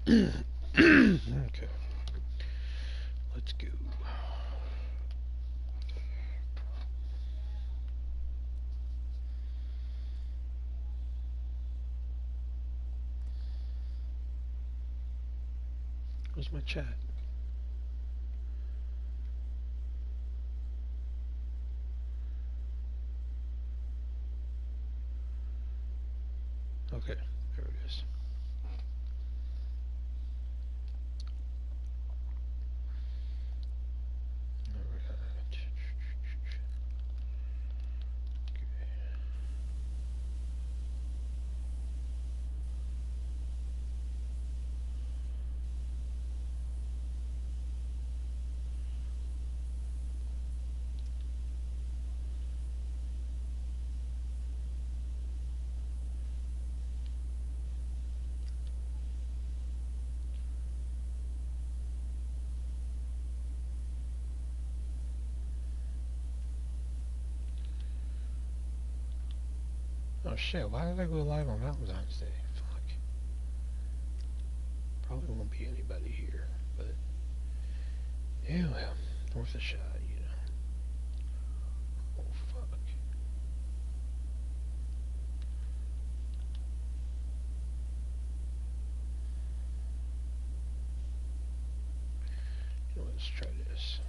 Okay, let's go. Where's my chat? Okay, there it is. Oh shit, why did I go live on Valentine's Day? Fuck. Probably won't be anybody here, but yeah, well, worth a shot, you know. Oh fuck. You know, let's try this.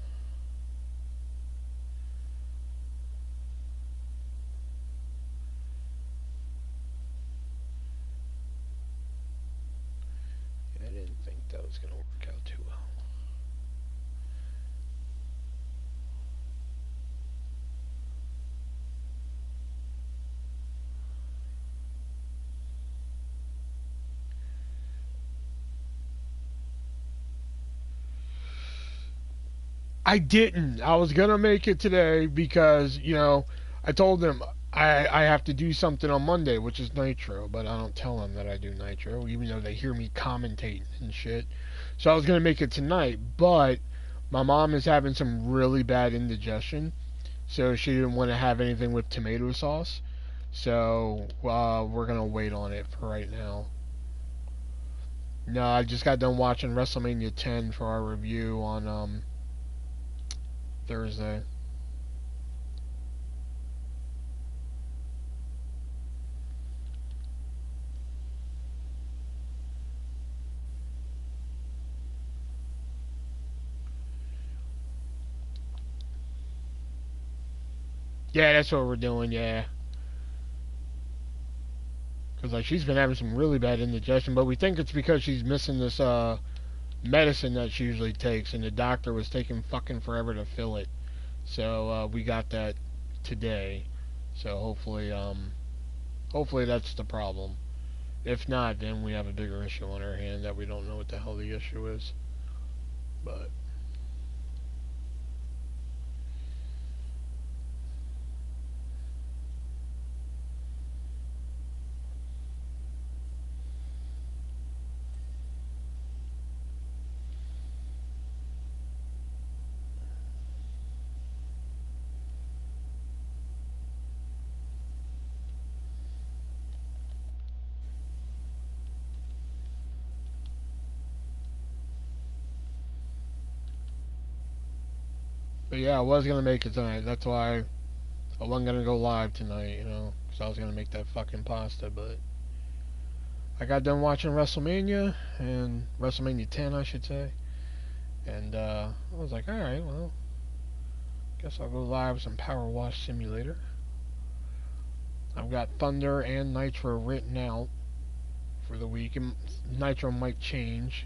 I didn't think that was gonna work out too well. I didn't. I was gonna make it today because, you know, I told them I have to do something on Monday, which is Nitro, but I don't tell them that I do Nitro, even though they hear me commentating and shit. So I was gonna make it tonight, but my mom is having some really bad indigestion, so she didn't want to have anything with tomato sauce. So we're gonna wait on it for right now. No, I just got done watching WrestleMania 10 for our review on Thursday. Yeah, that's what we're doing. Yeah, because like she's been having some really bad indigestion, but we think it's because she's missing this medicine that she usually takes, and the doctor was taking fucking forever to fill it. So we got that today. So hopefully that's the problem. If not, then we have a bigger issue on our hand that we don't know what the hell the issue is. But yeah, I was gonna make it tonight. That's why I wasn't gonna go live tonight. You know, because I was gonna make that fucking pasta, but I got done watching WrestleMania and WrestleMania 10, I should say, and I was like, all right, well, guess I'll go live with some Power Wash Simulator. I've got Thunder and Nitro written out for the week, and Nitro might change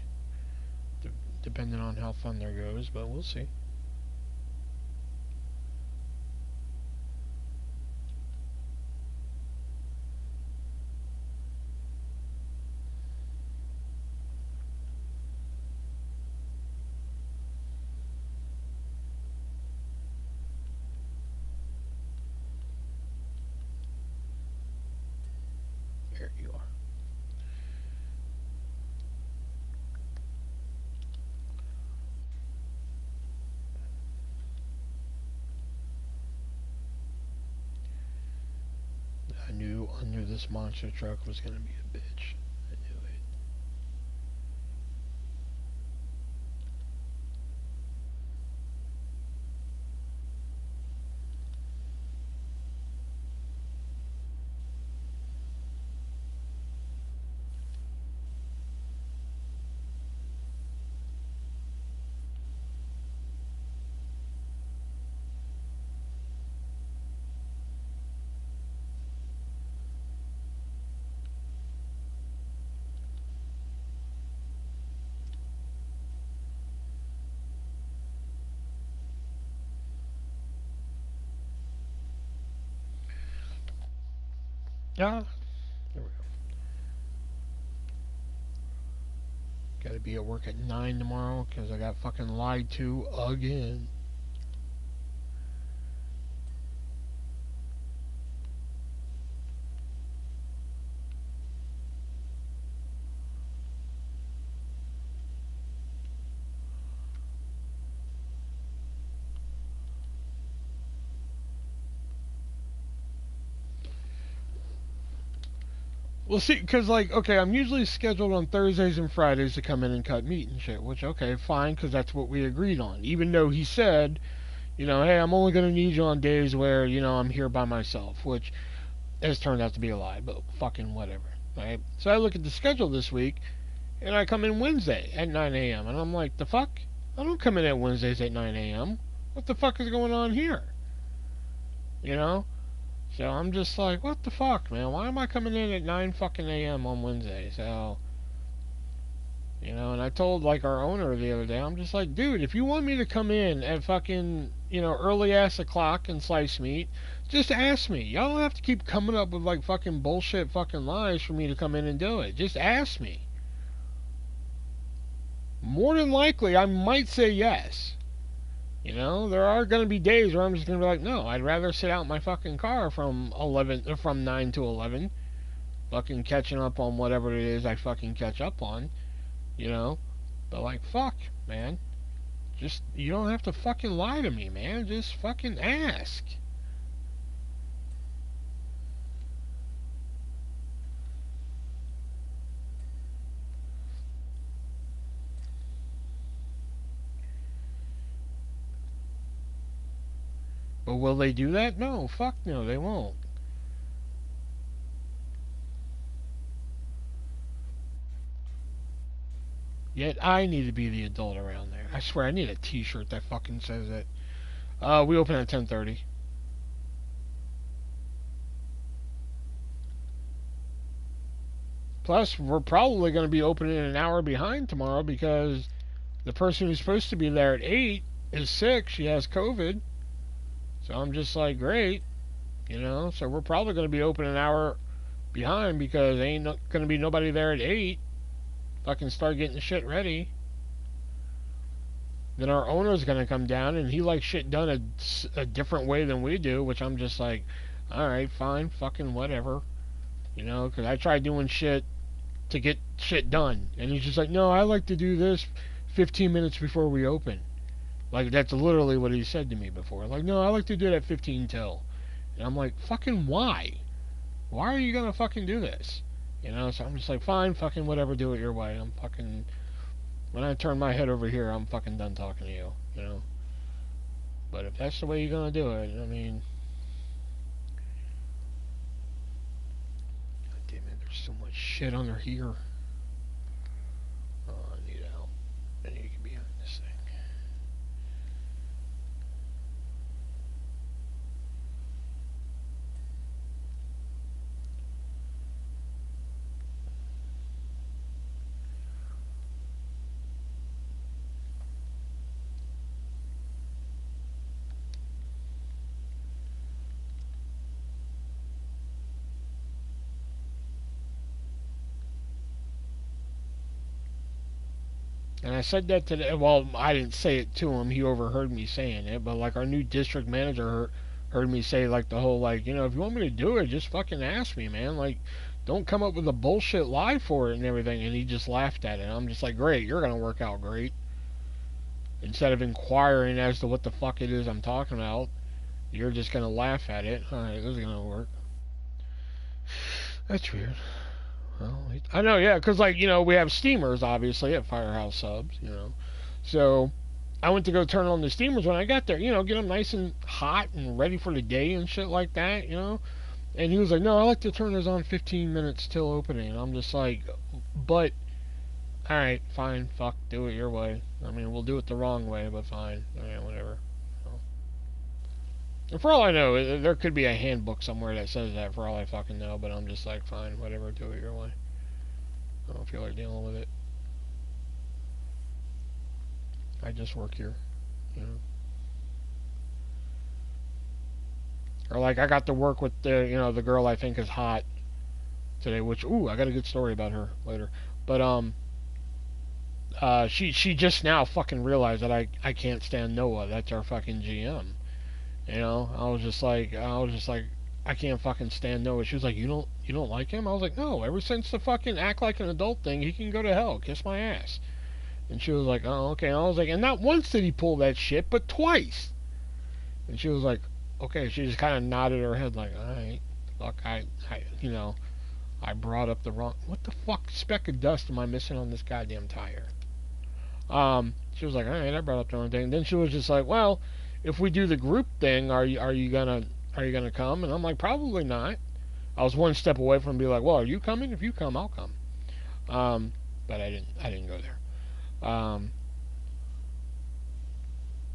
depending on how Thunder goes, but we'll see. There you are. I knew under this monster truck was gonna be a bitch. I knew it. Yeah. There we go. Gotta be at work at 9 tomorrow because I got fucking lied to again. Well, see, because, like, okay, I'm usually scheduled on Thursdays and Fridays to come in and cut meat and shit, which, okay, fine, because that's what we agreed on. Even though he said, hey, I'm only going to need you on days where, I'm here by myself, which has turned out to be a lie, but fucking whatever, right? So I look at the schedule this week, and I come in Wednesday at 9 a.m., and I'm like, the fuck? I don't come in at Wednesdays at 9 a.m. What the fuck is going on here? You know? So I'm just like, what the fuck, man? Why am I coming in at 9 fucking a.m. on Wednesday? So, and I told, like, our owner the other day, I'm just like, dude, if you want me to come in at fucking, early ass o'clock and slice meat, just ask me. Y'all don't have to keep coming up with, like, fucking bullshit fucking lies for me to come in and do it. Just ask me. More than likely, I might say yes. There are going to be days where I'm just going to be like, no, I'd rather sit out in my fucking car from 9 to 11, fucking catching up on whatever it is I fucking catch up on, But, like, fuck, man. Just, you don't have to fucking lie to me, man. Just fucking ask. But will they do that? No, fuck no, they won't. Yet I need to be the adult around there. I swear, I need a T-shirt that fucking says it. We open at 10:30. Plus, we're probably going to be opening an hour behind tomorrow because the person who's supposed to be there at 8 is sick. She has COVID. So I'm just like, great. So we're probably going to be open an hour behind because ain't going to be nobody there at 8. Fucking start getting the shit ready. Then our owner's going to come down and he likes shit done a different way than we do, which I'm just like, alright, fine, fucking whatever. Because I tried doing shit to get shit done. And he's just like, no, I like to do this 15 minutes before we open. Like, that's literally what he said to me before. Like, no, I like to do it at 15 till. And I'm like, fucking why? Why are you gonna fucking do this? So I'm just like, fine, fucking whatever, do it your way. I'm fucking... When I turn my head over here, I'm fucking done talking to you, But if that's the way you're gonna do it, I mean... God damn it, there's so much shit under here. Oh, I need help. I need to get behind this thing. And I said that to well, I didn't say it to him. He overheard me saying it. But, like, our new district manager heard me say, like, the whole, like, if you want me to do it, just fucking ask me, man. Like, don't come up with a bullshit lie for it and everything. And he just laughed at it. And I'm just like, great, you're going to work out great. Instead of inquiring as to what the fuck it is I'm talking about, you're just going to laugh at it. Alright, this is going to work. That's weird. Well, I know, yeah, because, like, we have steamers, obviously, at Firehouse Subs, So, I went to go turn on the steamers when I got there, get them nice and hot and ready for the day and shit like that, And he was like, no, I like to turn those on 15 minutes till opening. And I'm just like, but, alright, fine, fuck, do it your way. I mean, we'll do it the wrong way, but fine. Alright, whatever. And for all I know, there could be a handbook somewhere that says that, for all I fucking know, but I'm just like, fine, whatever, do it your way. I don't feel like dealing with it. I just work here, Or, like, I got to work with the girl I think is hot, today, which, ooh, I got a good story about her later. But, she just now fucking realized that I can't stand Noah. That's our fucking GM. You know, I was just like, I can't fucking stand Noah. She was like, you don't like him? I was like, no. Ever since the fucking act like an adult thing, he can go to hell. Kiss my ass. And she was like, oh, okay. And I was like, and not once did he pull that shit, but twice. And she was like, okay. She just kind of nodded her head like, all right, look, I brought up the wrong. What the fuck speck of dust am I missing on this goddamn tire? She was like, all right, I brought up the wrong thing. Then she was just like, well, if we do the group thing, are you gonna come? And I'm like, probably not. I was one step away from being like, well, are you coming? If you come, I'll come. But I didn't go there. And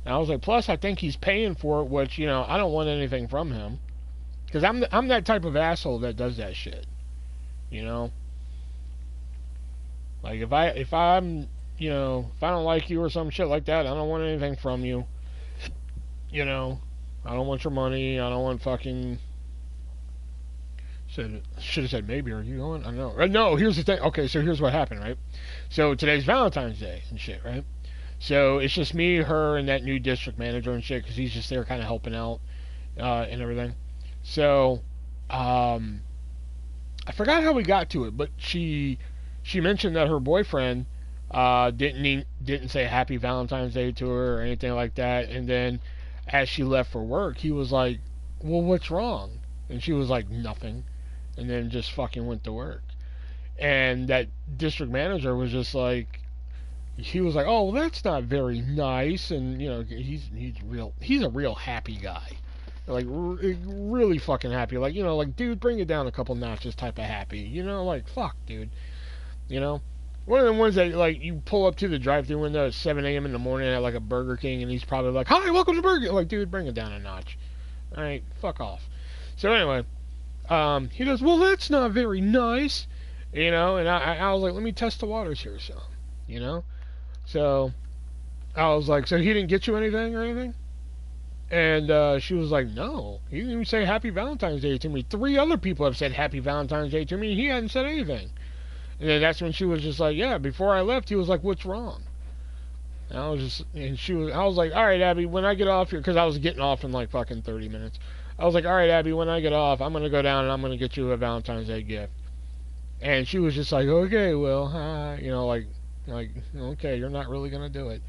I was like, plus I think he's paying for it, which, I don't want anything from him, because I'm that type of asshole that does that shit. Like if I'm if I don't like you or some shit like that, I don't want anything from you. I don't want your money. I don't want fucking. Should have said maybe. Are you going? I don't know. No, here's the thing. Okay, so here's what happened, right? So today's Valentine's Day and shit, right? So it's just me, her, and that new district manager and shit, because he's just there kind of helping out and everything. So I forgot how we got to it, but she mentioned that her boyfriend didn't say Happy Valentine's Day to her or anything like that, and then as she left for work, he was like, well, what's wrong? And she was like, nothing, and then just fucking went to work. And that district manager was just like, he was like, oh, well, that's not very nice. And he's a real happy guy, like really fucking happy, like dude, bring it down a couple notches type of happy, like fuck, dude. One of the ones that, like, you pull up to the drive-thru window at 7 a.m. in the morning at, like, a Burger King, and he's probably like, hi, welcome to Burger King. Like, dude, bring it down a notch. All right, fuck off. So, anyway, he goes, well, that's not very nice, and I was like, let me test the waters here, So, I was like, so he didn't get you anything or anything? And she was like, no, he didn't even say Happy Valentine's Day to me. 3 other people have said Happy Valentine's Day to me, and he hadn't said anything. And then that's when she was just like, yeah, before I left, he was like, what's wrong? And I was like, all right, Abby, when I get off here, because I was getting off in like fucking 30 minutes. I was like, all right, Abby, when I get off, I'm going to go down and I'm going to get you a Valentine's Day gift. And she was just like, okay, well, like, okay, you're not really going to do it.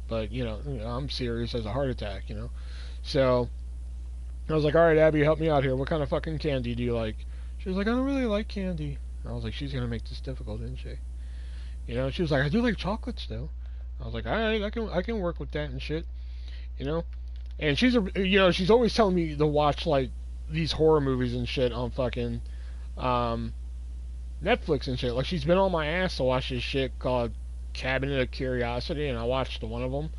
But, I'm serious as a heart attack, So, I was like, all right, Abby, help me out here. What kind of fucking candy do you like? She was like, I don't really like candy. I was like, she's going to make this difficult, isn't she? She was like, I do like chocolates, though. I was like, all right, I can work with that and shit. And she's always telling me to watch, like, these horror movies and shit on fucking Netflix and shit. Like, she's been on my ass to watch this shit called Cabinet of Curiosity, and I watched one of them.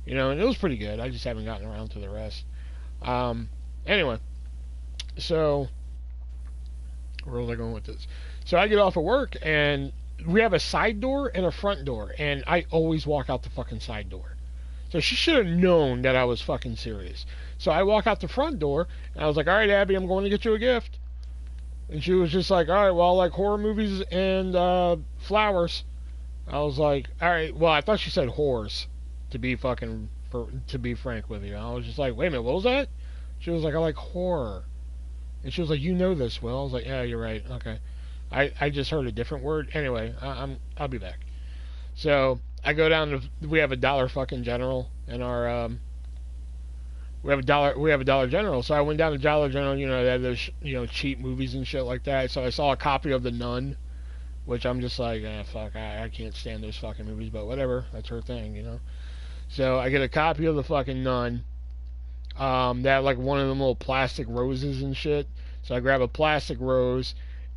And it was pretty good. I just haven't gotten around to the rest. Anyway, so where was I going with this? So I get off of work, and we have a side door and a front door, and I always walk out the fucking side door. So she should have known that I was fucking serious. So I walk out the front door, and I was like, all right, Abby, I'm going to get you a gift. And she was just like, all right, well, I like horror movies and flowers. I was like, all right, well, I thought she said whores, to be frank with you. I was just like, wait a minute, what was that? She was like, I like horror. And she was like, you know this, Will. I was like, yeah, you're right. Okay. I just heard a different word. Anyway, I'll be back. So I go down to, we have a Dollar fucking General in our we have a Dollar General. So I went down to Dollar General. They have those cheap movies and shit like that. So I saw a copy of The Nun, which I'm just like, fuck, I can't stand those fucking movies, but whatever, that's her thing, So I get a copy of the fucking Nun. They had like one of them little plastic roses and shit. So I grab a plastic rose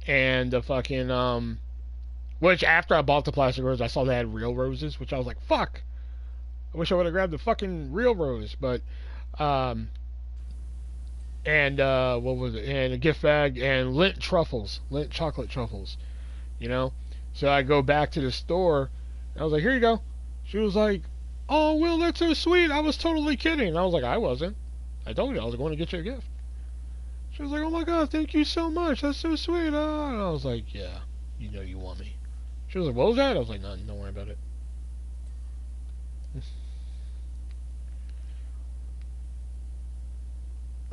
and the fucking which after I bought the plastic rose, I saw they had real roses, which I was like, fuck. I wish I would have grabbed the fucking real rose, but and what was it? And a gift bag and Lindt chocolate truffles, So I go back to the store. And I was like, here you go. She was like, oh, Will, that's so sweet. I was totally kidding. And I was like, I wasn't. I told you I was going to get you a gift. She was like, oh my god, thank you so much. That's so sweet. And I was like, yeah, you know you want me. She was like, what was that? I was like, nothing, don't worry about it.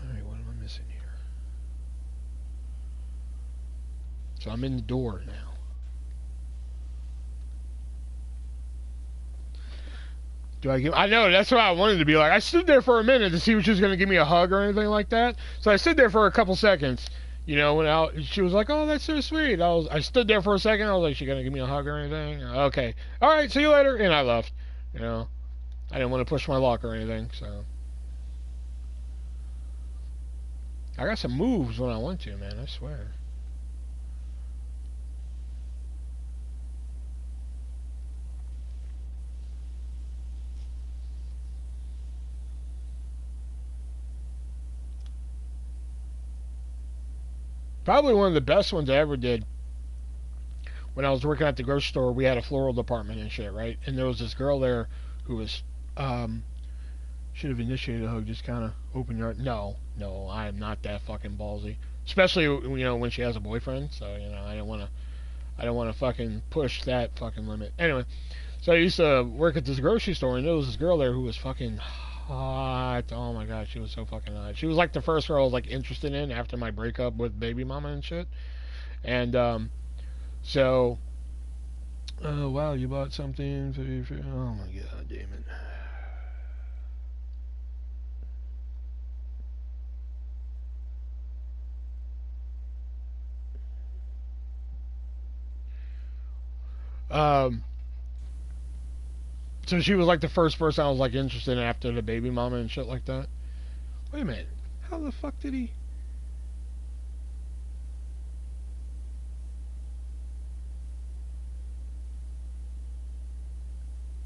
Alright, what am I missing here? So I'm in the door now. I know, that's what I wanted to be like. I stood there for a minute to see if she was going to give me a hug or anything like that. So I stood there for a couple seconds. You know, when she was like, oh, that's so sweet. I stood there for a second. I was like, she going to give me a hug or anything? Okay. All right, see you later. And I left. You know, I didn't want to push my luck or anything, so. I got some moves when I want to, man, I swear. Probably one of the best ones I ever did. When I was working at the grocery store, we had a floral department and shit, right? And there was this girl there who was, should have initiated a hug, just kind of open your... No, I am not that fucking ballsy. Especially, you know, when she has a boyfriend. So, you know, I don't want to fucking push that fucking limit. Anyway, so I used to work at this grocery store, and there was this girl there who was fucking hot. Oh my god, she was so fucking hot. She was like the first girl I was like interested in after my breakup with baby mama and shit. And, so, oh wow, you bought something for oh my god, damn it. So she was like the first person I was like interested in after the baby mama and shit like that. Wait a minute, how the fuck did he?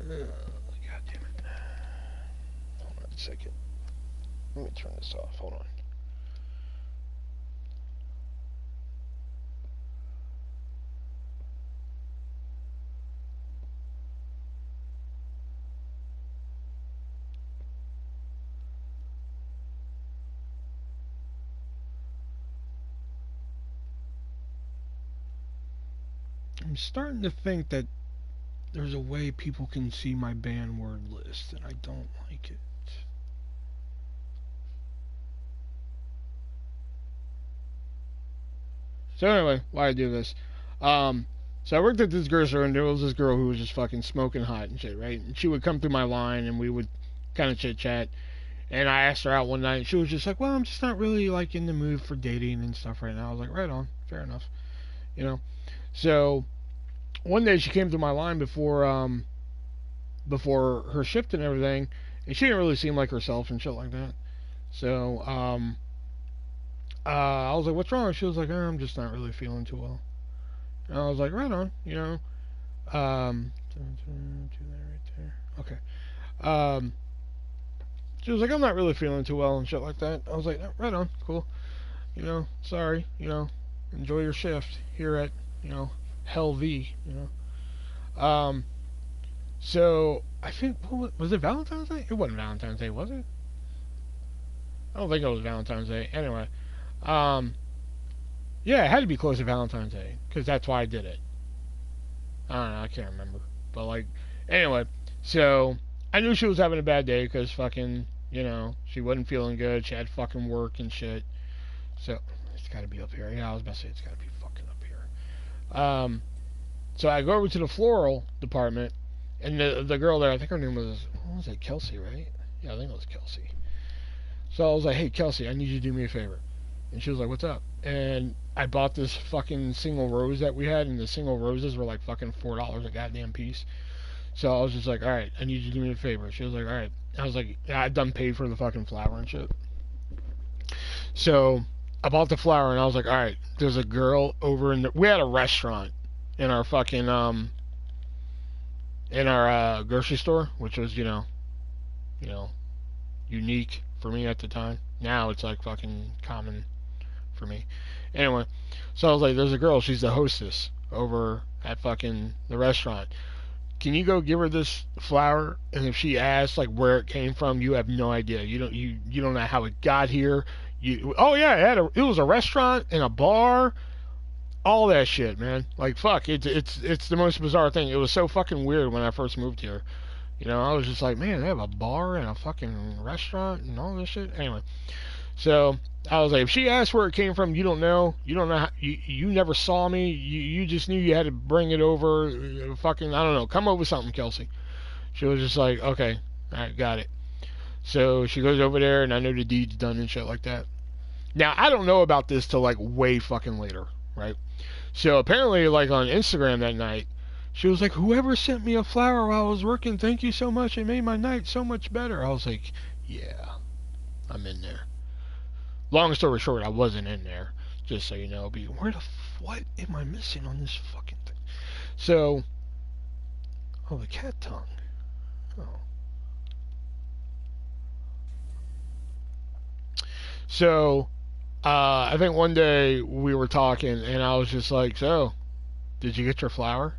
God damn it. Hold on a second. Let me turn this off. Hold on. I'm starting to think that there's a way people can see my banned word list, and I don't like it. So anyway, why I do this? So I worked at this grocery store, and there was this girl who was just fucking smoking hot and shit, right? And she would come through my line, and we would kind of chit chat. And I asked her out one night, and she was just like, "Well, I'm just not really like in the mood for dating and stuff right now." I was like, "Right on, fair enough," you know. So one day she came through my line before her shift and everything, and she didn't really seem like herself and shit like that. So I was like, "What's wrong?" She was like, "I'm just not really feeling too well." And I was like, "Right on," you know. Do that right there. Okay. She was like, "I'm not really feeling too well and shit like that." I was like, "Right on, cool. You know, sorry. You know, enjoy your shift here at Hell V. You know." So I think was it Valentine's Day? It wasn't Valentine's Day, was it? I don't think it was Valentine's Day. Anyway, yeah, it had to be close to Valentine's Day because that's why I did it. I don't know, I can't remember, but like, anyway, so I knew she was having a bad day because fucking, she wasn't feeling good. She had fucking work and shit. So it's got to be up here. Yeah, I was about to say it's got to be fucking up here. So I go over to the floral department, and the girl there, I think her name was, what was it, Kelsey, right? Yeah, I think it was Kelsey. So I was like, "Hey, Kelsey, I need you to do me a favor." And she was like, "What's up?" And I bought this fucking single rose that we had, and the single roses were like fucking $4 a goddamn piece. So I was just like, "All right, I need you to do me a favor." She was like, "All right." I was like, yeah, "I done paid for the fucking flower and shit." So I bought the flower, and I was like, "All right, there's a girl over we had a restaurant in our fucking in our grocery store, which was unique for me at the time. Now it's like fucking common for me. Anyway, so I was like, "There's a girl, she's the hostess over at fucking the restaurant. Can you go give her this flower? And if she asks like where it came from, you have no idea. You don't know how it got here. Oh yeah, it was a restaurant and a bar, all that shit, man. Like fuck, it's the most bizarre thing. It was so fucking weird when I first moved here. You know, I was just like, man, they have a bar and a fucking restaurant and all this shit. Anyway, so I was like, if she asked where it came from, you don't know. You don't know. You never saw me. You just knew you had to bring it over. Fucking, I don't know. Come up with something, Kelsey. She was just like, okay, all right, got it. So she goes over there, and I know the deed's done and shit like that. Now, I don't know about this till like way fucking later, right? So apparently, like on Instagram that night, she was like, whoever sent me a flower while I was working, thank you so much. It made my night so much better. I was like, yeah, I'm in there. Long story short, I wasn't in there, just so you know. But what am I missing on this fucking thing? So, oh, the cat tongue. Oh. So, I think one day we were talking, and I was just like, so, did you get your flower?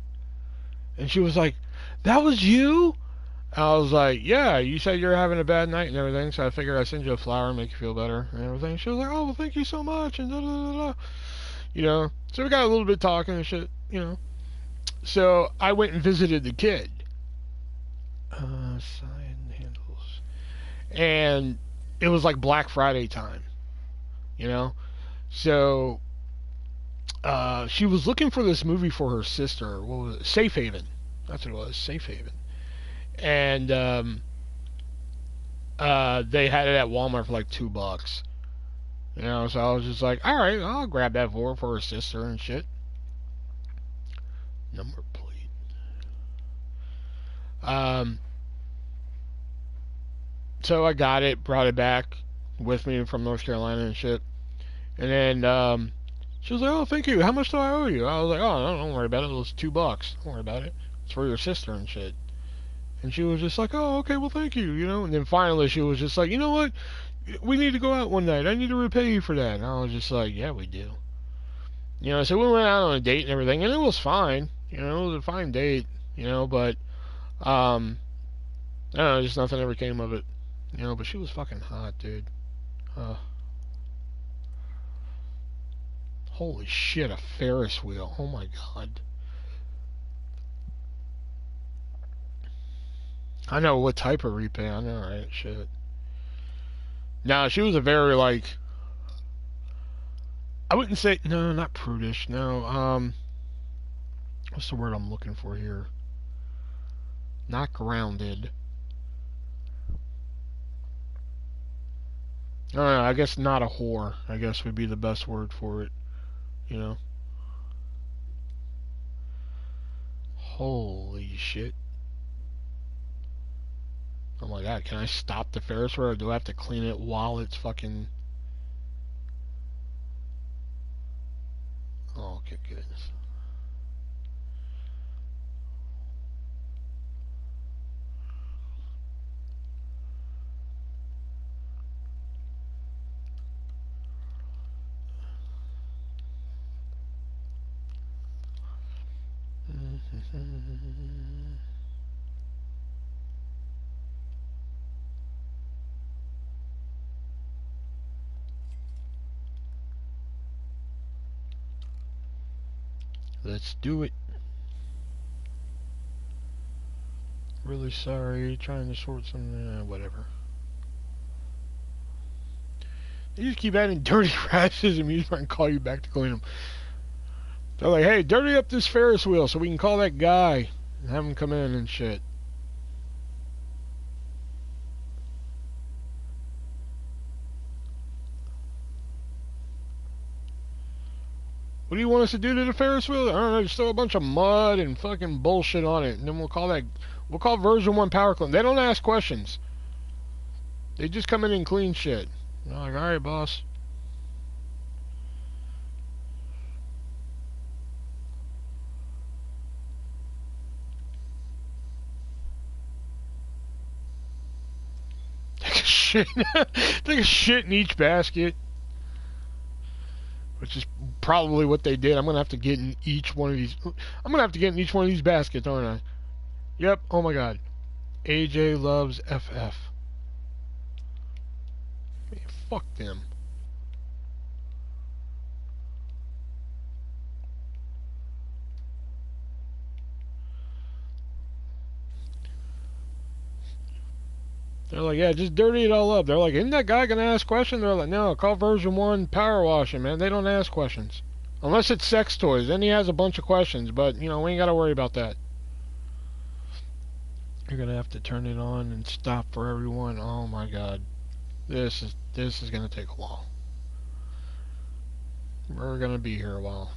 And she was like, that was you? I was like, yeah, you said you're having a bad night and everything, so I figured I'd send you a flower and make you feel better and everything. She was like, oh, well, thank you so much, and da da da da. You know, so we got a little bit talking and shit, you know. So I went and visited the kid. Sign handles. And it was like Black Friday time, you know. So she was looking for this movie for her sister. What was it? Safe Haven. That's what it was, Safe Haven. And they had it at Walmart for like $2. You know, so I was just like, all right, I'll grab that for her sister and shit. Number plate. So I got it, brought it back with me from North Carolina and shit. And then she was like, oh, thank you. How much do I owe you? I was like, oh, don't worry about it. It was $2. Don't worry about it. It's for your sister and shit. And she was just like, oh, okay, well, thank you, you know. And then finally she was just like, you know what? We need to go out one night. I need to repay you for that. And I was just like, yeah, we do. You know, so we went out on a date and everything, and it was fine. You know, it was a fine date, you know, but, I don't know, just nothing ever came of it. You know, but she was fucking hot, dude. Holy shit, a Ferris wheel. Oh my god. I know what type of repay. I know, right? Shit. Now, she was a very, like, I wouldn't say, no, not prudish. No, what's the word I'm looking for here? Not grounded. I don't know, I guess not a whore, I guess would be the best word for it. You know? Holy shit. Oh my god, can I stop the Ferris wheel or do I have to clean it while it's fucking... Oh, good goodness. Let's do it. Really sorry, trying to sort some, whatever. They just keep adding dirty rashes and me trying to call you back to clean them. They're like, hey, dirty up this Ferris wheel so we can call that guy and have him come in and shit. What do you want us to do to the Ferris wheel? I don't know, just throw a bunch of mud and fucking bullshit on it, and then we'll call version 1 power clean. They don't ask questions. They just come in and clean shit. And I'm like, alright, boss. Take a shit. Take a shit in each basket. Which is probably what they did. I'm gonna have to get in each one of these. I'm gonna have to get in each one of these baskets, aren't I? Yep. Oh my god. AJ loves FF. Man, fuck them. They're like, yeah, just dirty it all up. They're like, isn't that guy gonna ask questions? They're like, no, call version 1 power washing, man. They don't ask questions. Unless it's sex toys. Then he has a bunch of questions, but, you know, we ain't gotta worry about that. You're gonna have to turn it on and stop for everyone. Oh my god. This is gonna take a while. We're gonna be here a while.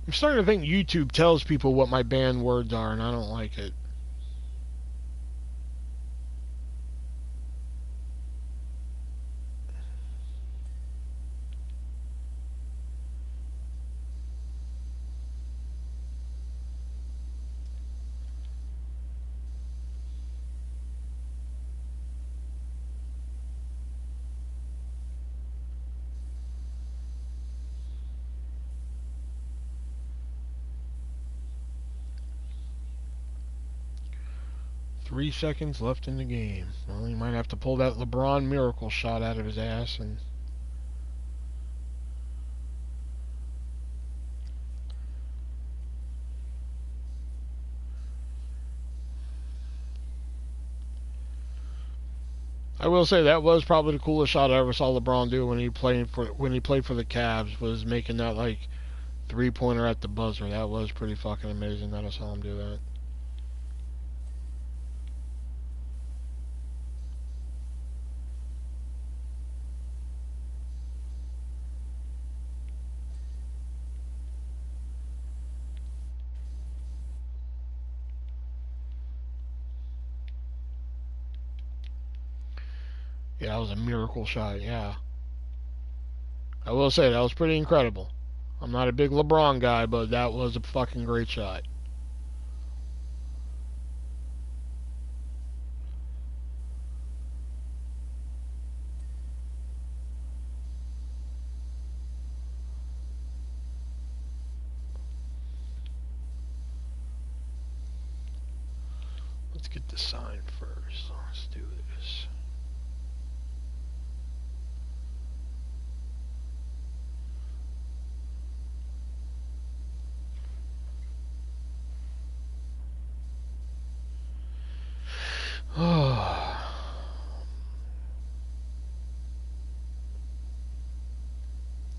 I'm starting to think YouTube tells people what my banned words are, and I don't like it. Three seconds left in the game. Well, he might have to pull that LeBron miracle shot out of his ass and... I will say that was probably the coolest shot I ever saw LeBron do when he played for the Cavs, was making that like three-pointer at the buzzer. That was pretty fucking amazing that I saw him do that. Yeah, that was a miracle shot, yeah. I will say, that was pretty incredible. I'm not a big LeBron guy, but that was a fucking great shot. Let's get the sign first. Let's do this. Oh.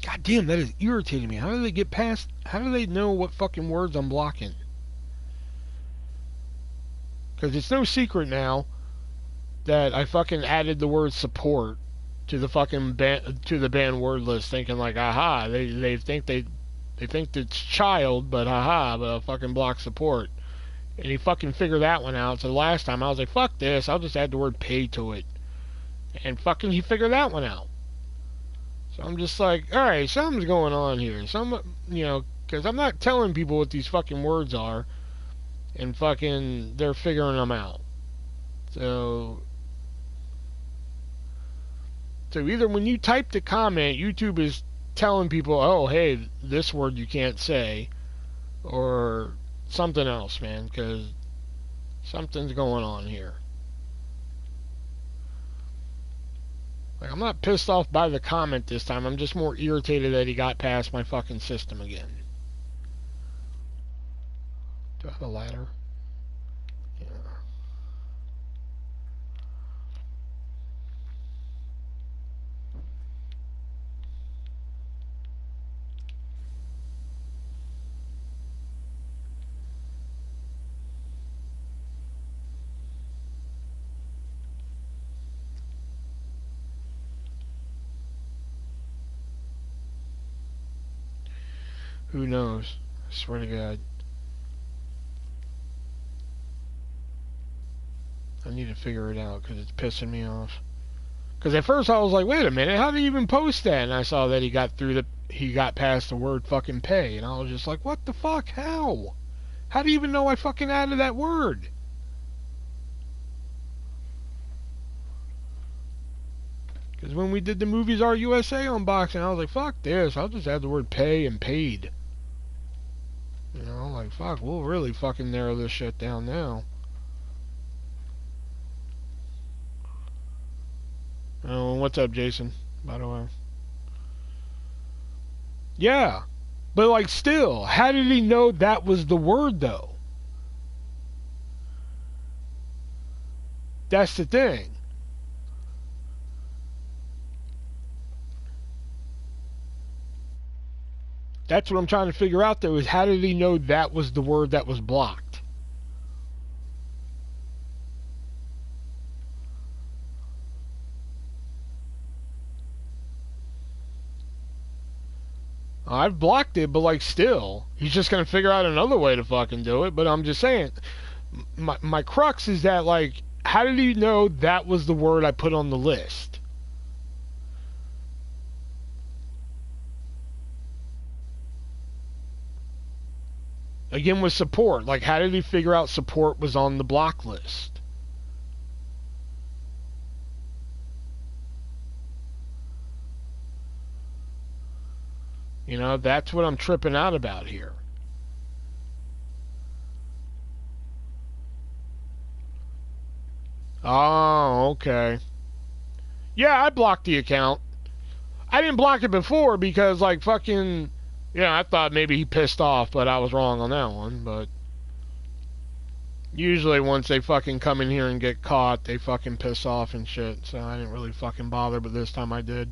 God damn, that is irritating me. How do they get past... How do they know what fucking words I'm blocking? Because it's no secret now that I fucking added the word support to the fucking to the banned word list, thinking like, aha, they think it's child, but haha, but I'll fucking block support. And he fucking figured that one out. So last time I was like, fuck this, I'll just add the word pay to it. And fucking he figured that one out. So I'm just like, alright, something's going on here. Because I'm not telling people what these fucking words are. And fucking, they're figuring them out. So either when you type the comment, YouTube is telling people, oh, hey, this word you can't say. Or something else, man, because something's going on here. Like, I'm not pissed off by the comment this time. I'm just more irritated that he got past my fucking system again. Do I have a ladder? Yeah. Who knows? I swear to God. I need to figure it out because it's pissing me off. Because at first I was like, wait a minute, how did he even post that? And I saw that he got through he got past the word fucking pay, and I was just like, what the fuck? How? How do you even know I fucking added that word? Because when we did the Movies Are USA unboxing, I was like, fuck this, I'll just add the word pay and paid. You know, like, fuck, we'll really fucking narrow this shit down now. Oh, what's up, Jason, by the way? Yeah, but like still, how did he know that was the word though? That's the thing. That's what I'm trying to figure out though, is how did he know that was the word that was blocked? I've blocked it, but like still, he's just gonna figure out another way to fucking do it. But I'm just saying, my crux is that like, how did he know that was the word I put on the list? Again with support, like how did he figure out support was on the block list? You know, that's what I'm tripping out about here. Oh, okay. Yeah, I blocked the account. I didn't block it before because, like, fucking, I thought maybe he pissed off, but I was wrong on that one. But usually once they fucking come in here and get caught, they fucking piss off and shit. So I didn't really fucking bother, but this time I did.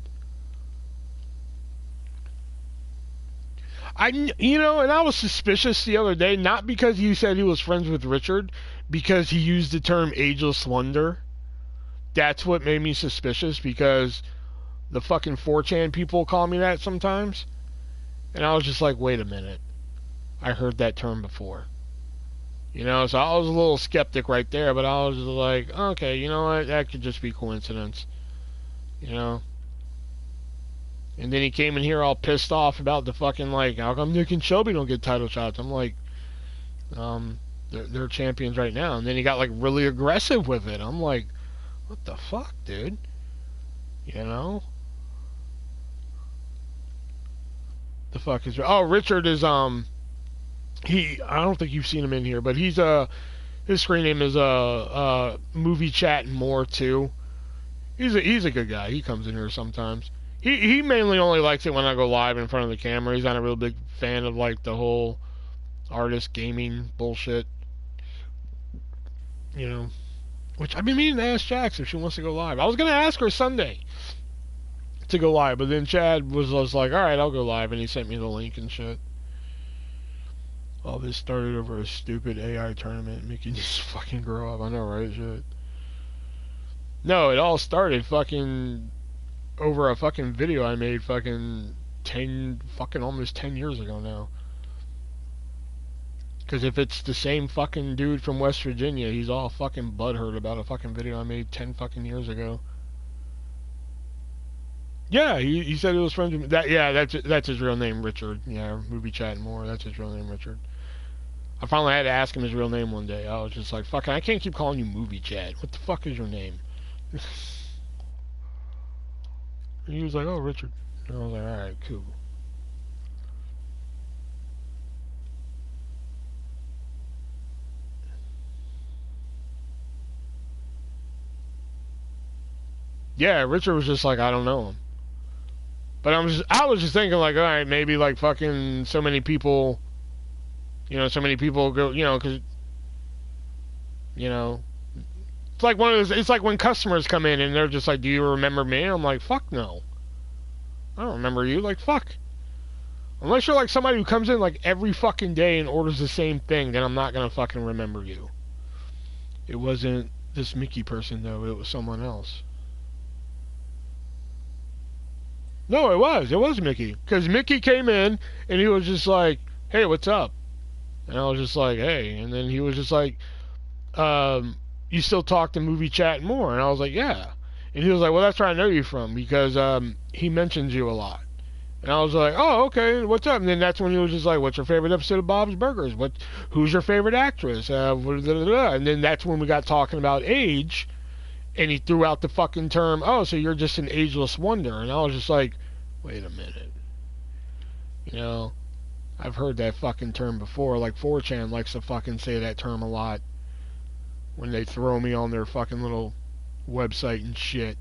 And I was suspicious the other day, not because you said he was friends with Richard, because he used the term ageless wonder. That's what made me suspicious, because the fucking 4chan people call me that sometimes. And I was just like, wait a minute. I heard that term before. So I was a little skeptic right there, but I was just like, okay, you know what? That could just be coincidence. And then he came in here all pissed off about the fucking, like, how come Nick and Shelby don't get title shots? I'm like, they're champions right now. And then he got, like, really aggressive with it. I'm like, what the fuck, dude? The fuck is... Oh, Richard is, I don't think you've seen him in here, but he's, his screen name is, Movie Chat and More, too. He's a good guy. He comes in here sometimes. He mainly only likes it when I go live in front of the camera. He's not a real big fan of, like, the whole artist gaming bullshit. Which I've been meaning to ask Jax if she wants to go live. I was going to ask her Sunday to go live, but then Chad was like, alright, I'll go live, and he sent me the link and shit. All this started over a stupid AI tournament. Mickey needs to fucking grow up. I know, right? Shit. No, it all started fucking... over a fucking video I made fucking almost 10 years ago now. Because if it's the same fucking dude from West Virginia, he's all fucking butthurt about a fucking video I made 10 fucking years ago. Yeah, he said he was friends with me. That's his real name, Richard. Yeah, Movie Chat and More, that's his real name, Richard. I finally had to ask him his real name one day. I was just like, fucking, I can't keep calling you Movie Chat. What the fuck is your name? And he was like, oh, Richard. And I was like, alright, cool. Yeah, Richard was just like, I don't know him. But I was just thinking, like, alright, maybe, like, fucking so many people, so many people go, because, it's like one of those, it's like when customers come in and they're just like, do you remember me? I'm like, fuck no. I don't remember you. Like, fuck. Unless you're like somebody who comes in like every fucking day and orders the same thing, then I'm not gonna fucking remember you. It wasn't this Mickey person, though. It was someone else. No, it was Mickey. Because Mickey came in and he was just like, hey, what's up? And I was just like, hey. And then he was just like, you still talk to Movie Chat and More? And I was like, yeah. And he was like, well, that's where I know you from, because he mentions you a lot. And I was like, oh, okay, what's up? And then that's when he was just like, what's your favorite episode of Bob's Burgers? Who's your favorite actress? And then that's when we got talking about age, and he threw out the fucking term, oh, so you're just an ageless wonder. And I was just like, wait a minute. You know, I've heard that fucking term before. Like 4chan likes to fucking say that term a lot when they throw me on their fucking little website and shit.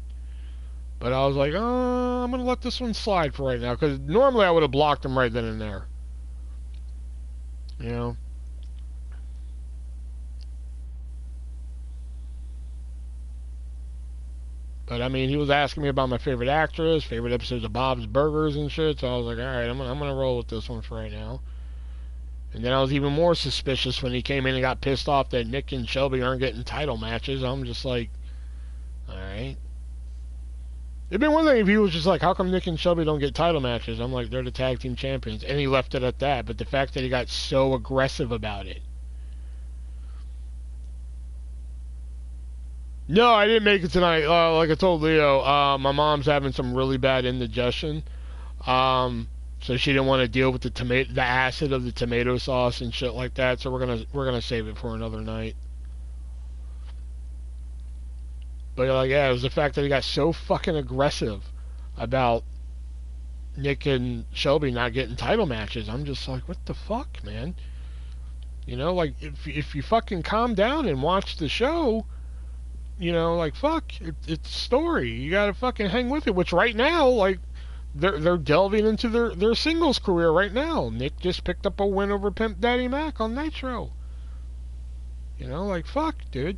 But I was like, I'm going to let this one slide for right now. Because normally I would have blocked him right then and there. You know? But I mean, he was asking me about my favorite actress, favorite episodes of Bob's Burgers and shit. So I was like, alright, I'm gonna roll with this one for right now. And then I was even more suspicious when he came in and got pissed off that Nick and Shelby aren't getting title matches. I'm just like, alright. It'd been one thing if he was just like, how come Nick and Shelby don't get title matches? I'm like, they're the tag team champions. And he left it at that. But the fact that he got so aggressive about it. No, I didn't make it tonight. Like I told Leo, my mom's having some really bad indigestion. So she didn't want to deal with the acid of the tomato sauce and shit like that. So we're gonna save it for another night. But like, yeah, it was the fact that he got so fucking aggressive about Nick and Shelby not getting title matches. I'm just like, what the fuck, man? You know, like if you fucking calm down and watch the show, you know, like fuck, it's story. You gotta fucking hang with it. Which right now, like, they're delving into their singles career right now. Nick just picked up a win over Pimp Daddy Mac on Nitro. You know, like fuck, dude.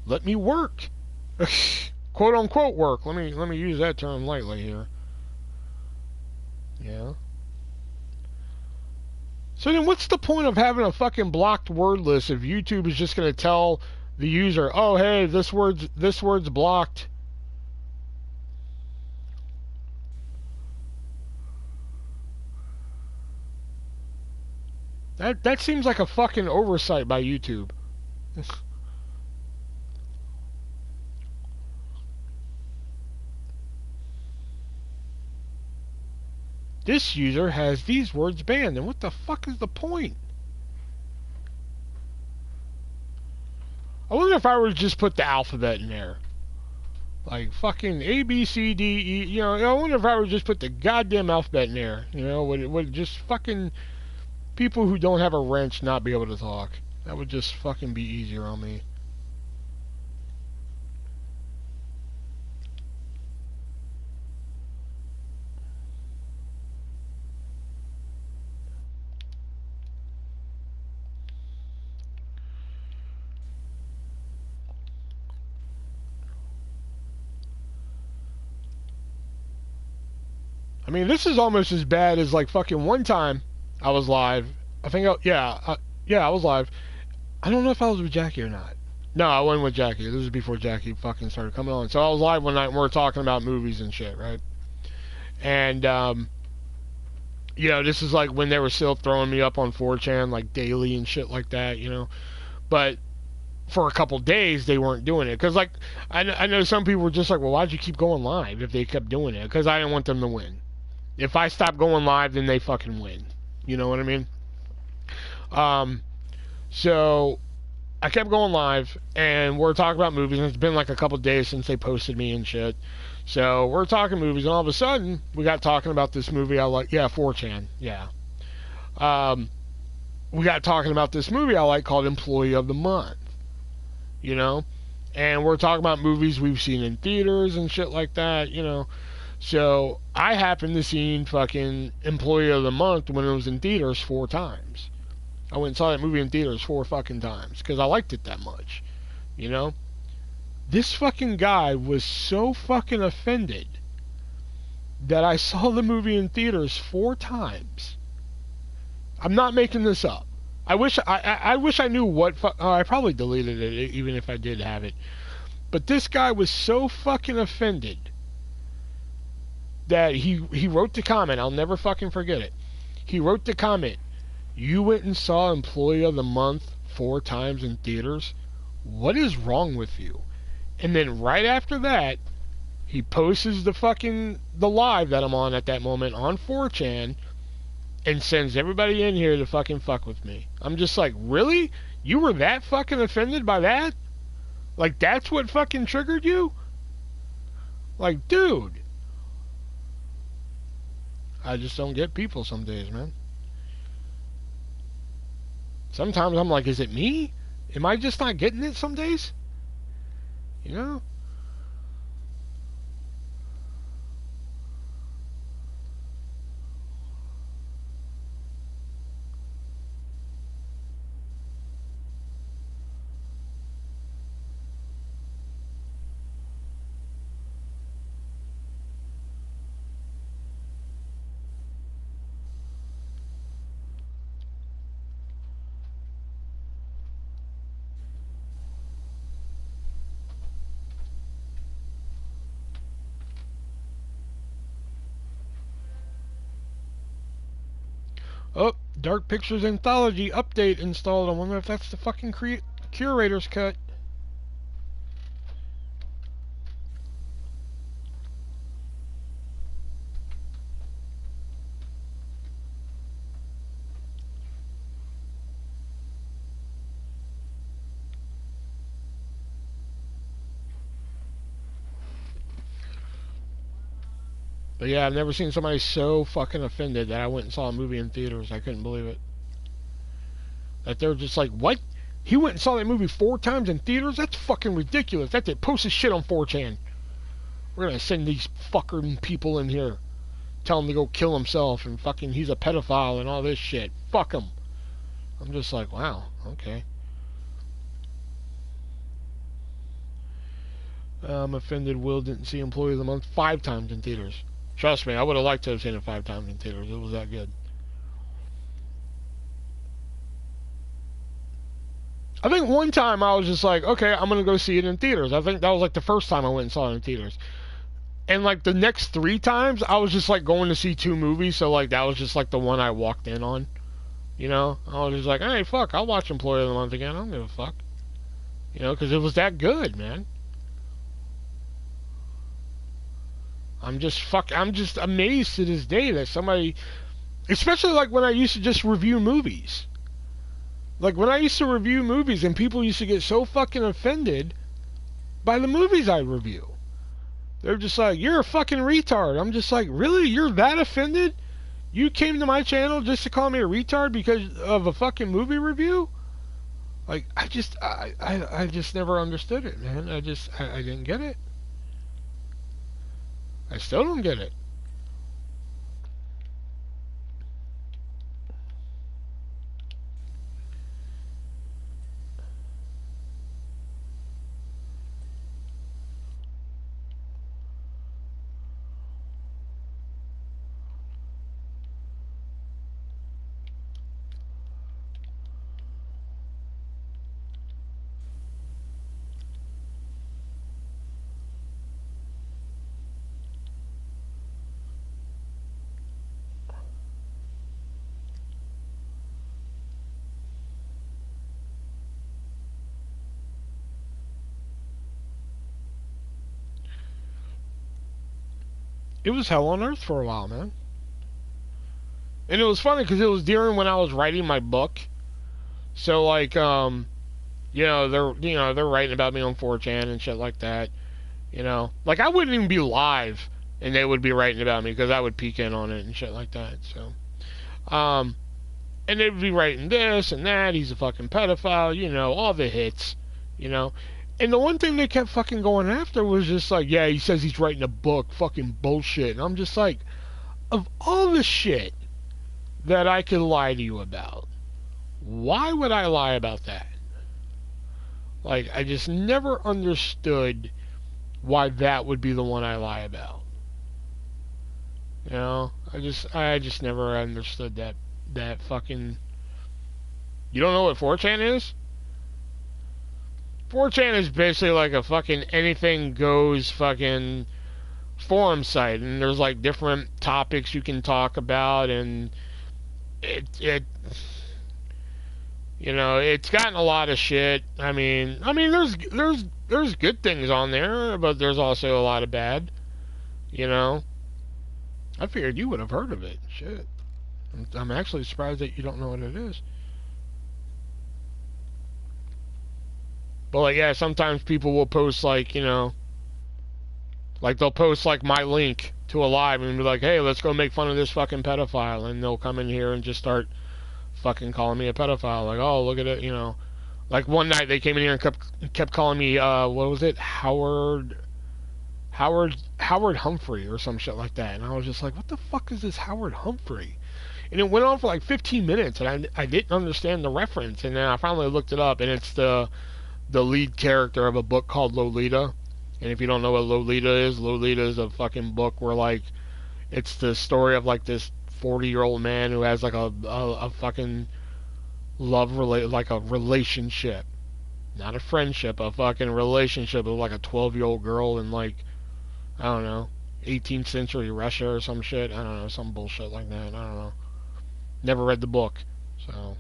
Let me work. Quote unquote work. Let me use that term lightly here. Yeah. So then what's the point of having a fucking blocked word list if YouTube is just gonna tell the user, oh hey, this word's blocked? That seems like a fucking oversight by YouTube. This user has these words banned, and what the fuck is the point? I wonder if I were to just put the alphabet in there. Like fucking A, B, C, D, E, you know, I wonder if I were to just put the goddamn alphabet in there. You know, would just fucking people who don't have a wrench not be able to talk? That would just fucking be easier on me. I mean, this is almost as bad as like fucking one time I was live. I think, yeah, I was live. I don't know if I was with Jackie or not. No, I wasn't with Jackie. This was before Jackie fucking started coming on. So I was live one night and we were talking about movies and shit, right? And, you know, this is like when they were still throwing me up on 4chan, like daily and shit like that, you know? But for a couple days, they weren't doing it. Because, like, I know some people were just like, well, why'd you keep going live if they kept doing it? Because I didn't want them to win. If I stop going live, then they fucking win. You know what I mean? So I kept going live, and we're talking about movies, and it's been like a couple days since they posted me and shit. So we're talking movies, and all of a sudden, we got talking about this movie I like. Yeah, 4chan. Yeah. We got talking about this movie I like called Employee of the Month. You know? And we're talking about movies we've seen in theaters and shit like that, you know? So I happened to see fucking Employee of the Month when it was in theaters 4 times. I went and saw that movie in theaters 4 fucking times because I liked it that much. You know? This fucking guy was so fucking offended that I saw the movie in theaters 4 times. I'm not making this up. I wish I knew what. I probably deleted it even if I did have it. But this guy was so fucking offended that he wrote the comment. I'll never fucking forget it. He wrote the comment. You went and saw Employee of the Month 4 times in theaters? What is wrong with you? And then right after that, He posts the live that I'm on at that moment on 4chan and sends everybody in here to fucking fuck with me. I'm just like, really? You were that fucking offended by that? Like, that's what fucking triggered you? Like, dude. I just don't get people some days, man. Sometimes I'm like, is it me? Am I just not getting it some days? You know? Oh, Dark Pictures Anthology update installed. I wonder if that's the fucking curator's cut. But yeah, I've never seen somebody so fucking offended that I went and saw a movie in theaters. I couldn't believe it. That they're just like, what? He went and saw that movie 4 times in theaters? That's fucking ridiculous. That's it. Post his shit on 4chan. We're gonna send these fucking people in here. Tell him to go kill himself and fucking he's a pedophile and all this shit. Fuck him. I'm just like, wow, okay. I'm offended Will didn't see Employee of the Month 5 times in theaters. Trust me, I would have liked to have seen it 5 times in theaters. It was that good. I think one time I was just like, okay, I'm going to go see it in theaters. I think that was like the first time I went and saw it in theaters. And like the next 3 times, I was just like going to see 2 movies. So like that was just like the one I walked in on. You know? I was just like, hey, fuck, I'll watch Employee of the Month again. I don't give a fuck. You know, because it was that good, man. I'm just amazed to this day that somebody, especially like when I used to just review movies. Like when I used to review movies and people used to get so fucking offended by the movies I review. They're just like, you're a fucking retard. I'm just like, really? You're that offended? You came to my channel just to call me a retard because of a fucking movie review? Like, I just never understood it, man. I didn't get it. I still don't get it. It was hell on earth for a while, man. And it was funny because it was during when I was writing my book. So like, they're writing about me on 4chan and shit like that. You know, like I wouldn't even be live, and they would be writing about me because I would peek in on it and shit like that. So, and they'd be writing this and that. He's a fucking pedophile. You know, all the hits. You know, and the one thing they kept fucking going after was just like, yeah, he says he's writing a book. Fucking bullshit. And I'm just like, of all the shit that I could lie to you about, why would I lie about that? Like, I just never understood why that would be the one I lie about. You know, I just never understood that fucking. You don't know what 4chan is? 4chan is basically like a fucking anything goes fucking forum site, and there's like different topics you can talk about, and it you know, it's gotten a lot of shit. I mean there's good things on there, but there's also a lot of bad. You know, I figured you would have heard of it. Shit, I'm actually surprised that you don't know what it is. But like, yeah, sometimes people will post like, like they'll post like my link to a live and be like, "Hey, let's go make fun of this fucking pedophile," and they'll come in here and just start fucking calling me a pedophile. Like, oh, look at it. Like one night they came in here and kept calling me, what was it, Howard Humphrey or some shit like that, and I was just like, what the fuck is this Howard Humphrey? And it went on for like 15 minutes, and I didn't understand the reference, and then I finally looked it up, and it's the lead character of a book called Lolita. And if you don't know what Lolita is a fucking book where like it's the story of like this 40-year-old man who has like a fucking like a relationship, not a friendship, a fucking relationship with like a 12-year-old girl in like, I don't know, 18th century Russia or some shit. I don't know, some bullshit like that. I don't know. Never read the book, so.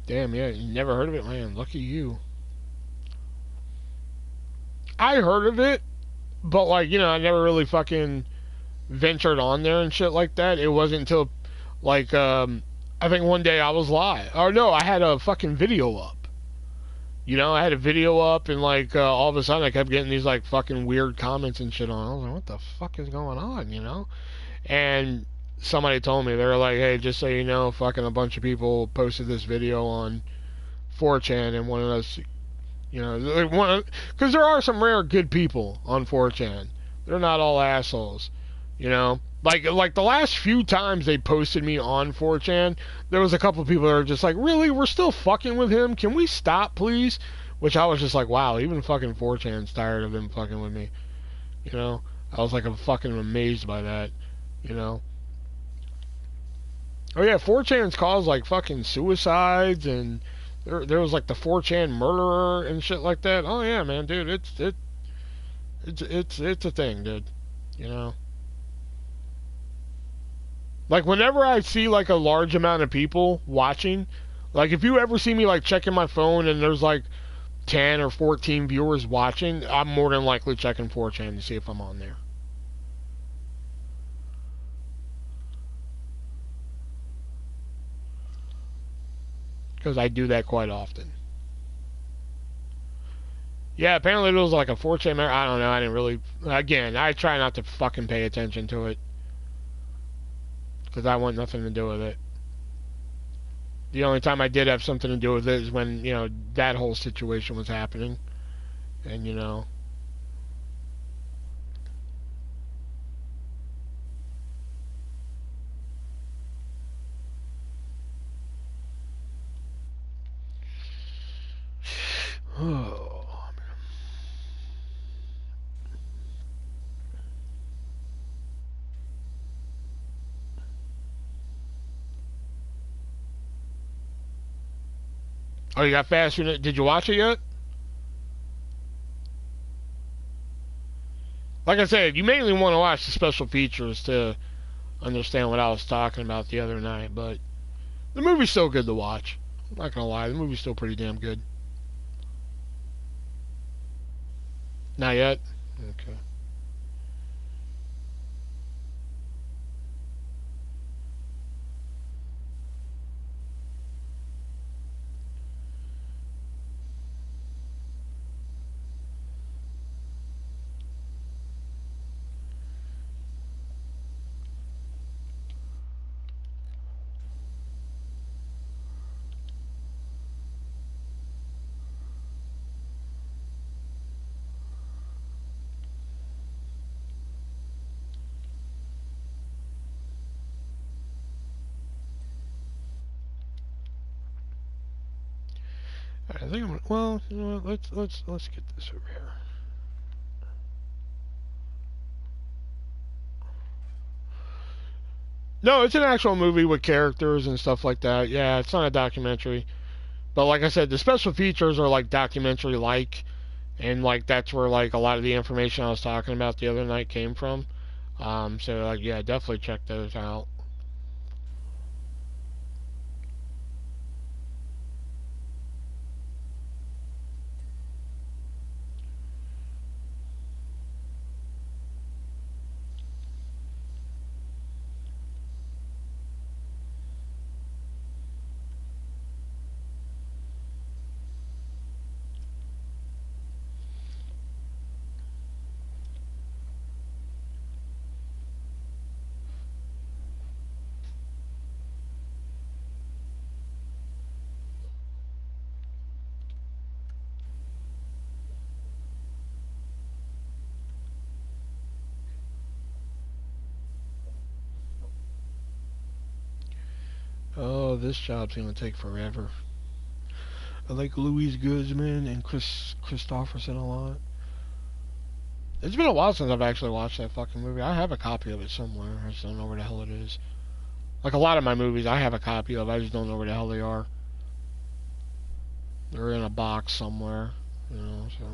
Damn, yeah, you never heard of it, man. Lucky you. I heard of it, but like, I never really fucking ventured on there and shit like that. It wasn't until like I think one day I was live. Or no, I had a fucking video up. I had a video up and like all of a sudden I kept getting these like fucking weird comments and shit on. I was like, what the fuck is going on? And somebody told me, they were like, hey, just so you know, fucking a bunch of people posted this video on 4chan and wanted us, because there are some rare good people on 4chan. They're not all assholes, you know. Like the last few times they posted me on 4chan, there was a couple of people that were just like, really, we're still fucking with him? Can we stop, please? Which I was just like, wow, even fucking 4chan's tired of him fucking with me, you know. I was like, I'm fucking amazed by that, you know. Oh yeah, 4chan's caused like fucking suicides, and there was like the 4chan murderer and shit like that. Oh yeah, man, dude, it's a thing, dude. You know, like whenever I see like a large amount of people watching, like if you ever see me like checking my phone and there's like 10 or 14 viewers watching, I'm more than likely checking 4chan to see if I'm on there. Because I do that quite often. Yeah, apparently it was like a 4chan member. I don't know. I didn't really. Again, I try not to fucking pay attention to it. Because I want nothing to do with it. The only time I did have something to do with it is when, that whole situation was happening. And, Oh. Oh, you got Fast Unit? Did you watch it yet? Like I said, you mainly want to watch the special features to understand what I was talking about the other night, but the movie's still good to watch. I'm not gonna lie, the movie's still pretty damn good. Not yet? Okay. I think I'm gonna, well, let's get this over here. No, it's an actual movie with characters and stuff like that. Yeah, it's not a documentary. But like I said, the special features are like documentary like, and like that's where like a lot of the information I was talking about the other night came from. So like yeah, definitely check those out. Oh, this job's gonna take forever. I like Louise Guzman and Chris Christopherson a lot. It's been a while since I've actually watched that fucking movie. I have a copy of it somewhere. I just don't know where the hell it is. Like a lot of my movies, I have a copy of. I just don't know where the hell they are. They're in a box somewhere, you know. So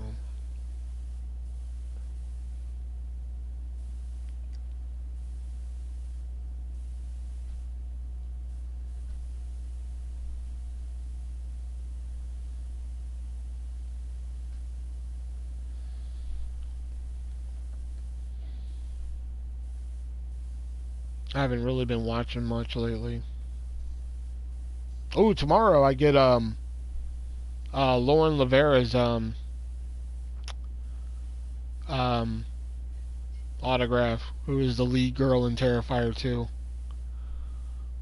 I haven't really been watching much lately. Oh, tomorrow I get Lauren Lavera's um autograph. Who is the lead girl in Terrifier 2?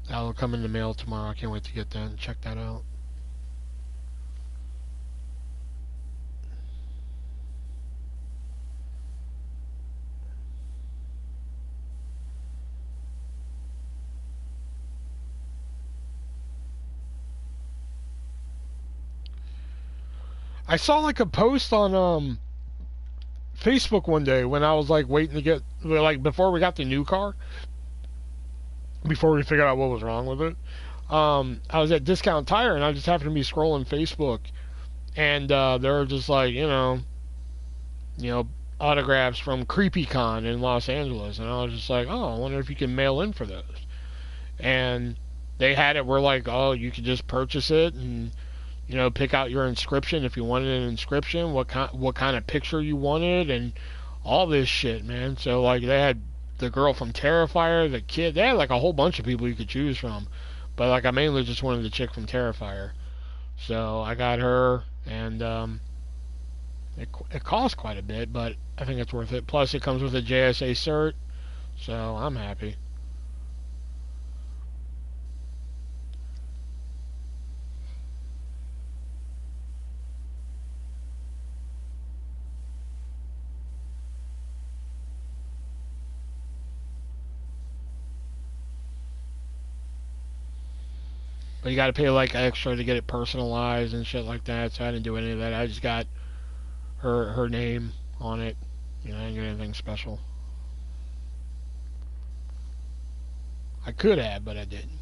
That'll come in the mail tomorrow. I can't wait to get that and check that out. I saw like a post on Facebook one day when I was like waiting to get like before we got the new car, before we figured out what was wrong with it. I was at Discount Tire and I just happened to be scrolling Facebook and they were just like you know autographs from CreepyCon in Los Angeles and I was just like, oh, I wonder if you can mail in for those. And they had it where like, oh, you could just purchase it and pick out your inscription if you wanted an inscription, what kind of picture you wanted, and all this shit, man. So like they had the girl from Terrifier, the kid, they had like a whole bunch of people you could choose from, but like I mainly just wanted the chick from Terrifier, so I got her, and it costs quite a bit, but I think it's worth it. Plus it comes with a JSA cert, so I'm happy. But you got to pay like extra to get it personalized and shit like that. So I didn't do any of that. I just got her name on it. I didn't get anything special. I could have, but I didn't.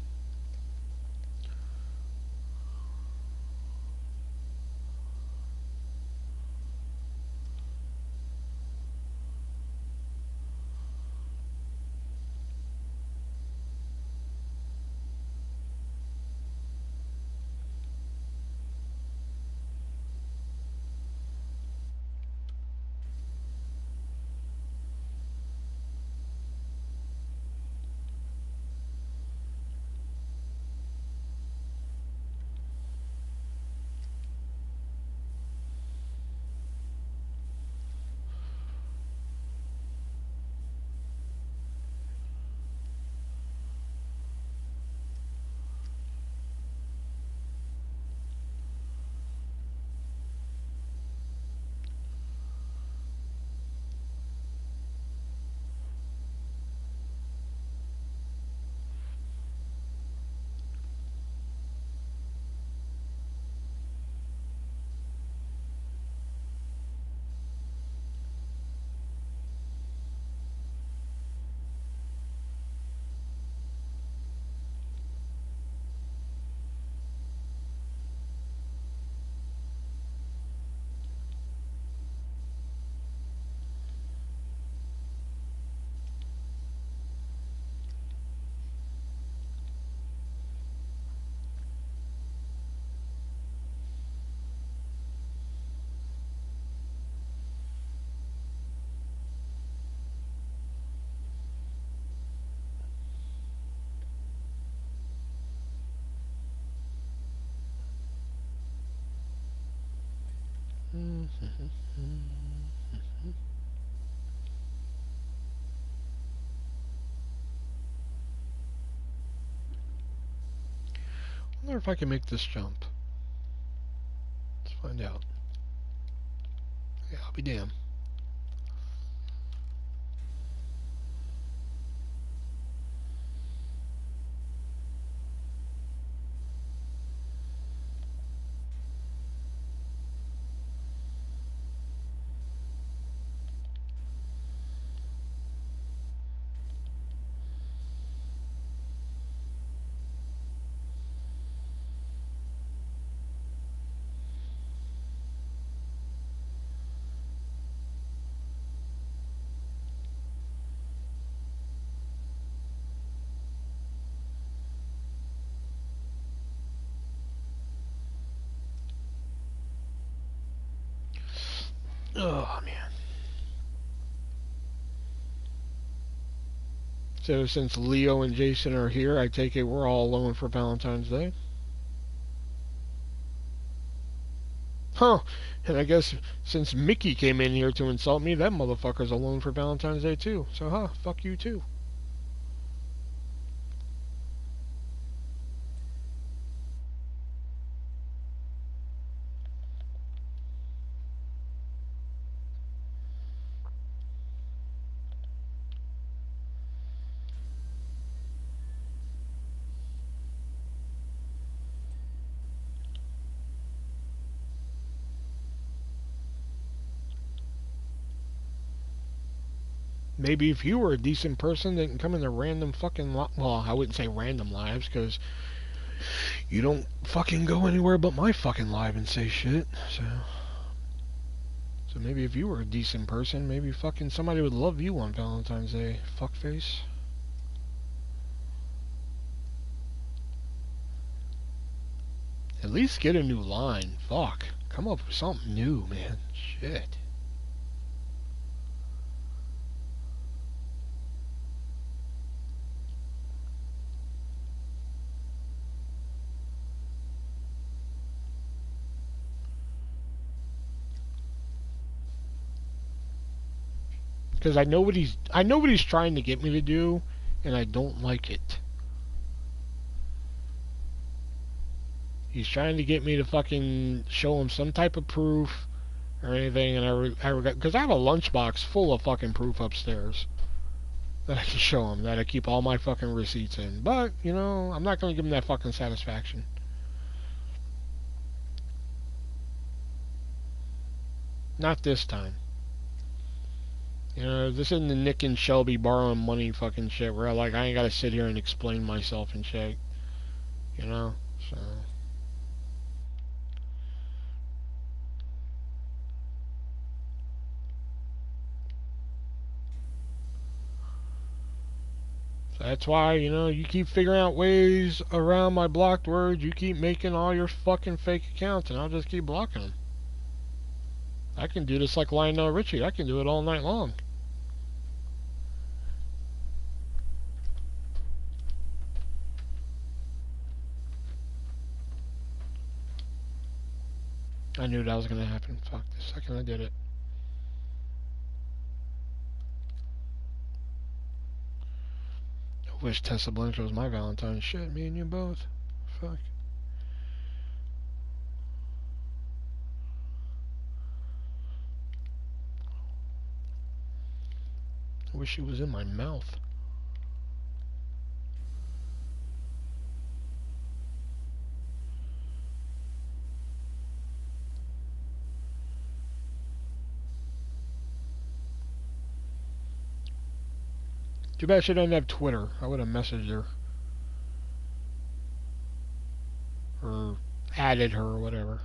wonder if I can make this jump. Let's find out. Yeah, I'll be damned. Oh, man. So since Leo and Jason are here, I take it we're all alone for Valentine's Day. Huh. And I guess since Mickey came in here to insult me, that motherfucker's alone for Valentine's Day too. So, fuck you too. Maybe if you were a decent person that can come into random fucking well, I wouldn't say random lives, because you don't fucking go anywhere but my fucking live and say shit. So maybe if you were a decent person, maybe fucking somebody would love you on Valentine's Day, fuckface. At least get a new line. Fuck. Come up with something new, man. Shit. Because I know what he's trying to get me to do, and I don't like it. He's trying to get me to fucking show him some type of proof or anything, and because I have a lunchbox full of fucking proof upstairs that I can show him, that I keep all my fucking receipts in. But, you know, I'm not going to give him that fucking satisfaction. Not this time. You know, this isn't the Nick and Shelby borrowing money fucking shit where I ain't gotta sit here and explain myself and shit. You know? So that's why, you know, you keep figuring out ways around my blocked words. You keep making all your fucking fake accounts, and I'll just keep blocking them. I can do this like Lionel Richie. I can do it all night long. I knew that was going to happen. Fuck, the second I did it. I wish Tessa Blanchard was my Valentine. Shit, me and you both. Fuck. I wish she was in my mouth. Too bad she doesn't have Twitter. I would have messaged her. Or added her or whatever.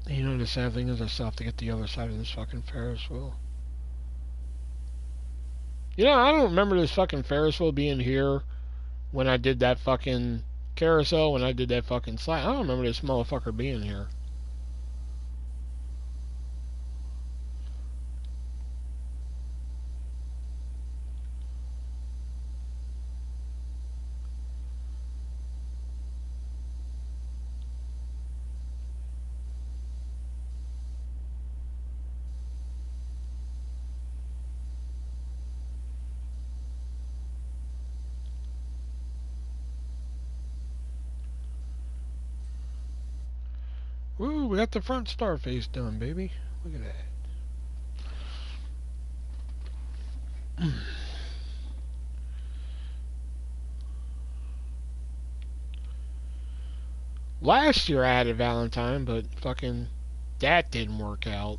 You know, the sad thing is I still have to get the other side of this fucking Ferris wheel. You know, I don't remember this fucking Ferris wheel being here when I did that fucking carousel when I did that fucking slide. I don't remember this motherfucker being here. Woo, we got the front star face done, baby. Look at that. Last year I had a Valentine, but fucking that didn't work out.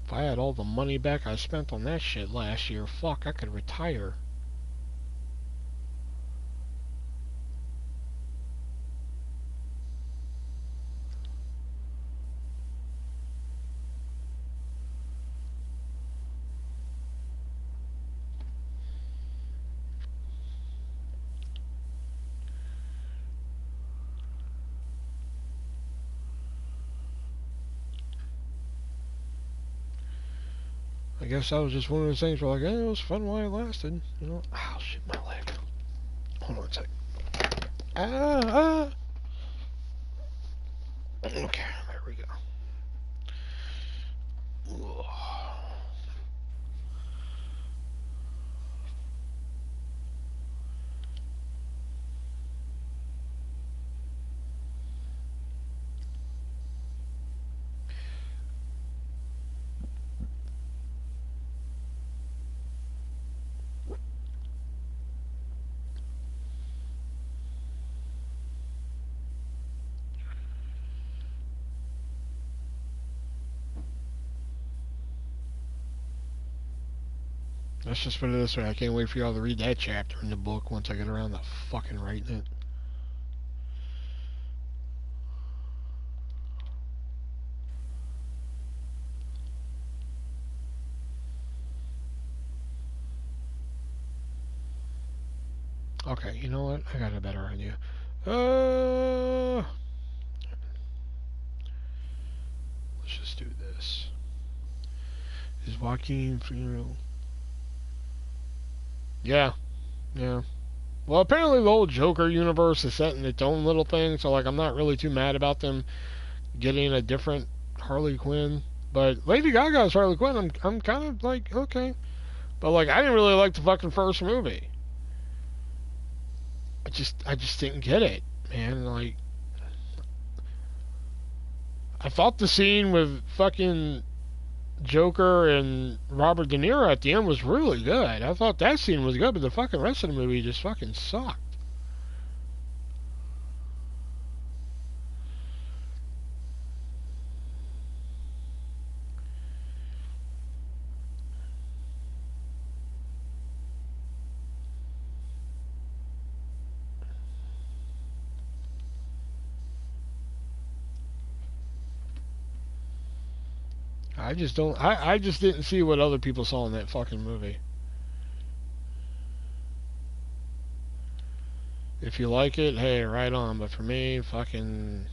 If I had all the money back I spent on that shit last year, fuck, I could retire. I guess that was just one of those things where like, it was fun while it lasted, you know. Ow, shit, my leg. Hold on a sec. Okay, there we go. Ugh. Let's just put it this way, I can't wait for y'all to read that chapter in the book once I get around to fucking writing it. Okay, you know what? I got a better idea. Let's just do this. Is Joaquin funeral? Yeah. Well, apparently the whole Joker universe is set in its own little thing, so like I'm not really too mad about them getting a different Harley Quinn. But Lady Gaga's Harley Quinn, I'm kind of like okay, but like I didn't really like the fucking first movie. I just didn't get it, man. Like I thought the scene with fucking Joker and Robert De Niro at the end was really good. I thought that scene was good, but the fucking rest of the movie just fucking sucked. I just don't. I just didn't see what other people saw in that fucking movie. If you like it, hey, right on. But for me, fucking.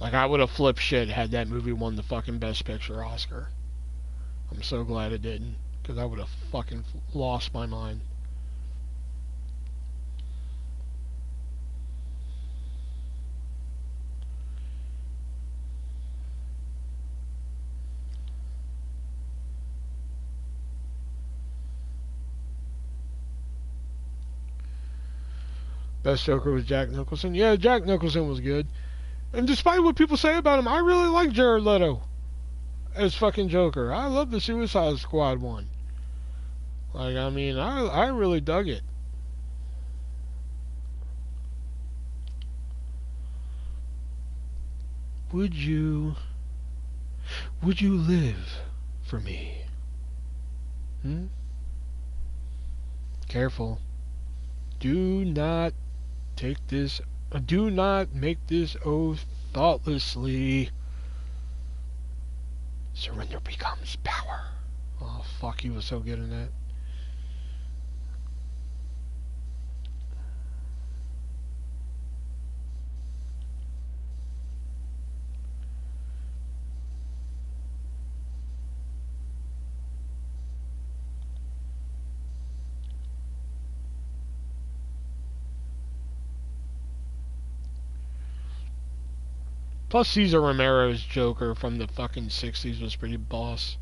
Like, I would have flipped shit had that movie won the fucking Best Picture Oscar. I'm so glad it didn't. Because I would have fucking lost my mind. Best Joker was Jack Nicholson. Yeah, Jack Nicholson was good. And despite what people say about him, I really like Jared Leto as fucking Joker. I love the Suicide Squad one. Like, I mean, I really dug it. Would you live for me? Hmm? Careful. Do not take this. Do not make this oath thoughtlessly. Surrender becomes power. Oh, fuck, he was so good in that. Plus, Cesar Romero's Joker from the fucking 60s was pretty boss.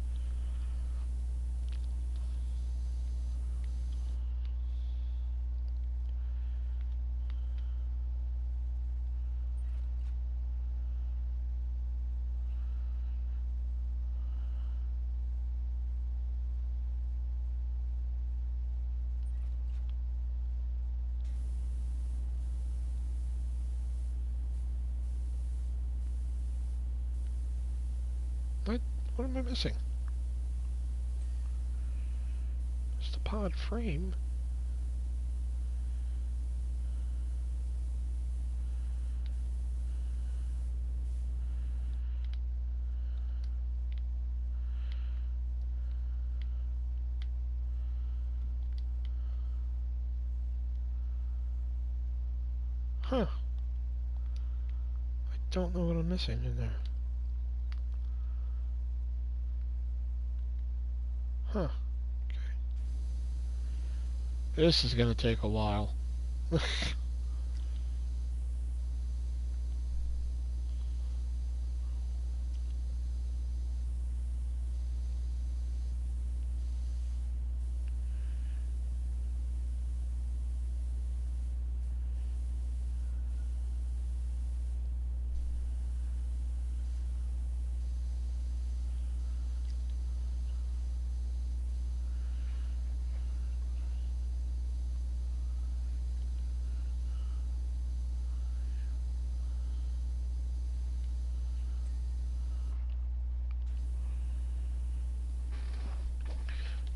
What? What am I missing? It's the pod frame. Huh. I don't know what I'm missing in there. Huh. Okay. This is gonna take a while.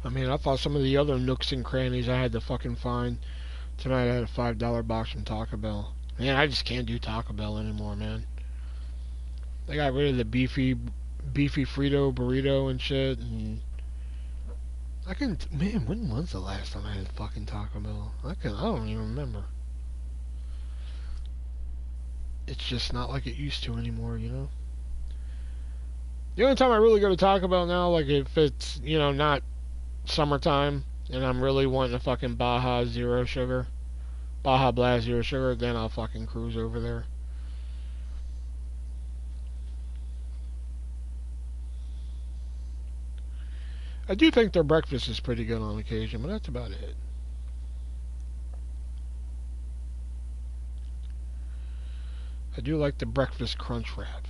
I mean, I thought some of the other nooks and crannies I had to fucking find. Tonight I had a $5 box from Taco Bell. Man, I just can't do Taco Bell anymore, man. They got rid of the beefy Frito burrito and shit, and I can, man, when was the last time I had fucking Taco Bell? I don't even remember. It's just not like it used to anymore, you know? The only time I really go to Taco Bell now, like if it's, you know, not summertime and I'm really wanting a fucking Baja Zero Sugar, Baja Blast Zero Sugar, then I'll fucking cruise over there. I do think their breakfast is pretty good on occasion, but that's about it. I do like the breakfast crunch wrap.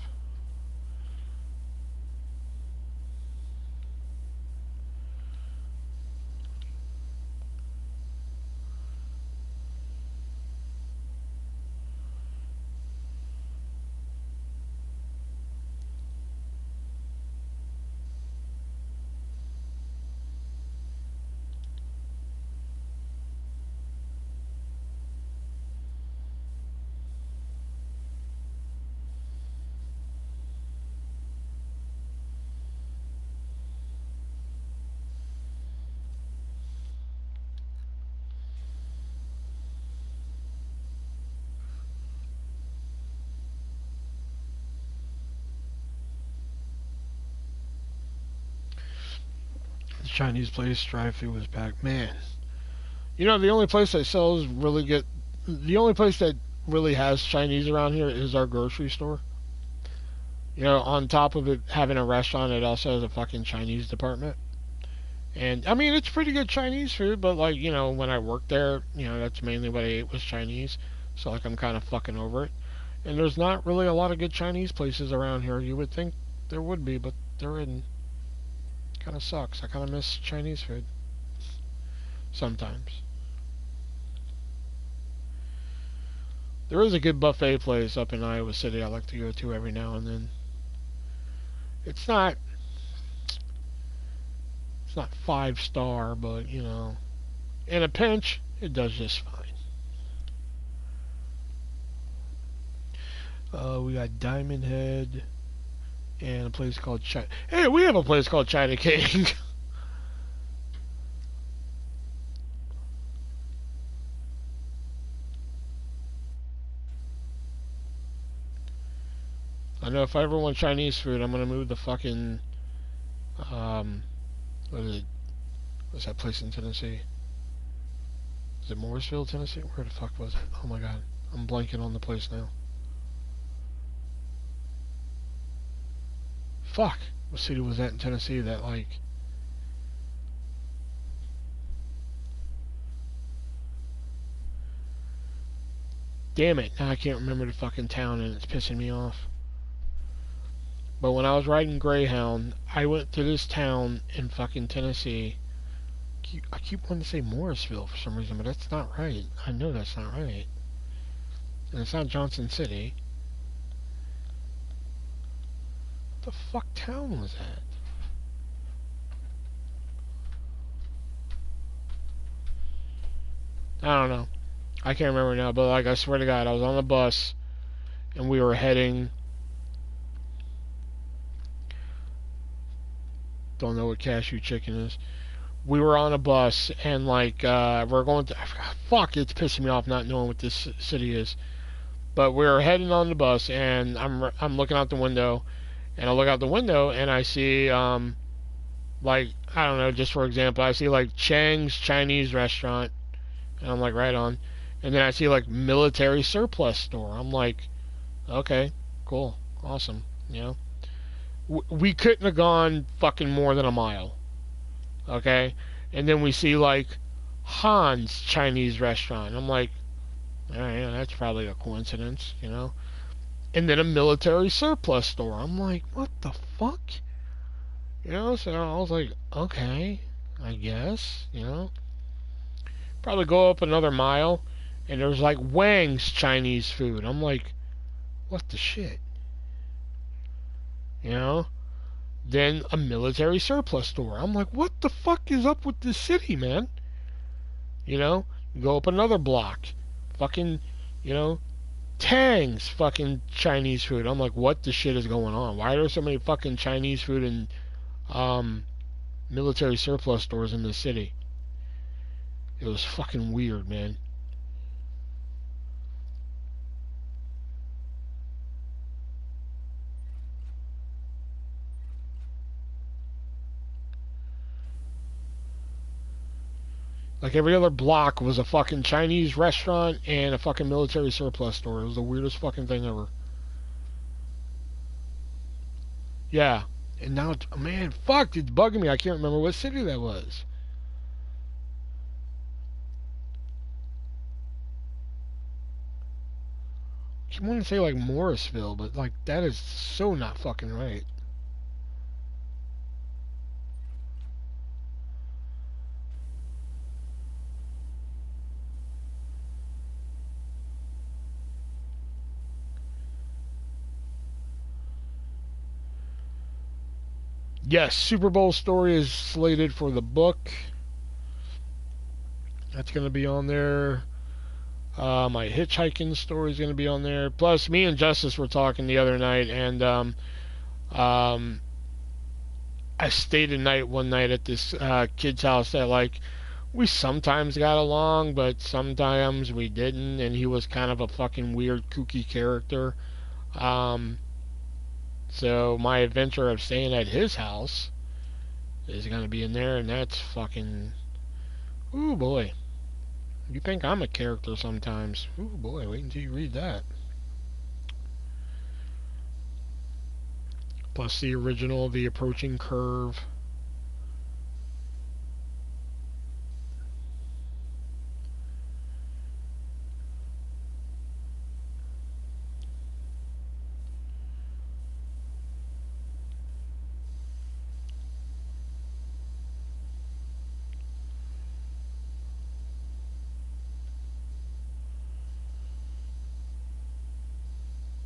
The Chinese place drive-thru was packed. Man, you know the only place that sells really good, the only place that really has Chinese around here is our grocery store. You know, on top of it having a restaurant, it also has a fucking Chinese department. And I mean, it's pretty good Chinese food, but like, you know, when I worked there, you know, that's mainly what I ate was Chinese. So like, I'm kind of fucking over it. And there's not really a lot of good Chinese places around here. You would think there would be, but there isn't. Kind of sucks. I kind of miss Chinese food sometimes. There is a good buffet place up in Iowa City I like to go to every now and then. It's not It's not 5 star, but you know, in a pinch, it does just fine. We got Diamond Head and a place called China. Hey, we have a place called China King. I know if I ever want Chinese food, I'm gonna move the fucking what is it? What's that place in Tennessee? Is it Morrisville, Tennessee? Where the fuck was it? Oh my god, I'm blanking on the place now. Fuck, what city was that in Tennessee that like? Damn it, now I can't remember the fucking town and it's pissing me off. But when I was riding Greyhound, I went to this town in fucking Tennessee. I keep wanting to say Morrisville for some reason, but that's not right. I know that's not right. And it's not Johnson City. What the fuck town was that? I don't know. I can't remember now, but like I swear to God, I was on the bus and we were heading. Don't know what cashew chicken is. We were on a bus and like we're going to. Fuck, it's pissing me off not knowing what this city is. But we were heading on the bus and I'm looking out the window, and I look out the window and I see like I don't know, just for example, I see like Chang's Chinese restaurant, and I'm like right on, and then I see like military surplus store. I'm like, okay, cool, awesome, you know. We couldn't have gone fucking more than a mile, okay? And then we see like Han's Chinese restaurant. I'm like, alright, yeah, that's probably a coincidence, you know? And then a military surplus store. I'm like, what the fuck? You know, so I was like, okay, I guess, you know? Probably go up another mile, and there's like Wang's Chinese food. I'm like, what the shit? You know? Then a military surplus store. I'm like, what the fuck is up with this city, man? You know? Go up another block. Fucking, you know, Tang's fucking Chinese food. I'm like, what the shit is going on? Why are there so many fucking Chinese food and military surplus stores in this city? It was fucking weird, man. Like every other block was a fucking Chinese restaurant and a fucking military surplus store. It was the weirdest fucking thing ever. Yeah. And now, man, fuck, it's bugging me. I can't remember what city that was. I want to say like Morrisville, but like that is so not fucking right. Yes, Super Bowl story is slated for the book. That's going to be on there. My hitchhiking story is going to be on there. Plus, me and Justice were talking the other night, and um, I stayed a night one night at this kid's house that like we sometimes got along, but sometimes we didn't, and he was kind of a fucking weird, kooky character. Um, so my adventure of staying at his house is going to be in there, and that's fucking. Ooh boy. You think I'm a character sometimes. Ooh boy, wait until you read that. Plus the original, The Approaching Curve.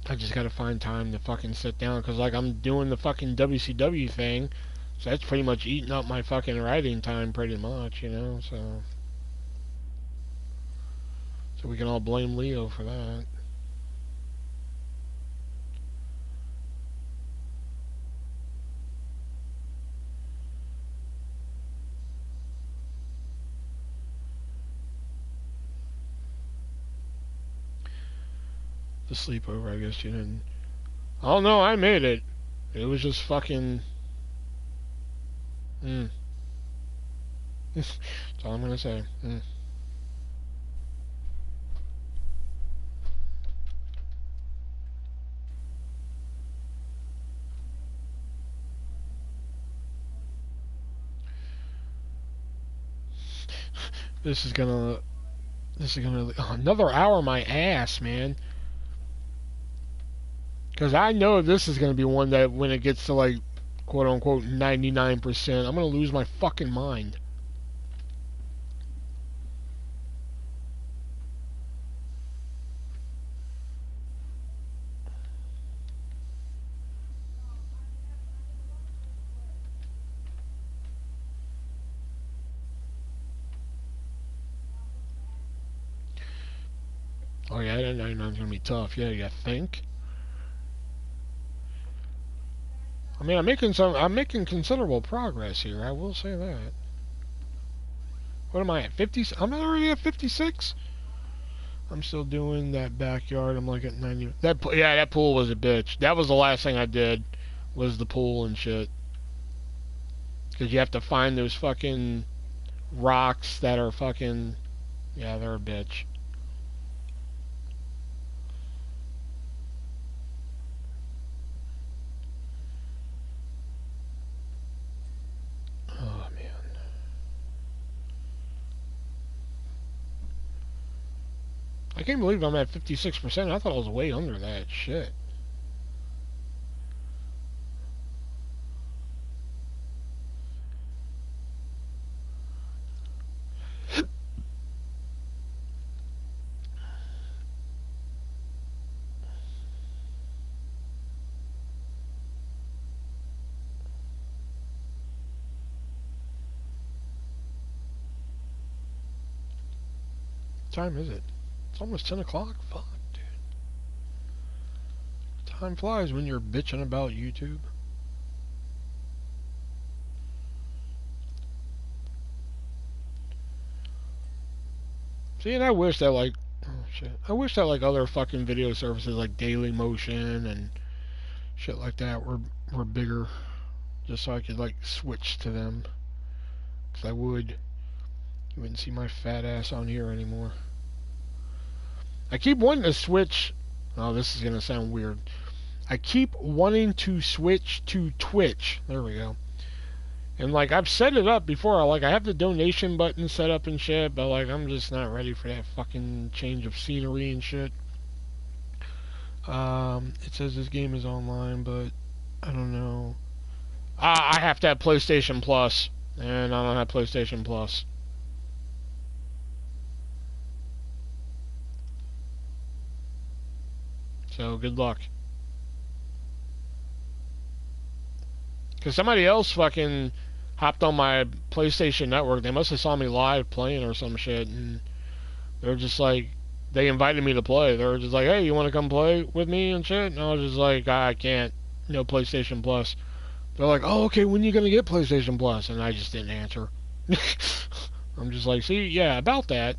I just gotta find time to fucking sit down, because like I'm doing the fucking WCW thing, so that's pretty much eating up my fucking writing time pretty much, you know, so we can all blame Leo for that. The sleepover, I guess you didn't. Oh no, I made it. It was just fucking. That's all I'm gonna say. This is gonna. Another hour my ass, man. Because I know this is gonna be one that when it gets to like, quote unquote, 99%, I'm gonna lose my fucking mind. Oh yeah, 99 is gonna be tough. Yeah, you think? I mean, I'm making considerable progress here. I will say that. What am I at? 50? I'm already at 56. I'm still doing that backyard. I'm like at 90. That pool was a bitch. That was the last thing I did, was the pool and shit. Because you have to find those fucking rocks that are fucking. Yeah, they're a bitch. Oh man. I can't believe I'm at 56%. I thought I was way under that shit. What time is it? It's almost 10 o'clock? Fuck, dude. Time flies when you're bitching about YouTube. See, and I wish that, like, oh shit. I wish that, like, other fucking video services like Daily Motion and shit like that were bigger. Just so I could, like, switch to them. Because I would. You wouldn't see my fat ass on here anymore. I keep wanting to switch. Oh, this is going to sound weird. I keep wanting to switch to Twitch. There we go. And, like, I've set it up before. Like, I have the donation button set up and shit. But, like, I'm just not ready for that fucking change of scenery and shit. It says this game is online, but I don't know. I have to have PlayStation Plus. And I don't have PlayStation Plus. So, good luck. Because somebody else fucking hopped on my PlayStation Network. They must have saw me live playing or some shit. And they're just like, they invited me to play. They were just like, hey, you want to come play with me and shit? And I was just like, I can't. No PlayStation Plus. They're like, oh, okay, when are you going to get PlayStation Plus? And I just didn't answer. I'm just like, see, yeah, about that.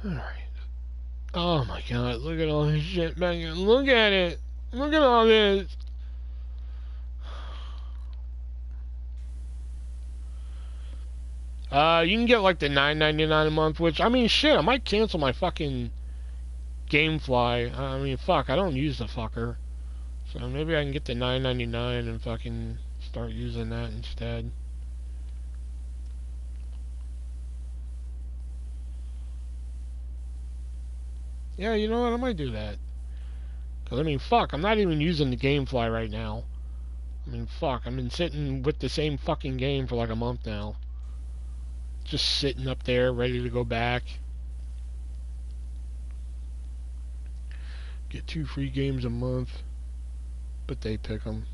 Alright. Oh my god, look at all this shit back here. Look at it. Look at all this. You can get like the $9.99 a month, which, I mean, shit, I might cancel my fucking GameFly. I mean, fuck, I don't use the fucker. So maybe I can get the $9.99 and fucking start using that instead. Yeah, you know what? I might do that. Because, I mean, fuck, I'm not even using the GameFly right now. I mean, fuck, I've been sitting with the same fucking game for like a month now. Just sitting up there, ready to go back. Get 2 free games a month. But they pick them.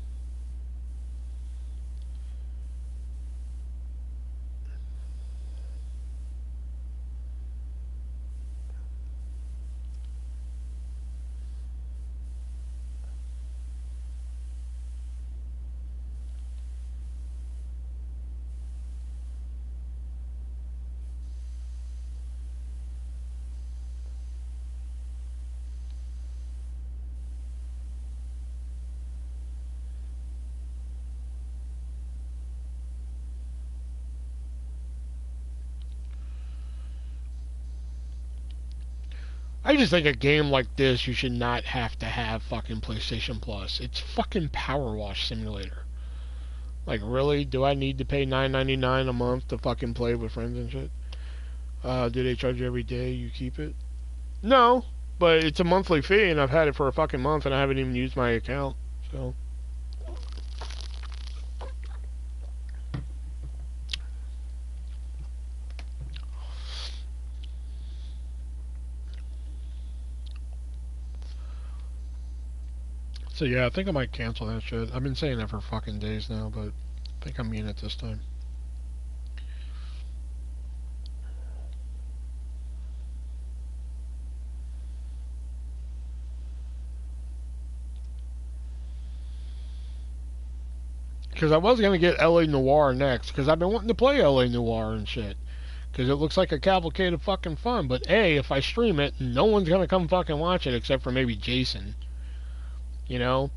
I just think a game like this, you should not have to have fucking PlayStation Plus. It's fucking Power Wash Simulator. Like, really? Do I need to pay $9.99 a month to fucking play with friends and shit? Do they charge you every day you keep it? No, but it's a monthly fee, and I've had it for a fucking month, and I haven't even used my account. So, yeah, I think I might cancel that shit. I've been saying that for fucking days now, but I think I mean it this time. Because I was going to get LA Noire next, because I've been wanting to play LA Noire and shit. Because it looks like a cavalcade of fucking fun. But A, if I stream it, no one's going to come fucking watch it except for maybe Jason. You know?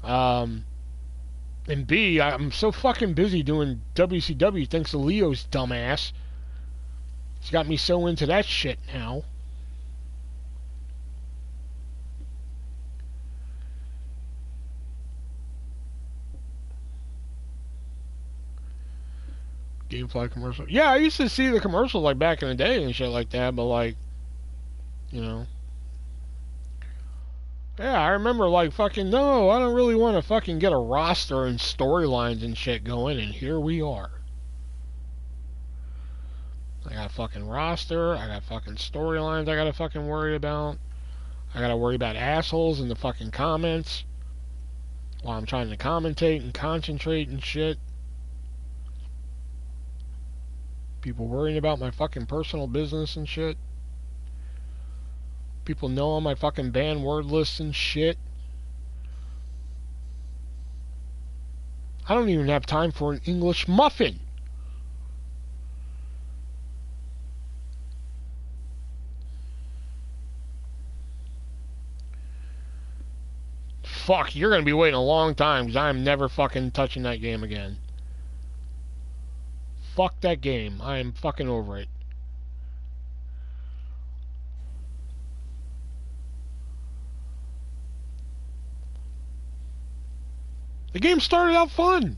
And B, I'm so fucking busy doing WCW thanks to Leo's dumbass. He's got me so into that shit now. Gamefly commercial. Yeah, I used to see the commercials like back in the day and shit like that, but like, you know. Yeah, I remember like fucking, no, I don't really want to fucking get a roster and storylines and shit going, and here we are. I got a fucking roster, I got fucking storylines I gotta fucking worry about. I gotta worry about assholes in the fucking comments while I'm trying to commentate and concentrate and shit. People worrying about my fucking personal business and shit. People know on my fucking banned word lists and shit. I don't even have time for an English muffin. Fuck, you're gonna be waiting a long time because I'm never fucking touching that game again. Fuck that game. I am fucking over it. The game started out fun.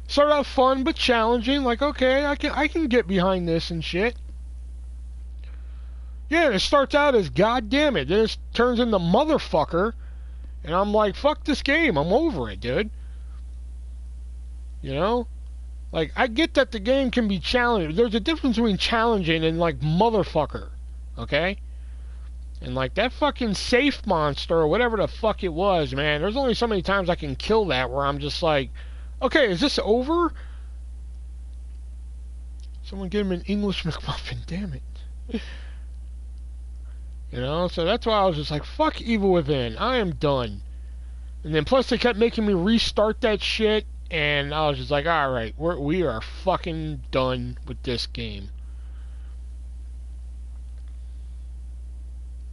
Started out fun but challenging. Like, okay, I can get behind this and shit. Yeah, it starts out as God damn it. Then it turns into motherfucker. And I'm like, fuck this game. I'm over it, dude. You know? Like, I get that the game can be challenging. There's a difference between challenging and, like, motherfucker. Okay? And, like, that fucking safe monster, or whatever the fuck it was, man, there's only so many times I can kill that where I'm just like, okay, is this over? Someone give him an English McMuffin, damn it. You know, so that's why I was just like, fuck Evil Within, I am done. And then plus they kept making me restart that shit, and I was just like, alright, we are fucking done with this game.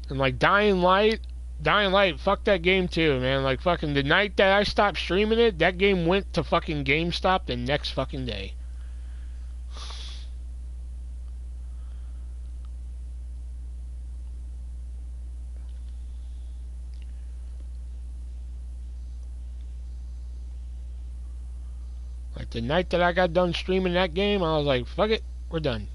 And like Dying Light, fuck that game too, man. Like fucking the night that I stopped streaming it, that game went to fucking GameStop the next fucking day. Like the night that I got done streaming that game, I was like, fuck it, we're done.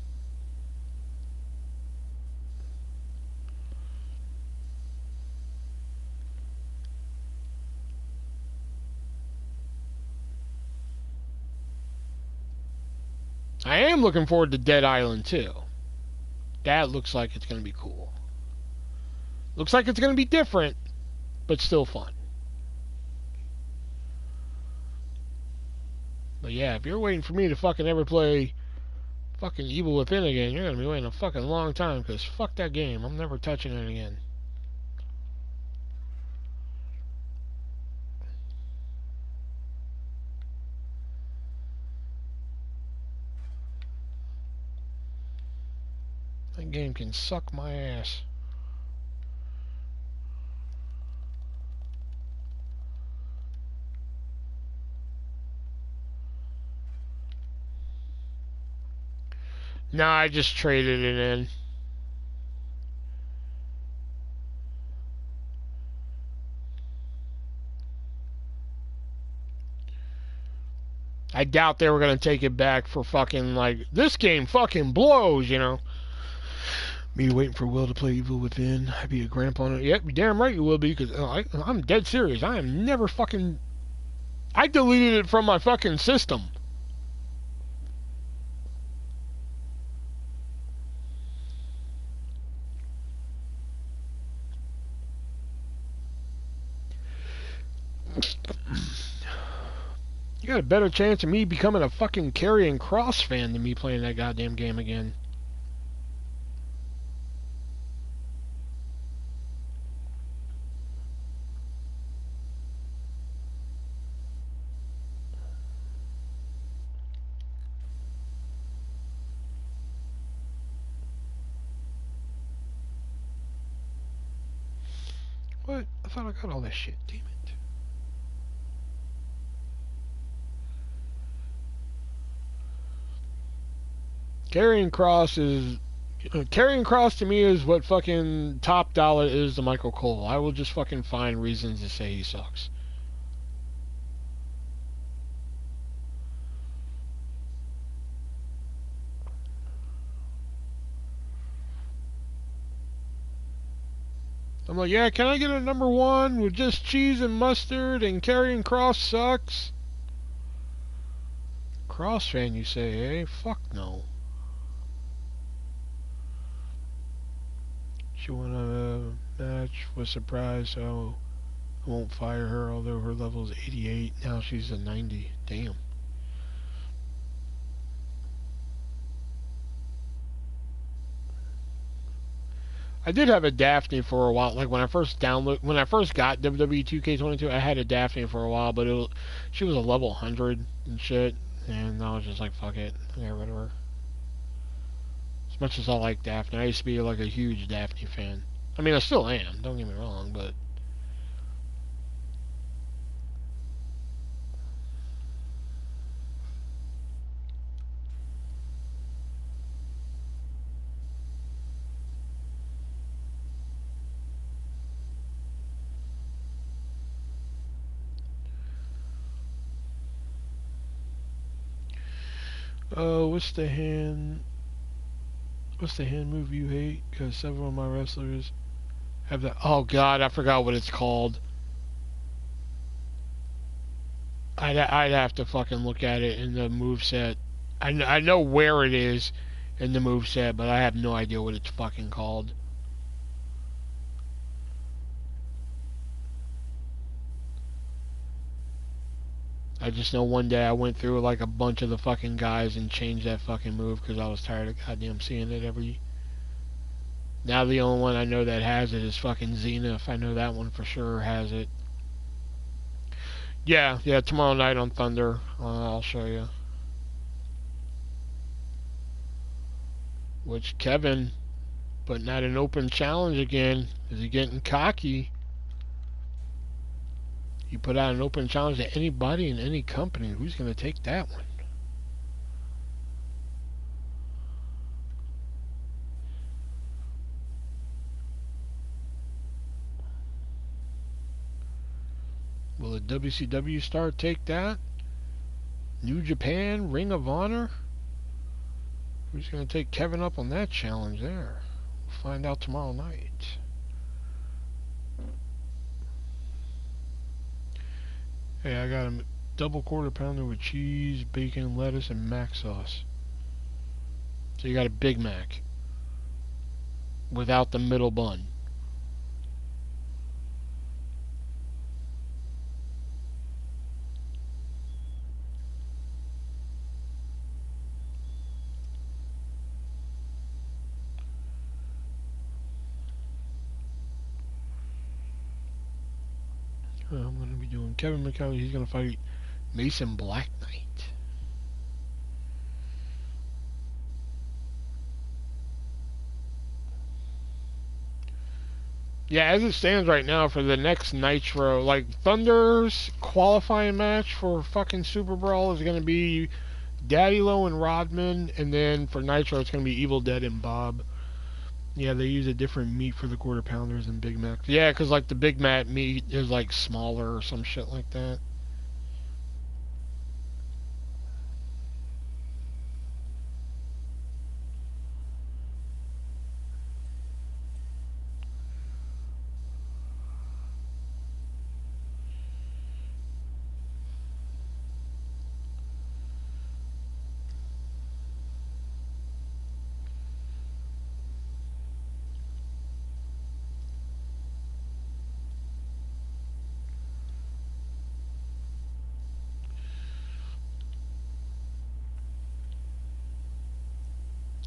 I am looking forward to Dead Island 2. That looks like it's going to be cool. Looks like it's going to be different, but still fun. But yeah, if you're waiting for me to fucking ever play fucking Evil Within again, you're going to be waiting a fucking long time, because fuck that game. I'm never touching it again. That game can suck my ass. Nah, I just traded it in. I doubt they were gonna take it back for fucking like this game fucking blows, you know. Me waiting for Will to play Evil Within. I'd be a grandpa on it. Yep, damn right you will be, because I'm dead serious. I am never fucking. I deleted it from my fucking system. You got a better chance of me becoming a fucking Karrion Kross fan than me playing that goddamn game again. What? I thought I got all that shit. Damn it. Karrion Kross is... Karrion Kross to me is what fucking Top Dollar is to Michael Cole. I will just fucking find reasons to say he sucks. I'm like, yeah, can I get a #1 with just cheese and mustard and Karrion Kross sucks? Kross fan, you say, eh? Fuck no. She won a match, was surprised, so I won't fire her, although her level is 88. Now she's a 90. Damn. I did have a Daphne for a while. Like when I first got WWE 2K22, I had a Daphne for a while, but she was a level 100 and shit, and I was just like, fuck it, I got rid of her. As much as I like Daphne, I used to be like a huge Daphne fan. I mean, I still am. Don't get me wrong, but. Oh, what's the hand move you hate? Because several of my wrestlers have that. Oh God, I forgot what it's called. I'd have to fucking look at it in the moveset. I know where it is in the moveset, but I have no idea what it's fucking called. I just know one day I went through like a bunch of the fucking guys and changed that fucking move because I was tired of goddamn seeing it every. Now the only one I know that has it is fucking Zenith. I know that one for sure has it. Yeah, tomorrow night on Thunder. I'll show you. Which Kevin, but not an open challenge again. Is he getting cocky? You put out an open challenge to anybody in any company. Who's going to take that one? Will a WCW star take that? New Japan, Ring of Honor? Who's going to take Kevin up on that challenge there? We'll find out tomorrow night. Hey, I got a double quarter pounder with cheese, bacon, lettuce, and mac sauce. So you got a Big Mac without the middle bun. I'm going to be doing Kevin McCallum. He's going to fight Mason Black Knight. Yeah, as it stands right now for the next Nitro, like Thunder's qualifying match for fucking Super Brawl is going to be Daddy Low and Rodman, and then for Nitro it's going to be Evil Dead and Bob. Yeah, they use a different meat for the quarter pounders and Big Macs. Yeah, because like the Big Mac meat is like smaller or some shit like that.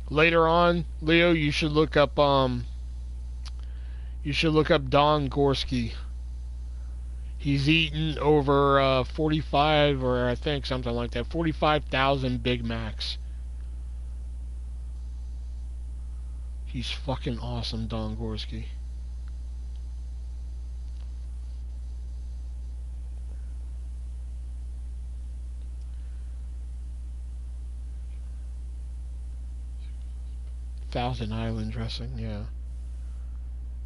Later on, Leo, you should look up Don Gorski. He's eaten over 45, or I think something like that, 45,000 Big Macs. He's fucking awesome, Don Gorski. Thousand Island dressing, yeah.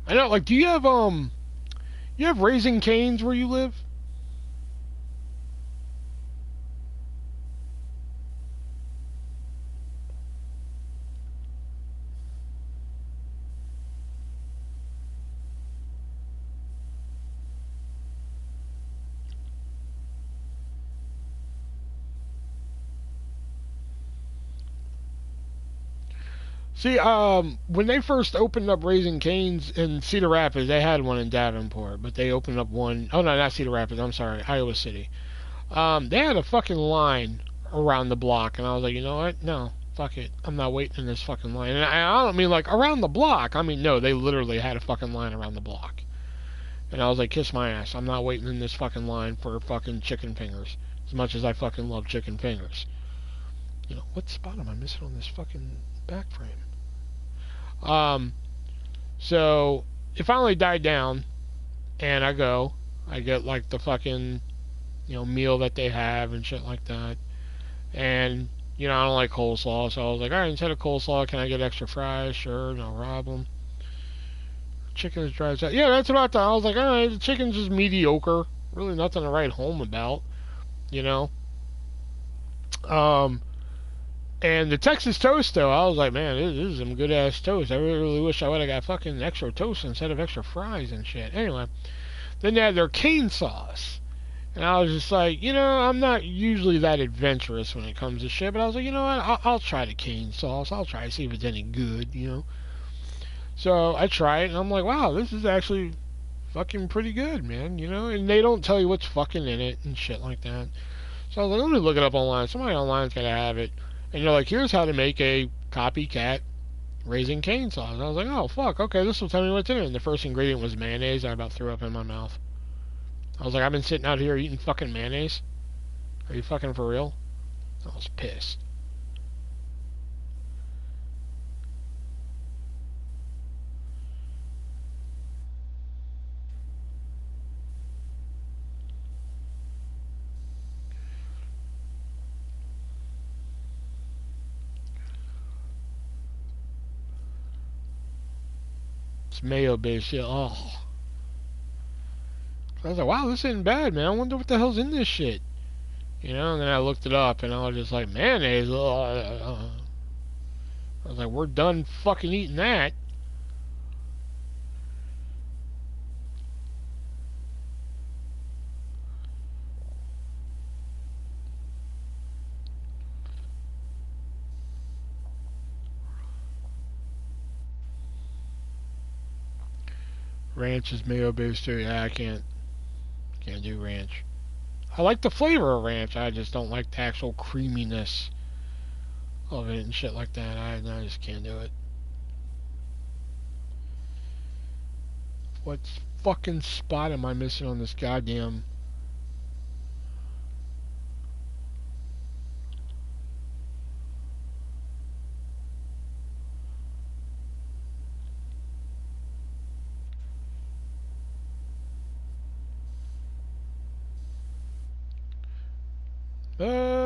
I know, like, do you have Raising Cane's where you live? See, when they first opened up Raising Cane's in Cedar Rapids, they had one in Davenport, but they opened up one, oh no, not Cedar Rapids, I'm sorry, Iowa City. They had a fucking line around the block, and I was like, you know what? No, fuck it. I'm not waiting in this fucking line. And I don't mean like around the block. I mean, no, they literally had a fucking line around the block. And I was like, kiss my ass. I'm not waiting in this fucking line for fucking chicken fingers. As much as I fucking love chicken fingers. You know, what spot am I missing on this fucking back frame? So it finally died down, and I get like the fucking, meal that they have and shit like that. And, I don't like coleslaw, so I was like, alright, instead of coleslaw, can I get extra fries? Sure, no problem. Chicken is dry as that. Yeah, that's what I thought. I was like, alright, the chicken's just mediocre. Really nothing to write home about, you know? Um, and the Texas toast, though, I was like, man, this is some good ass toast. I really wish I would have got fucking extra toast instead of extra fries and shit. Anyway, then they had their cane sauce. And I was just like, I'm not usually that adventurous when it comes to shit, but I was like, you know what, I'll try the cane sauce. I'll try to see if it's any good. So I try it, and I'm like, wow, this is actually fucking pretty good, man, And they don't tell you what's fucking in it and shit like that. So I was like, let me look it up online. Somebody online's gotta have it. And you're like, here's how to make a copycat Raising Cane sauce. And I was like, oh, fuck, okay, this will tell me what's in it. And the first ingredient was mayonnaise. I about threw up in my mouth. I was like, I've been sitting out here eating fucking mayonnaise? Are you fucking for real? I was pissed. It's mayo based shit. Oh. I was like, wow, this isn't bad, man. I wonder what the hell's in this shit. And then I looked it up, and I was just like, mayonnaise? I was like, we're done fucking eating that. Ranch is mayo based too. Yeah, I can't do ranch. I like the flavor of ranch. I just don't like the actual creaminess of it and shit like that. I just can't do it. What fucking spot am I missing on this goddamn... Uh,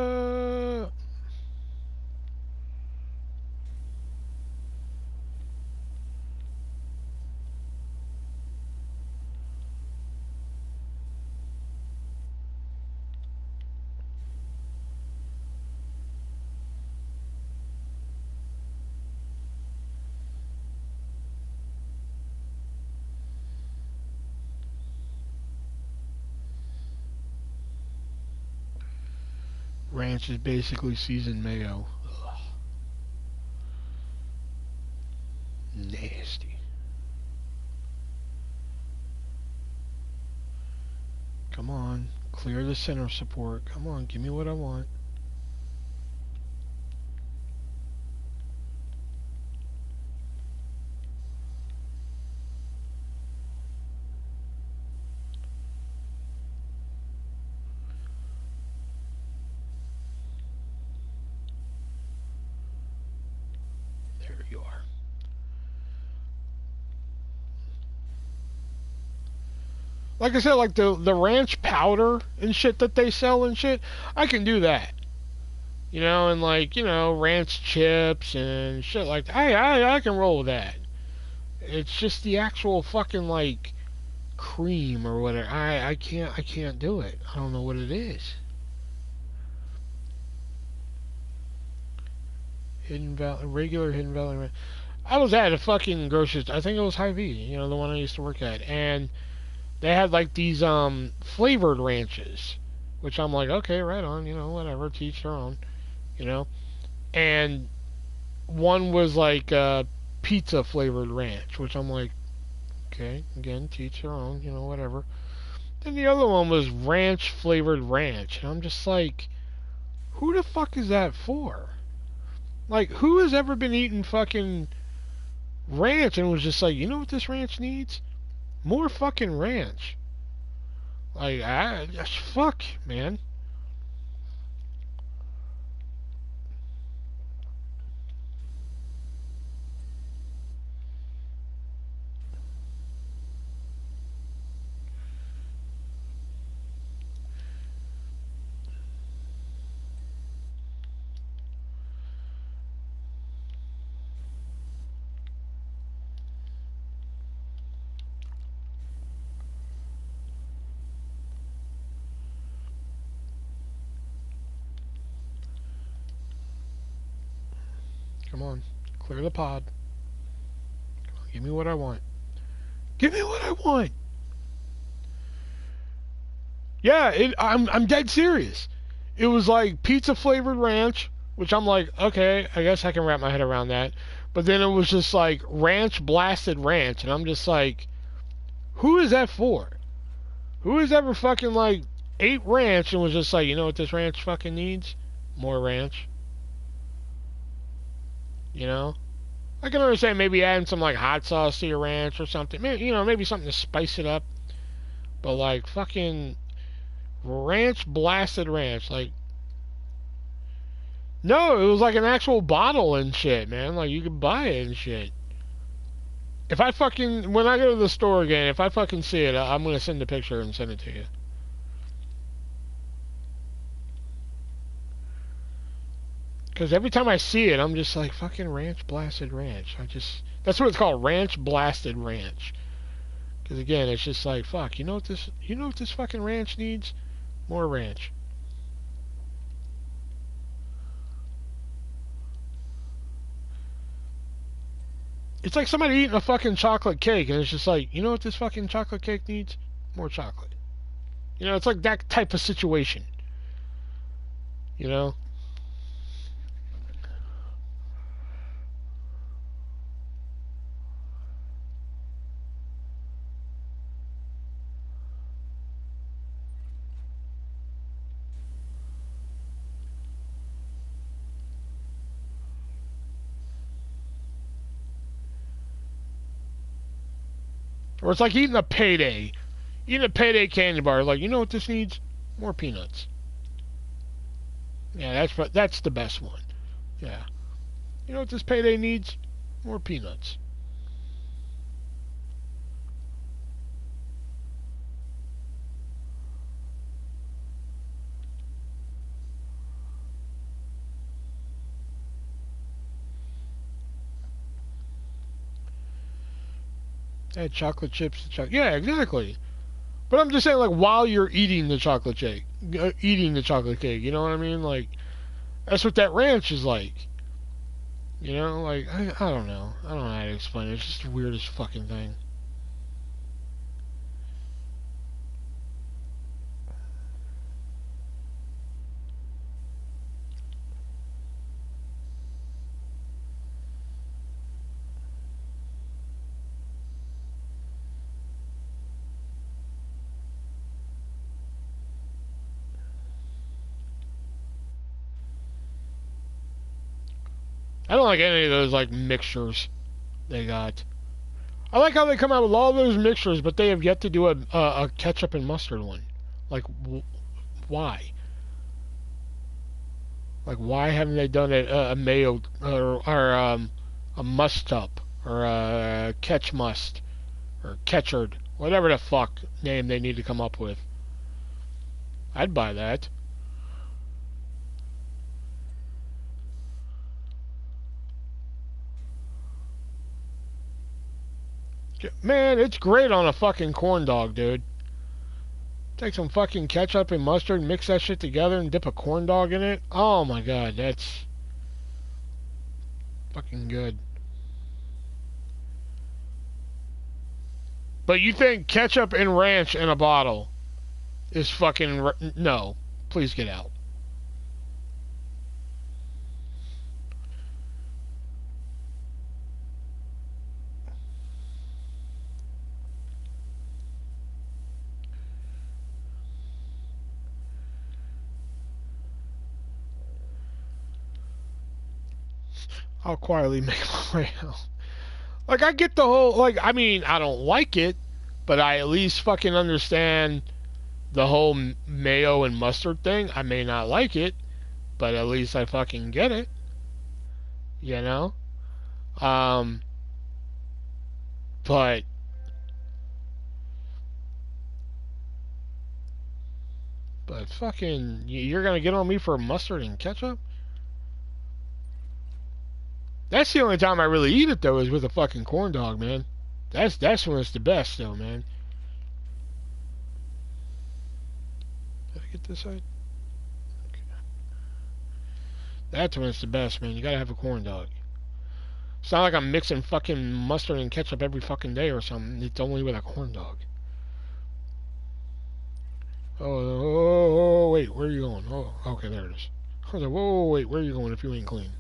Ranch is basically seasoned mayo. Ugh. Nasty. Come on. Clear the center support. Come on, give me what I want. Like I said, like the ranch powder and shit that they sell and shit, I can do that. You know, and like, you know, ranch chips and shit like that. I can roll with that. It's just the actual fucking like cream or whatever. I can't do it. I don't know what it is. Hidden Valley, regular Hidden Valley ranch. I was at a fucking grocery store. I think it was Hy-Vee, you know, the one I used to work at, and they had like these flavored ranches, which I'm like, okay, right on, you know, whatever, teach their own, you know. And one was like pizza flavored ranch, which I'm like, okay, again, teach their own, you know, whatever. Then the other one was ranch flavored ranch, and I'm just like, who the fuck is that for? Like, who has ever been eating fucking ranch and was just like, you know what this ranch needs? More fucking ranch. Like, fuck, man. Come on, clear the pod. Give me what I want. Give me what I want. Yeah, I'm dead serious. It was like pizza flavored ranch, which I'm like, okay, I guess I can wrap my head around that. But then it was just like ranch blasted ranch, and I'm just like, who is that for? Who has ever fucking like ate ranch and was just like, you know what this ranch fucking needs? More ranch. You know? I can understand maybe adding some like hot sauce to your ranch or something. Maybe, you know, maybe something to spice it up. But like fucking ranch blasted ranch, like no, it was like an actual bottle and shit, man. Like you could buy it and shit. If I fucking when I go to the store again, if I fucking see it, I'm gonna send a picture and send it to you. Because every time I see it, I'm just like fucking ranch blasted ranch. That's what it's called, ranch blasted ranch. Because again, it's just like fuck. You know what this fucking ranch needs? More ranch. It's like somebody eating a fucking chocolate cake, and it's just like, you know what this fucking chocolate cake needs? More chocolate. You know, it's like that type of situation. You know? Or it's like eating a payday. Eating a payday candy bar. Like, you know what this needs? More peanuts. Yeah, that's the best one. Yeah. You know what this payday needs? More peanuts. Add chocolate chips to chocolate. Yeah, exactly. But I'm just saying, like, while you're eating the chocolate cake, you know what I mean? Like, that's what that ranch is like. You know, like, I don't know. I don't know how to explain it. It's just the weirdest fucking thing. I don't like any of those, like, mixtures they got. I like how they come out with all those mixtures, but they have yet to do a ketchup and mustard one. Like, why? Like, why haven't they done a mayo or a must up or a ketch must or ketchard Whatever the fuck name they need to come up with. I'd buy that. Man, it's great on a fucking corn dog, dude. Take some fucking ketchup and mustard and mix that shit together and dip a corn dog in it. Oh my god, that's fucking good. But you think ketchup and ranch in a bottle is fucking... No. Please get out. I'll quietly make my way out. Like, I get the whole... Like, I mean, I don't like it, but I at least fucking understand the whole mayo and mustard thing. I may not like it, but at least I fucking get it. You know? But... But fucking... You're gonna get on me for mustard and ketchup? That's the only time I really eat it, though, is with a fucking corn dog, man. That's when it's the best, though, man. Did I get this side? Okay. That's when it's the best, man. You gotta have a corn dog. It's not like I'm mixing fucking mustard and ketchup every fucking day or something. It's only with a corn dog. Oh, wait, where are you going? Oh, okay, there it is. I was like, whoa, wait, where are you going if you ain't clean?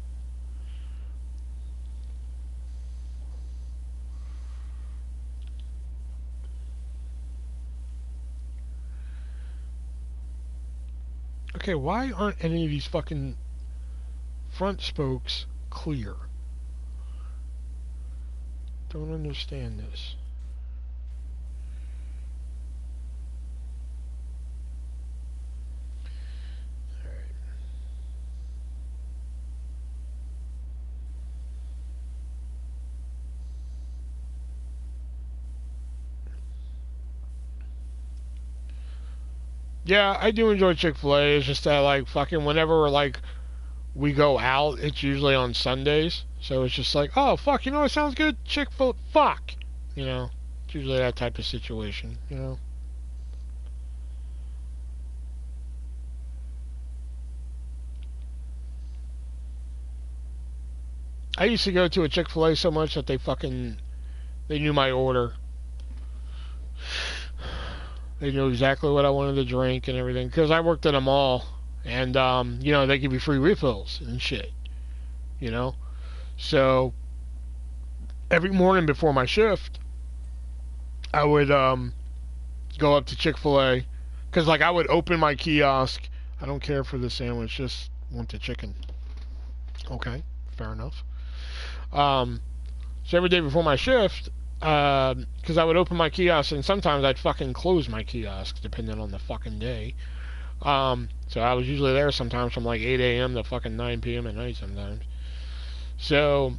Okay, why aren't any of these fucking front spokes clear? Don't understand this. Alright. Yeah, I do enjoy Chick-fil-A. It's just that, like, fucking whenever, like, we go out, it's usually on Sundays. So it's just like, oh, fuck, you know what sounds good? Chick-fil-A, fuck! You know, it's usually that type of situation, you know? I used to go to a Chick-fil-A so much that they knew my order. They knew exactly what I wanted to drink and everything. Because I worked at a mall. And, you know, they give you free refills and shit. You know? So, every morning before my shift, I would, go up to Chick-fil-A. Because, like, I would open my kiosk. I don't care for the sandwich, just want the chicken. Okay, fair enough. So every day before my shift, because I would open my kiosk, and sometimes I'd fucking close my kiosk, depending on the fucking day. So I was usually there sometimes from like 8 a.m. to fucking 9 p.m. at night sometimes. So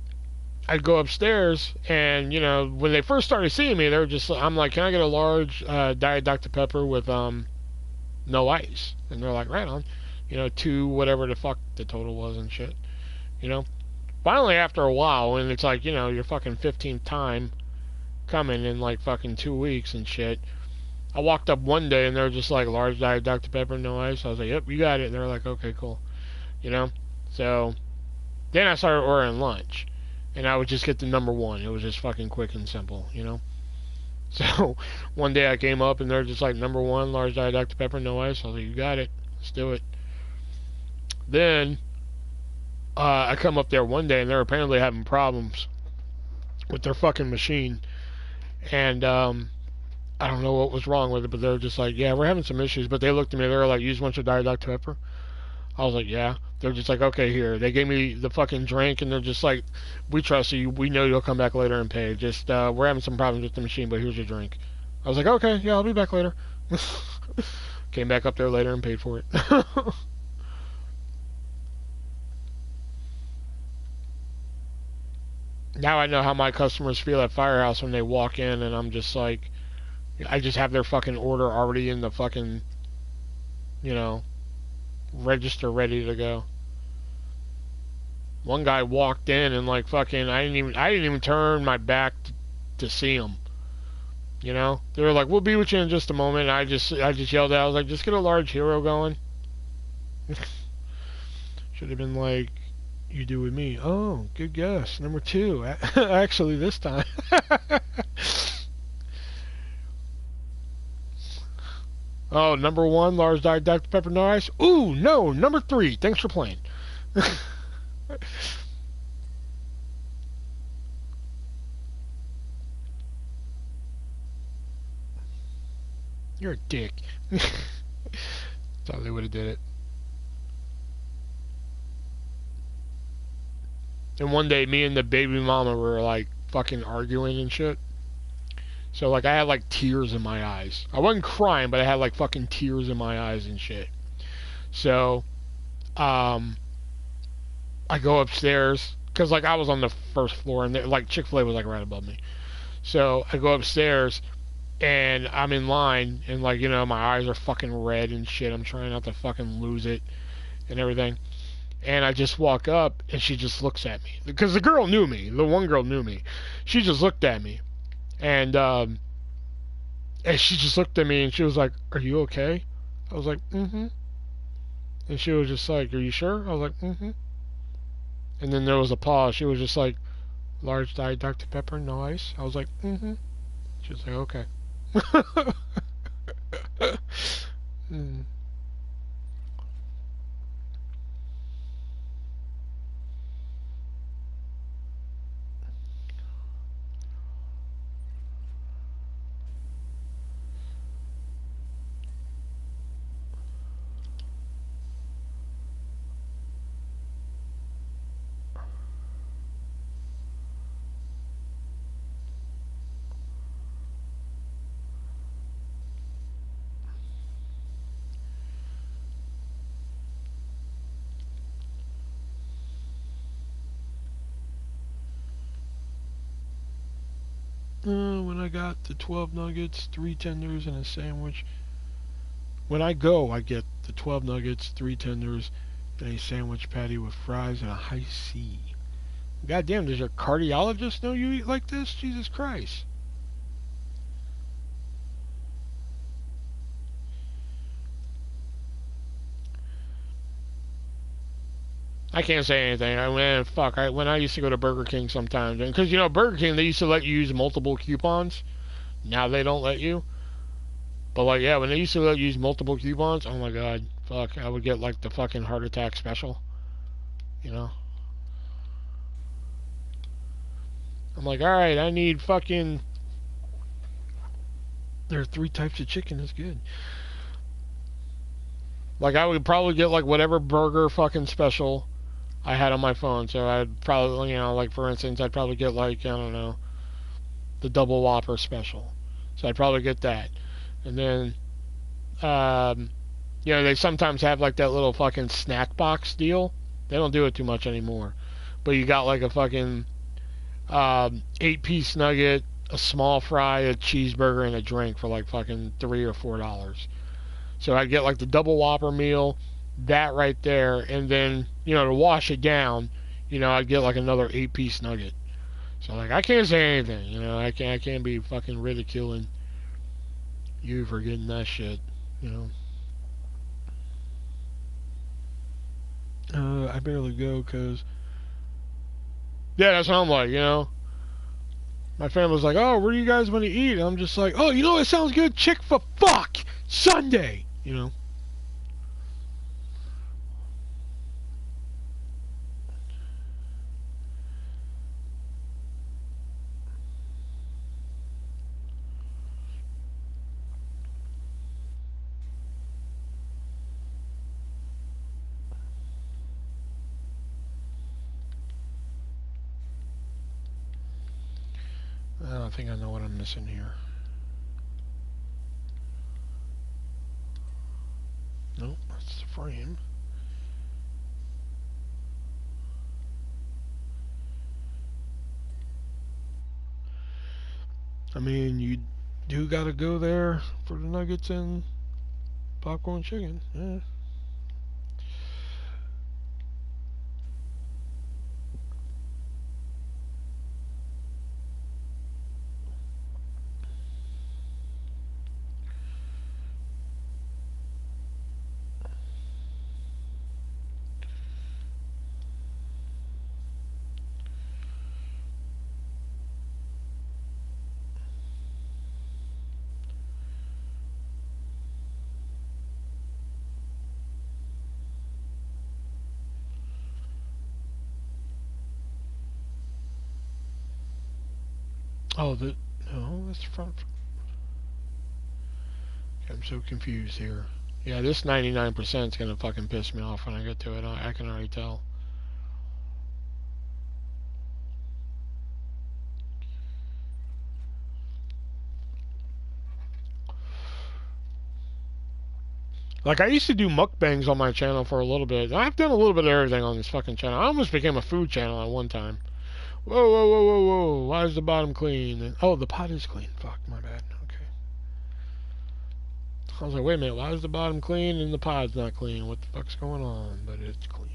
I'd go upstairs, and, you know, when they first started seeing me, they were just, I'm like, can I get a large Diet Dr. Pepper with no ice? And they're like, right on. You know, 2, whatever the fuck the total was and shit. You know? Finally, after a while, and it's like, you know, your fucking 15th time coming in like fucking 2 weeks and shit. I walked up one day and they were just like, large Diet Dr. Pepper, no ice. I was like, yep, you got it. And they were like, okay, cool. You know? So, then I started ordering lunch. And I would just get the number 1. It was just fucking quick and simple, you know? So, one day I came up and they're just like, number 1, large Diet Dr. Pepper, no ice. I was like, you got it. Let's do it. Then, I come up there one day and they're apparently having problems with their fucking machine. And, I don't know what was wrong with it, but they're just like, yeah, we're having some issues. But they looked at me, they were like, you just want your Diet Dr. Pepper? I was like, yeah. They're just like, okay, here. They gave me the fucking drink, and they're just like, we trust you. We know you'll come back later and pay. Just, we're having some problems with the machine, but here's your drink. I was like, okay, yeah, I'll be back later. Came back up there later and paid for it. Now I know how my customers feel at Firehouse when they walk in, and I'm just like, I just have their fucking order already in the fucking, you know, register ready to go. One guy walked in and like fucking I didn't even turn my back to see him. You know, they were like, "We'll be with you in just a moment." And I just yelled out, I was like, "Just get a large hero going." Should have been like, "You do with me." Oh, good guess. Number two, actually this time. Oh, number one, large Diet Dr Pepper, no ice. Ooh, no, number three. Thanks for playing. You're a dick. That's how they would have did it. And one day, me and the baby mama were like fucking arguing and shit. So like, I had like tears in my eyes. I wasn't crying, but I had like fucking tears in my eyes and shit. So, um, I go upstairs because like I was on the first floor and like Chick-fil-A was like right above me. So I go upstairs and I'm in line and like you know my eyes are fucking red and shit. I'm trying not to fucking lose it and everything. And I just walk up and she just looks at me because the girl knew me. The one girl knew me. She just looked at me and she just looked at me and she was like, "Are you okay?" I was like, "Mm-hmm." And she was just like, "Are you sure?" I was like, "Mm-hmm." And then there was a pause. She was just like, "Large Diet Dr Pepper, no ice." I was like, "Mm-hmm." She was like, "Okay." Mm. When I got the 12 nuggets, 3 tenders, and a sandwich. When I go, I get the 12 nuggets, 3 tenders, and a sandwich patty with fries and a high C. Goddamn, does your cardiologist know you eat like this? Jesus Christ. I can't say anything. I mean, fuck. When I used to go to Burger King sometimes, because you know Burger King, they used to let you use multiple coupons. Now they don't let you. But like, yeah, when they used to let you use multiple coupons, oh my god, fuck, I would get like the fucking heart attack special. You know, I'm like, all right, I need fucking. There are 3 types of chicken. That's good. Like, I would probably get like whatever burger fucking special I had on my phone. So I'd probably, you know, like for instance, I'd probably get like I don't know, the double Whopper special. So I'd probably get that, and then you know, they sometimes have like that little fucking snack box deal. They don't do it too much anymore. But you got like a fucking 8-piece nugget, a small fry, a cheeseburger, and a drink for like fucking $3 or $4. So I'd get like the double Whopper meal, that right there, and then you know to wash it down, you know I'd get like another 8-piece nugget. So like I can't say anything, you know I can't be fucking ridiculing you for getting that shit, you know. I barely go because yeah, that's what I'm like, you know. My family's like, oh, where do you guys want to eat? And I'm just like, oh, you know what sounds good? Chick for fuck Sunday, you know. I don't think I know what I'm missing here. Nope, that's the frame. I mean, Do gotta go there for the nuggets and popcorn chicken. Yeah. Oh, no, that's front. I'm so confused here. Yeah, this 99% is gonna fucking piss me off when I get to it. I can already tell. Like, I used to do mukbangs on my channel for a little bit. I've done a little bit of everything on this fucking channel. I almost became a food channel at one time. Whoa, whoa, whoa, whoa, whoa. Why is the bottom clean? And, oh, the pot is clean. Fuck, my bad. Okay. I was like, wait a minute. Why is the bottom clean and the pot's not clean? What the fuck's going on? But it's clean.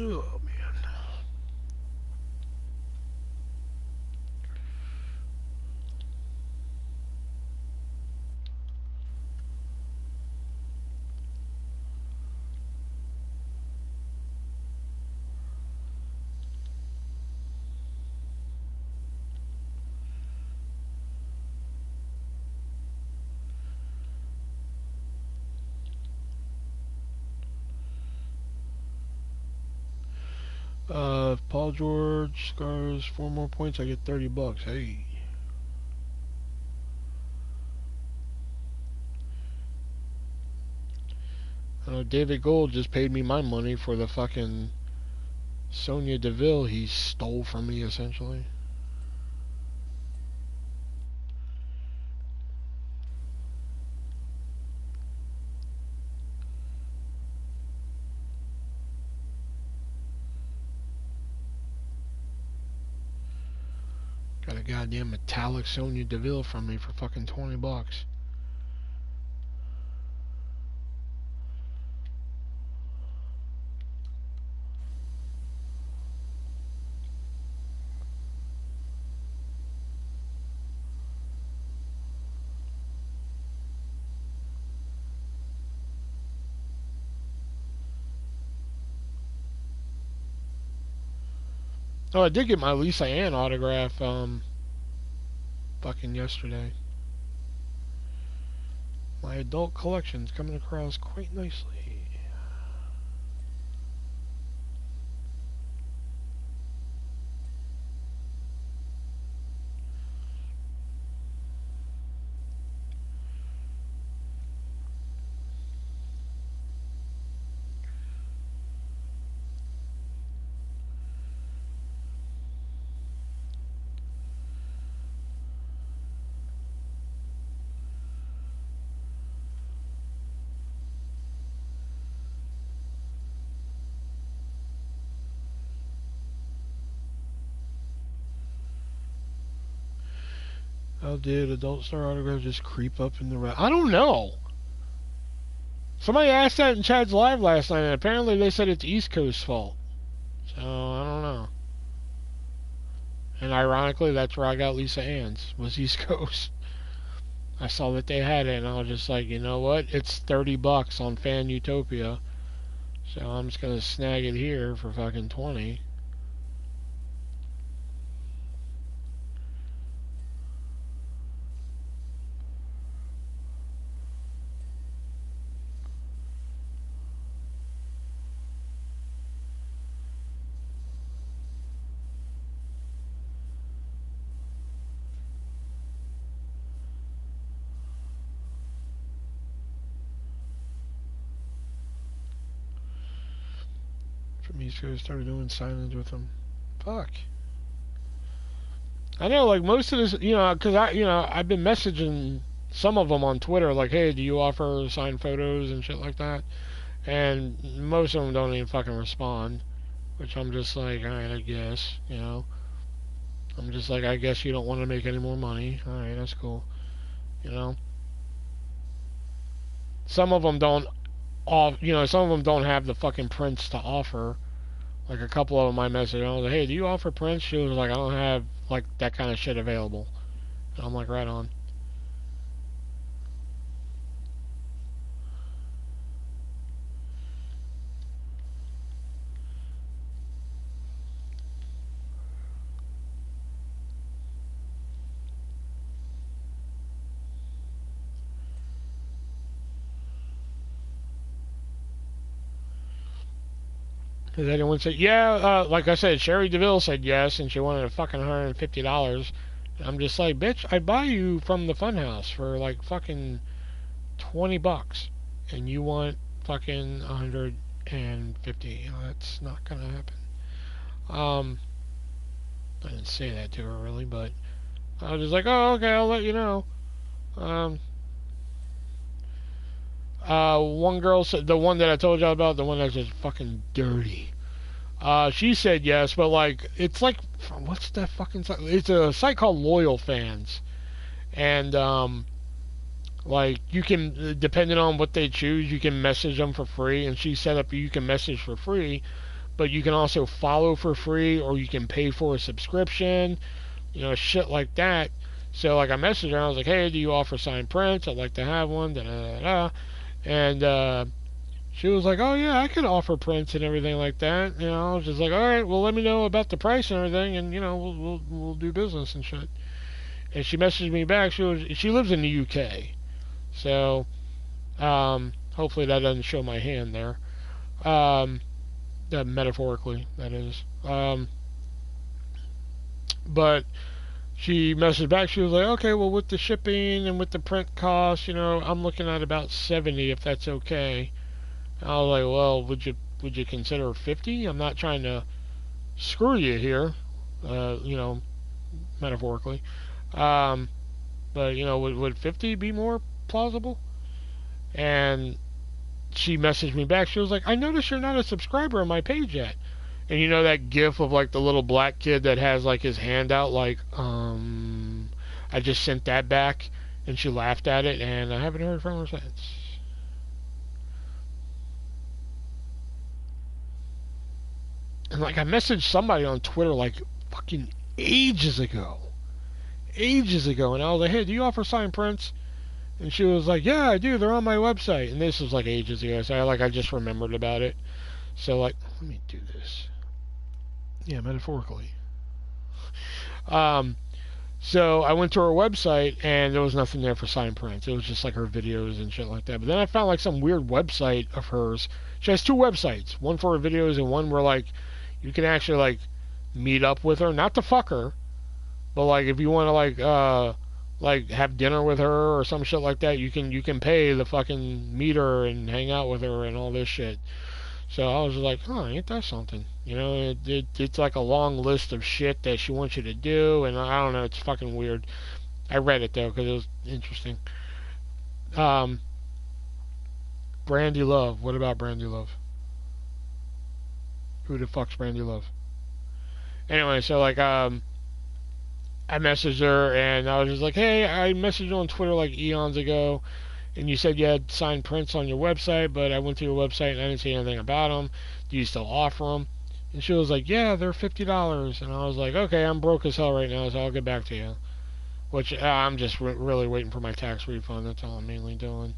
Oh, man. If Paul George scores 4 more points, I get $30. Hey. I know David Gold just paid me my money for the fucking Sonya Deville he stole from me, essentially. Got a goddamn metallic Sonya Deville from me for fucking $20. Oh, I did get my Lisa Ann autograph, fucking yesterday. My adult collection's coming across quite nicely. How did adult star autographs just creep up in the I don't know. Somebody asked that in Chad's live last night, and apparently they said it's East Coast's fault. So, I don't know. And ironically, that's where I got Lisa Ann's, was East Coast. I saw that they had it, and I was just like, you know what? It's $30 on Fan Utopia, so I'm just gonna snag it here for fucking 20. From East Coast, started doing signage with them. Fuck. I know, like most of this, because I've been messaging some of them on Twitter, like, hey, do you offer signed photos and shit like that? And most of them don't even fucking respond, which I'm just like, alright, I guess. I'm just like, I guess you don't want to make any more money. Alright, that's cool. Some of them don't some of them don't have the fucking prints to offer. Like a couple of them I messaged, I was like, hey, do you offer prints? She was like, I don't have like that kind of shit available. And I'm like, right on. Has anyone said, yeah, like I said, Sherry DeVille said yes, and she wanted a fucking $150. And I'm just like, bitch, I buy you from the funhouse for like fucking $20, and you want fucking 150. That's not gonna happen. I didn't say that to her really, but I was just like, oh, okay, I'll let you know. One girl said, the one that I told y'all about, the one that's just fucking dirty. She said yes, but like, it's like, what's that fucking site? It's a site called Loyal Fans. And, like, you can, depending on what they choose, you can message them for free. And she set up, you can message for free, but you can also follow for free, or you can pay for a subscription, shit like that. So, like, I messaged her, and I was like, hey, do you offer signed prints? I'd like to have one, da-da-da-da. And, she was like, oh, yeah, I could offer prints and everything like that. I was just like, all right, well, let me know about the price and everything, and, we'll do business and shit. And she messaged me back. She lives in the UK. So, hopefully that doesn't show my hand there. Metaphorically, that is. But she messaged back. She was like, okay, well, with the shipping and with the print costs, I'm looking at about 70 if that's okay. And I was like, well, would you consider 50? I'm not trying to screw you here, metaphorically. But, would 50 be more plausible? And she messaged me back. She was like, I noticed you're not a subscriber on my page yet. And that gif of like the little black kid that has like his hand out, like, I just sent that back. And she laughed at it, and I haven't heard from her since. And like, I messaged somebody on Twitter like fucking ages ago. And I was like, hey, do you offer signed prints? And she was like, yeah, I do. They're on my website. And this was like ages ago, so I just remembered about it. So like, let me do this. Yeah, metaphorically. So I went to her website, and there was nothing there for signed prints. It was just like her videos and shit like that. But then I found like some weird website of hers. She has two websites, one for her videos and one where like you can actually like meet up with her, not to fuck her, but like if you want to like have dinner with her or some shit like that, you can pay the fucking meet her and hang out with her and all this shit. So I was like, oh, ain't that something? It's like a long list of shit that she wants you to do, and I don't know, it's fucking weird. I read it though because it was interesting. Brandy Love. What about Brandy Love? Who the fuck's Brandy Love? Anyway, so like I messaged her and I was just like, hey, I messaged you on Twitter like eons ago, and you said you had signed prints on your website, but I went to your website and I didn't see anything about them. Do you still offer them? And she was like, yeah, they're $50. And I was like, okay, I'm broke as hell right now, so I'll get back to you. Which I'm just really waiting for my tax refund. That's all I'm mainly doing.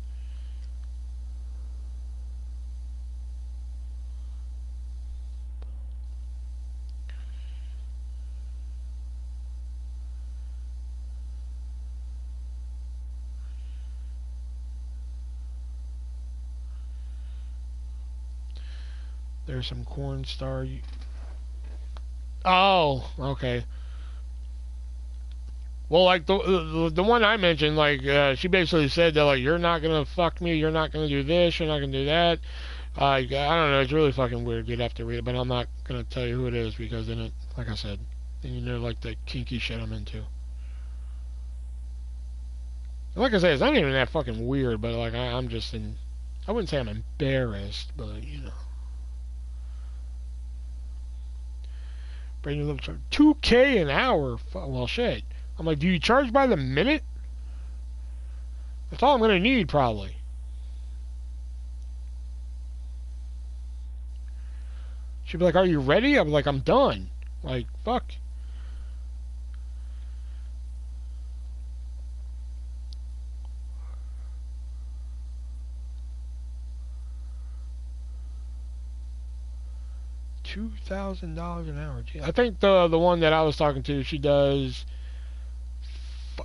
There's some cornstar. Oh, okay. Well, like the one I mentioned, like she basically said that like you're not gonna fuck me, you're not gonna do this, you're not gonna do that. I don't know, it's really fucking weird. You'd have to read it, but I'm not gonna tell you who it is because then it, like I said, then you know like the kinky shit I'm into. And like I said, it's not even that fucking weird, but like I'm just in. I wouldn't say I'm embarrassed, but you know. Brandon Love charge $2K an hour. Well, shit. I'm like, do you charge by the minute? That's all I'm gonna need probably. She'd be like, are you ready? I'm like, I'm done. Like, fuck. $2,000 an hour. Gee, I think the one that I was talking to, she does.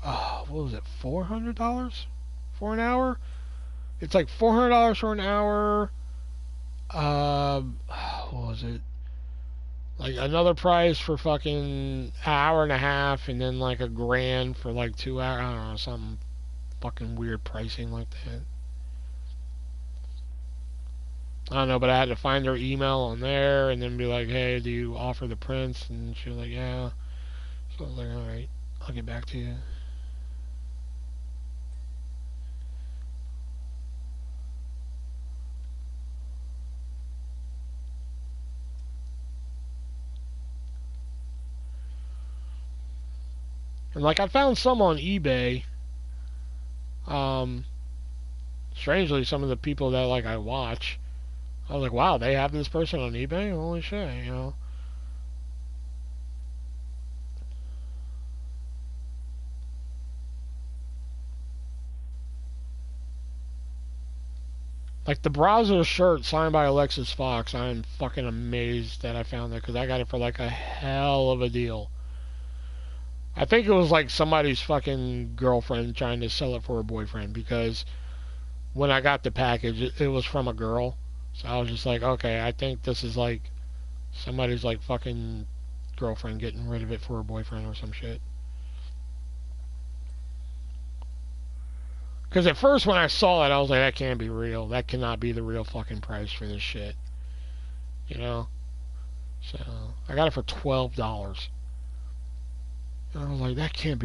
What was it? $400 for an hour. It's like $400 for an hour. What was it? Like another price for fucking an hour and a half, and then like $1,000 for like 2 hours. I don't know, some fucking weird pricing like that. I don't know, but I had to find her email on there and then be like, hey, do you offer the prints? And she was like, yeah. So I was like, alright, I'll get back to you. And like I found some on eBay. Um, Strangely, some of the people that like I watch, I was like, wow, they have this person on eBay. Holy shit, you know. Like the browser shirt signed by Alexis Fox, I'm fucking amazed that I found that because I got it for like a hell of a deal. I think it was like somebody's fucking girlfriend trying to sell it for her boyfriend because when I got the package, it was from a girl. So I was just like, okay, I think this is like somebody's like fucking girlfriend getting rid of it for her boyfriend or some shit. Because at first when I saw it, I was like, that can't be real. That cannot be the real fucking price for this shit. You know? So I got it for $12. And I was like, that can't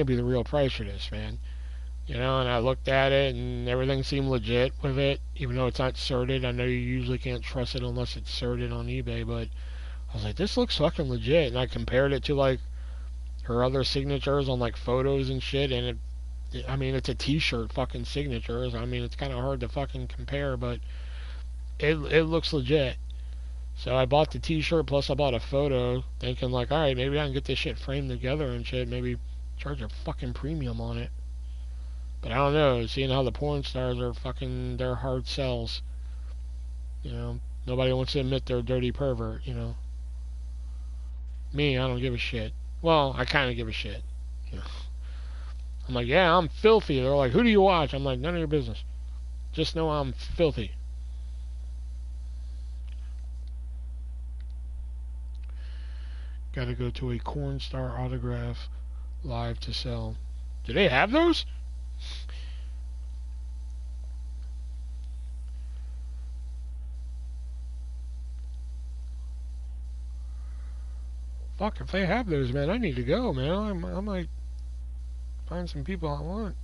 be the real price for this, man. You know, and I looked at it and everything seemed legit with it, even though it's not certed. I know you usually can't trust it unless it's certed on eBay, but I was like, this looks fucking legit. And I compared it to like her other signatures on like photos and shit, and I mean, it's a t-shirt fucking signatures. I mean, it's kind of hard to fucking compare, but it looks legit. So I bought the t-shirt plus I bought a photo, thinking like, alright, maybe I can get this shit framed together and shit, maybe charge a fucking premium on it. But I don't know, seeing how the porn stars are fucking, they're hard sells. You know, nobody wants to admit they're a dirty pervert, you know. Me, I don't give a shit. Well, I kind of give a shit. You know. I'm like, yeah, I'm filthy. They're like, who do you watch? I'm like, none of your business. Just know I'm filthy. Gotta go to a cornstar autograph live to sell. Do they have those? Fuck, if they have those, man, I need to go, man. I might find some people I want.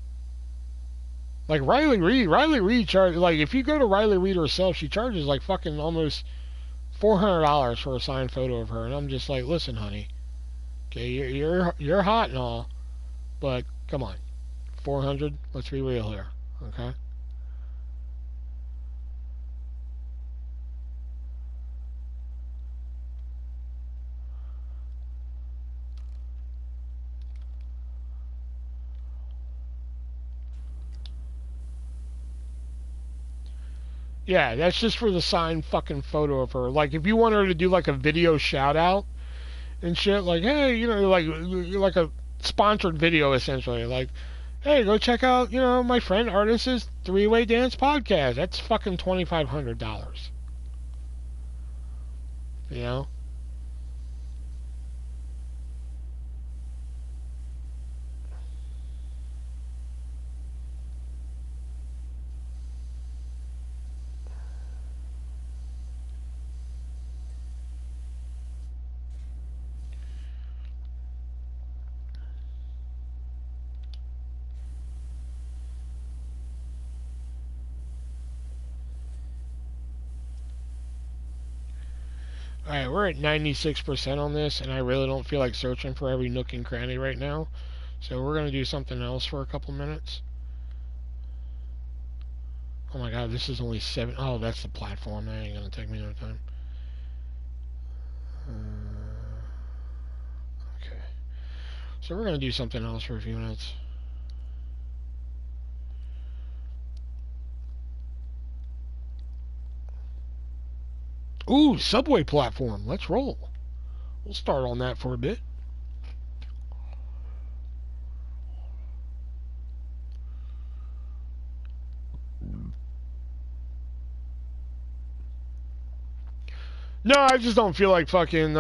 Like Riley Reid. Riley Reid charges, like, if you go to Riley Reid herself, she charges like fucking almost $400 for a signed photo of her. And I'm just like, listen, honey. Okay, you're hot and all, but come on. 400? Let's be real here. Okay? Yeah, that's just for the signed fucking photo of her. Like, if you want her to do like a video shout out and shit, like, hey, you know, like a sponsored video essentially. Like, hey, go check out, you know, my friend Artist's three-way dance podcast. That's fucking $2,500. You know. Alright, we're at 96% on this, and I really don't feel like searching for every nook and cranny right now. So we're going to do something else for a couple minutes. Oh my god, this is only 7. Oh, that's the platform. That ain't going to take me no time. Okay. So we're going to do something else for a few minutes. Ooh, subway platform. Let's roll. We'll start on that for a bit. No, I just don't feel like fucking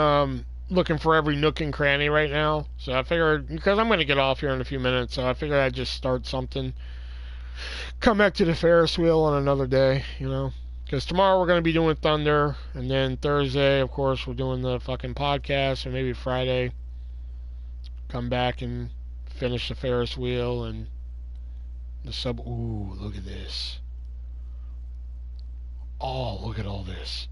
looking for every nook and cranny right now. So I figured, because I'm going to get off here in a few minutes, so I figured I'd just start something. Come back to the Ferris wheel on another day, you know. Because tomorrow we're going to be doing Thunder, and then Thursday, of course, we're doing the fucking podcast, and maybe Friday, come back and finish the Ferris wheel and the sub. Ooh, look at this. Oh, look at all this.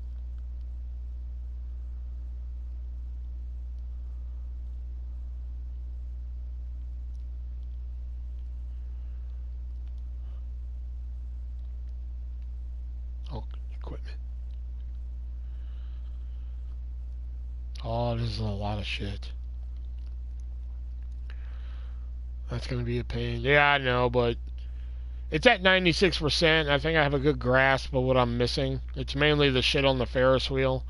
Oh, equipment. Oh, this is a lot of shit. That's going to be a pain. Yeah, I know, but it's at 96%. I think I have a good grasp of what I'm missing. It's mainly the shit on the Ferris wheel.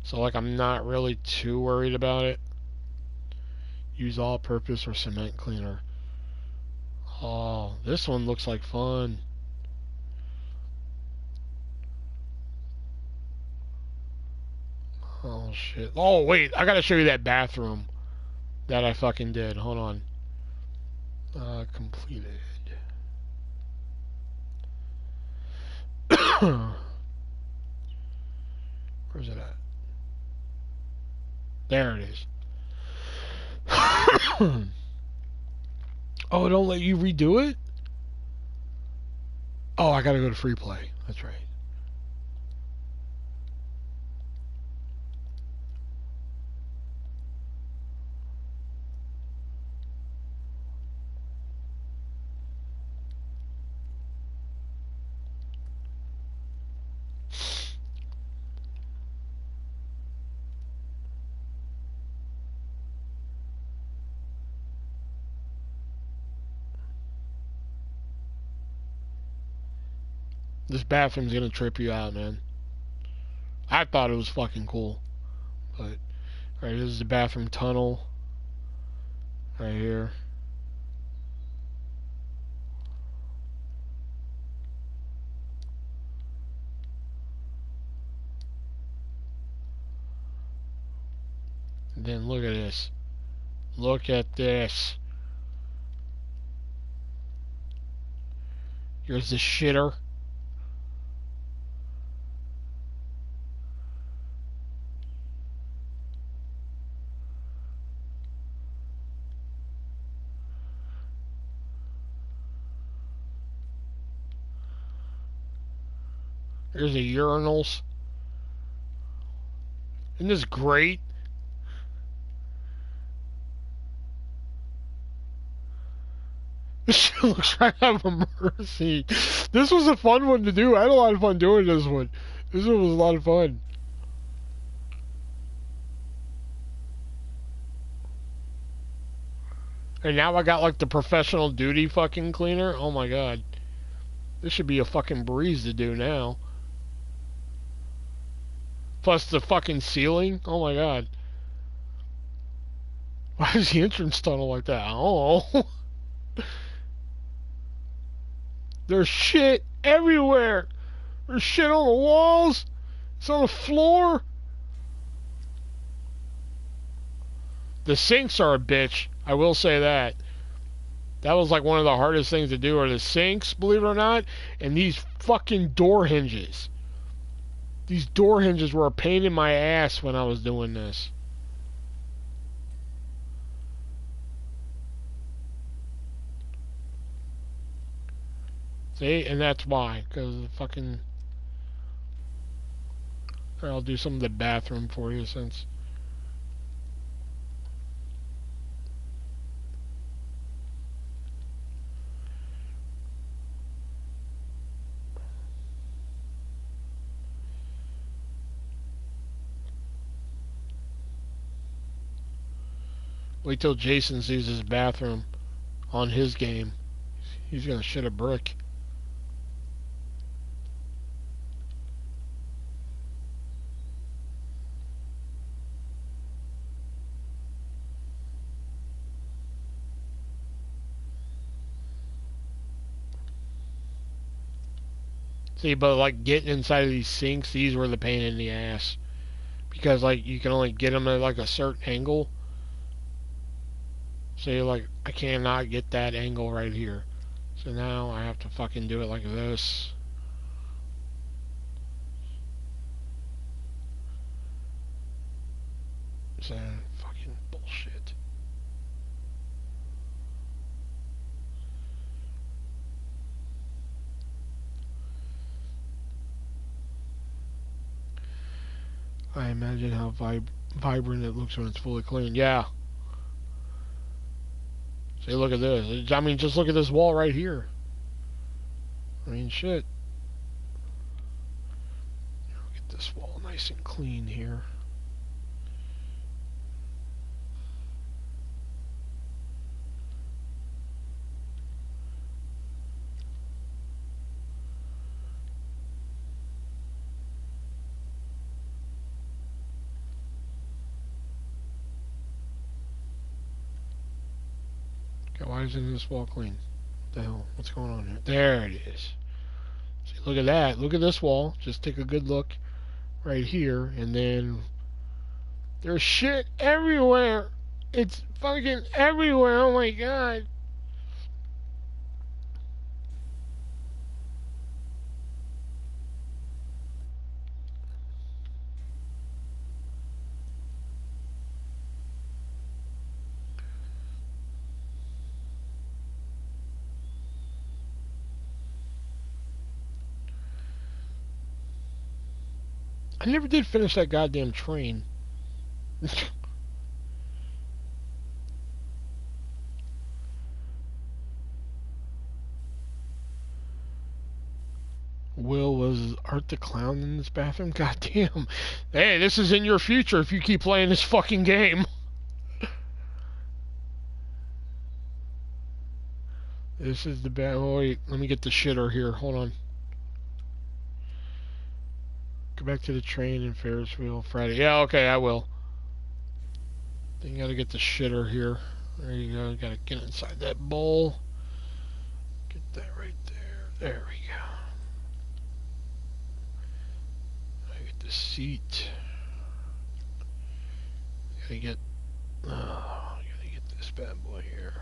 So, like, I'm not really too worried about it. Use all-purpose or cement cleaner. Oh, this one looks like fun. Oh, shit. Oh, wait. I gotta show you that bathroom that I fucking did. Hold on. Completed. Where's it at? There it is. Oh, it don't let you redo it? Oh, I gotta go to free play. That's right. This bathroom's gonna trip you out, man. I thought it was fucking cool. But, alright, this is the bathroom tunnel. Right here. And then look at this. Look at this. Here's the shitter. Here's the urinals. Isn't this great? This shit looks right out of a murder scene. This was a fun one to do. I had a lot of fun doing this one. This one was a lot of fun. And now I got like the professional duty fucking cleaner. Oh my god. This should be a fucking breeze to do now. Plus the fucking ceiling. Oh my god. Why is the entrance tunnel like that? I don't know. There's shit everywhere. There's shit on the walls. It's on the floor. The sinks are a bitch. I will say that. That was like one of the hardest things to do are the sinks, believe it or not, and these fucking door hinges. These door hinges were a pain in my ass when I was doing this. See? And that's why. Because the fucking... I'll do some of the bathroom for you since... Wait till Jason sees his bathroom on his game. He's gonna shit a brick. See, but like getting inside of these sinks, these were the pain in the ass. Because like you can only get them at like a certain angle. So you're like, I cannot get that angle right here. So now I have to fucking do it like this. So fucking bullshit. I imagine how vibrant it looks when it's fully clean. Yeah. See, look at this. I mean, just look at this wall right here. I mean, shit. Get this wall nice and clean here. Okay, why isn't this wall clean? What the hell? What's going on here? There it is. See, look at that. Look at this wall. Just take a good look right here, and then there's shit everywhere. It's fucking everywhere. Oh my god. I never did finish that goddamn train. Will, was Art the Clown in this bathroom? Goddamn. Hey, this is in your future if you keep playing this fucking game. This is the bad. Oh, wait, let me get the shitter here. Hold on. Go back to the train and Ferris wheel Friday. Yeah, okay, I will. Then you gotta get the shitter here. There you go. You gotta get inside that bowl. Get that right there. There we go. I get the seat. Gotta get. Oh, gotta get this bad boy here.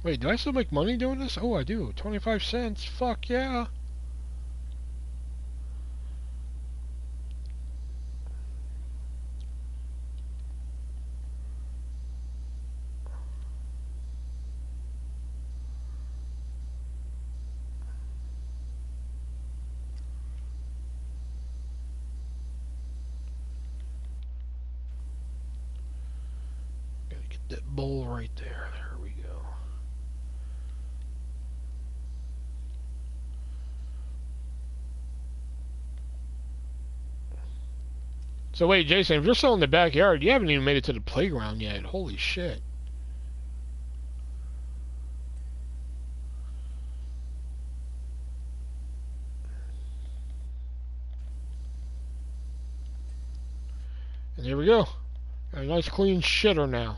Wait, do I still make money doing this? Oh, I do. 25 cents. Fuck yeah. Gotta get that bowl right there. There we go. So wait, Jason, if you're still in the backyard, you haven't even made it to the playground yet. Holy shit. And here we go. Got a nice clean shitter now.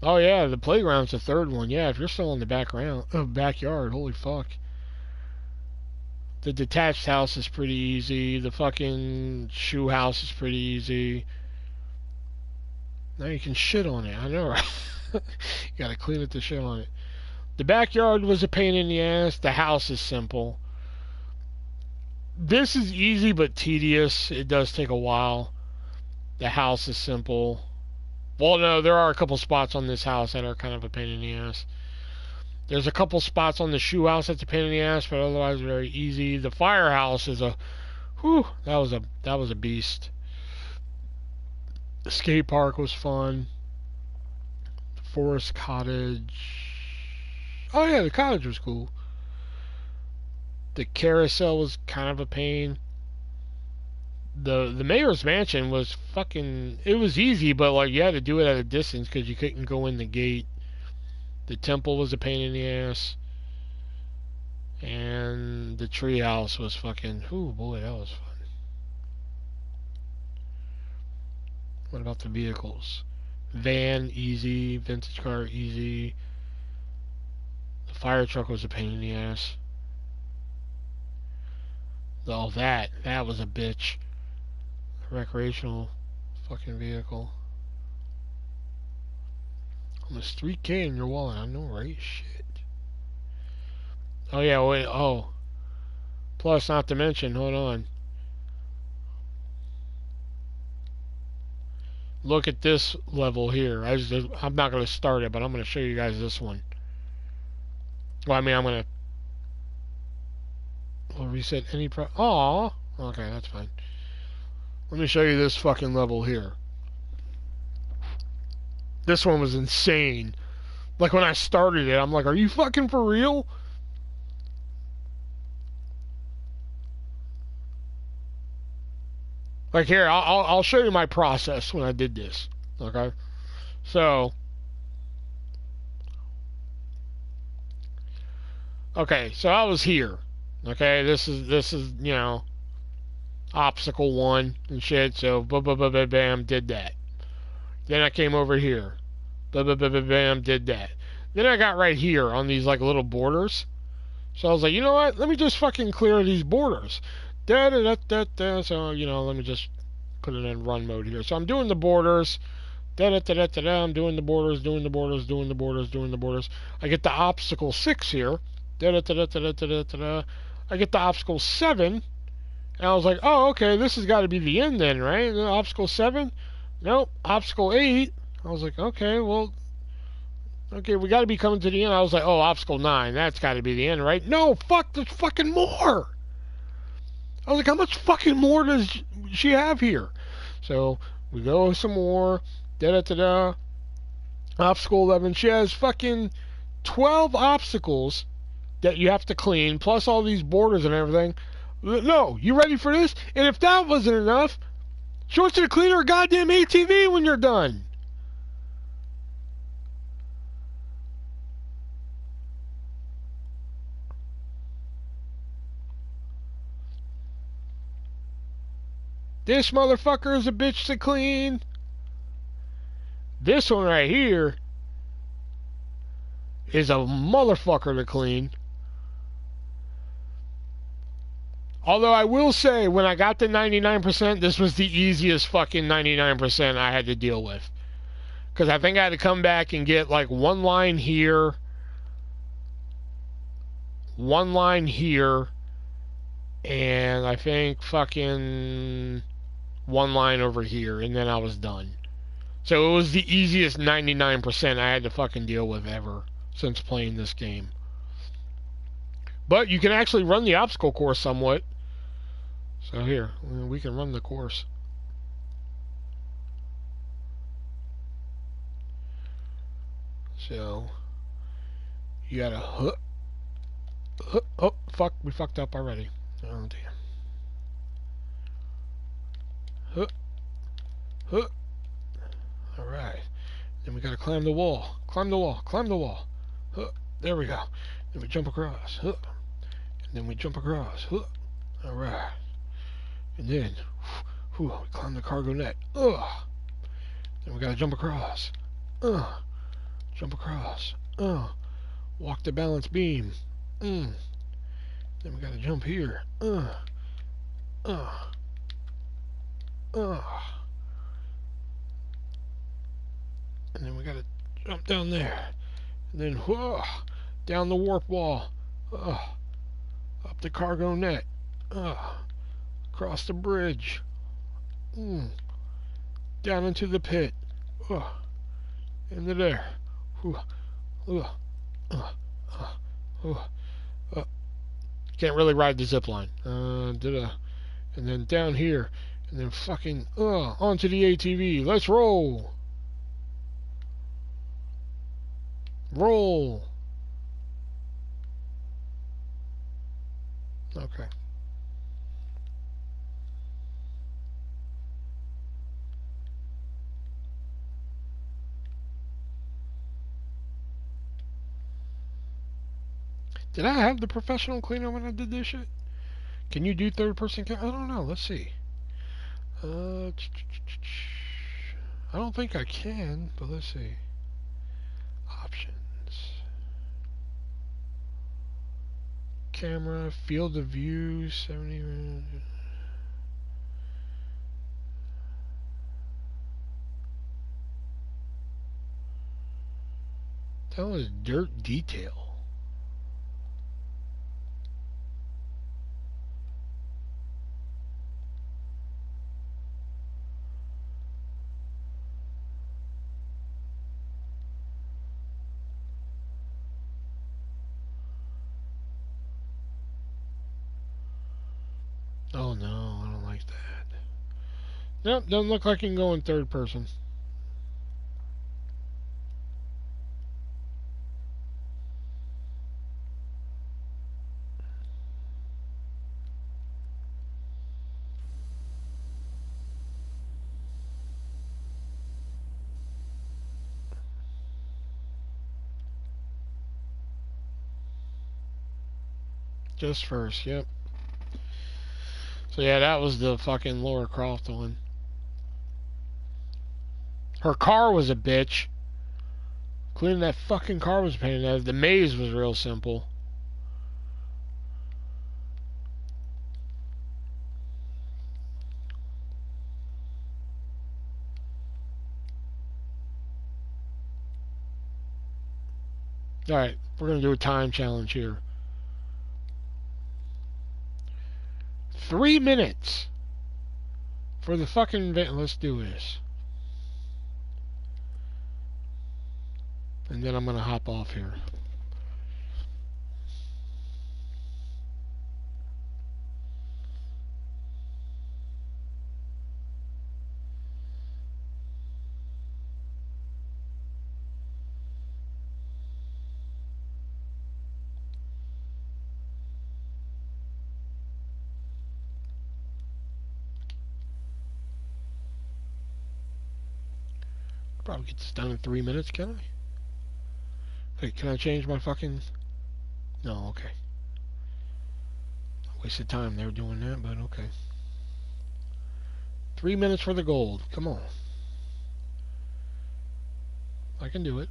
Oh yeah, the playground's the third one. Yeah, if you're still in the backyard, holy fuck. The detached house is pretty easy. The fucking shoe house is pretty easy. Now you can shit on it. I know, right? You gotta clean it to shit on it. The backyard was a pain in the ass. The house is simple. This is easy but tedious. It does take a while. The house is simple. Well, no, there are a couple spots on this house that are kind of a pain in the ass. There's a couple spots on the shoe house that's a pain in the ass, but otherwise very easy. The firehouse is a, whew, that was a beast. The skate park was fun. The forest cottage. Oh yeah, the cottage was cool. The carousel was kind of a pain. The mayor's mansion was fucking. It was easy, but like you had to do it at a distance because you couldn't go in the gate. The temple was a pain in the ass. And the treehouse was fucking. Ooh, boy, that was fun. What about the vehicles? Van, easy. Vintage car, easy. The fire truck was a pain in the ass. Oh, that was a bitch. Recreational fucking vehicle. Almost $3K in your wallet. I know, right? Shit. Oh yeah, wait. Oh, plus, not to mention. Hold on. Look at this level here. I'm not gonna start it, but I'm gonna show you guys this one. Well, I mean, I'm gonna. Will reset any pro. Aw. Okay, that's fine. Let me show you this fucking level here. This one was insane. Like when I started it, I'm like, are you fucking for real? Like here, I'll show you my process when I did this. Okay, so I was here. Okay, this is obstacle one and shit. So bam, did that. Then I came over here. Bam, did that. Then I got right here on these like little borders. So I was like, you know what? Let me just fucking clear these borders. So, let me just put it in run mode here. So I'm doing the borders. I'm doing the borders, doing the borders, doing the borders, doing the borders. I get the obstacle 6 here. I get the obstacle 7. And I was like, oh, okay, this has got to be the end then, right? Obstacle 7? Nope. Obstacle 8. I was like, okay, well, okay, we got to be coming to the end. I was like, oh, obstacle 9. That's got to be the end, right? No, fuck, there's fucking more. I was like, how much fucking more does she have here? So we go some more. Obstacle 11. She has fucking 12 obstacles that you have to clean, plus all these borders and everything. No, you ready for this? And if that wasn't enough, she wants you to clean her goddamn ATV when you're done. This motherfucker is a bitch to clean. This one right here is a motherfucker to clean. Although I will say, when I got to 99%, this was the easiest fucking 99% I had to deal with. Because I think I had to come back and get like one line here, and I think fucking one line over here, and then I was done. So it was the easiest 99% I had to fucking deal with ever since playing this game. But you can actually run the obstacle course somewhat. So here, we can run the course. So you gotta oh fuck, we fucked up already. Oh, damn. Huh. Huh. Alright. Then we gotta climb the wall. Climb the wall. Climb the wall. Huh. There we go. Then we jump across. Huh. And then we jump across. Huh. Alright. And then, we climb the cargo net. Ugh. Then we gotta jump across. Jump across. Walk the balance beam. Then we gotta jump here. And then we gotta jump down there. And then, down the warp wall. Up the cargo net. Across the bridge. Down into the pit. Into there. Can't really ride the zip line. And then down here. And then fucking onto the ATV. Let's roll. Roll. Okay. Did I have the professional cleaner when I did this shit? Can you do third person I don't know. Let's see. I don't think I can, but let's see. Options. Camera, field of view, 70. That was dirt detail. Oh no, I don't like that. Nope, doesn't look like I can go in third person. Just first, yep. So yeah, that was the fucking Laura Croft one. Her car was a bitch. Cleaning that fucking car was a pain in the ass. The maze was real simple. Alright, we're gonna do a time challenge here. 3 minutes for the fucking event. Let's do this. And then I'm gonna hop off here. Probably get this done in 3 minutes, can I? Wait, can I change my fucking... No, okay. I wasted time there doing that, but okay. 3 minutes for the gold. Come on. I can do it.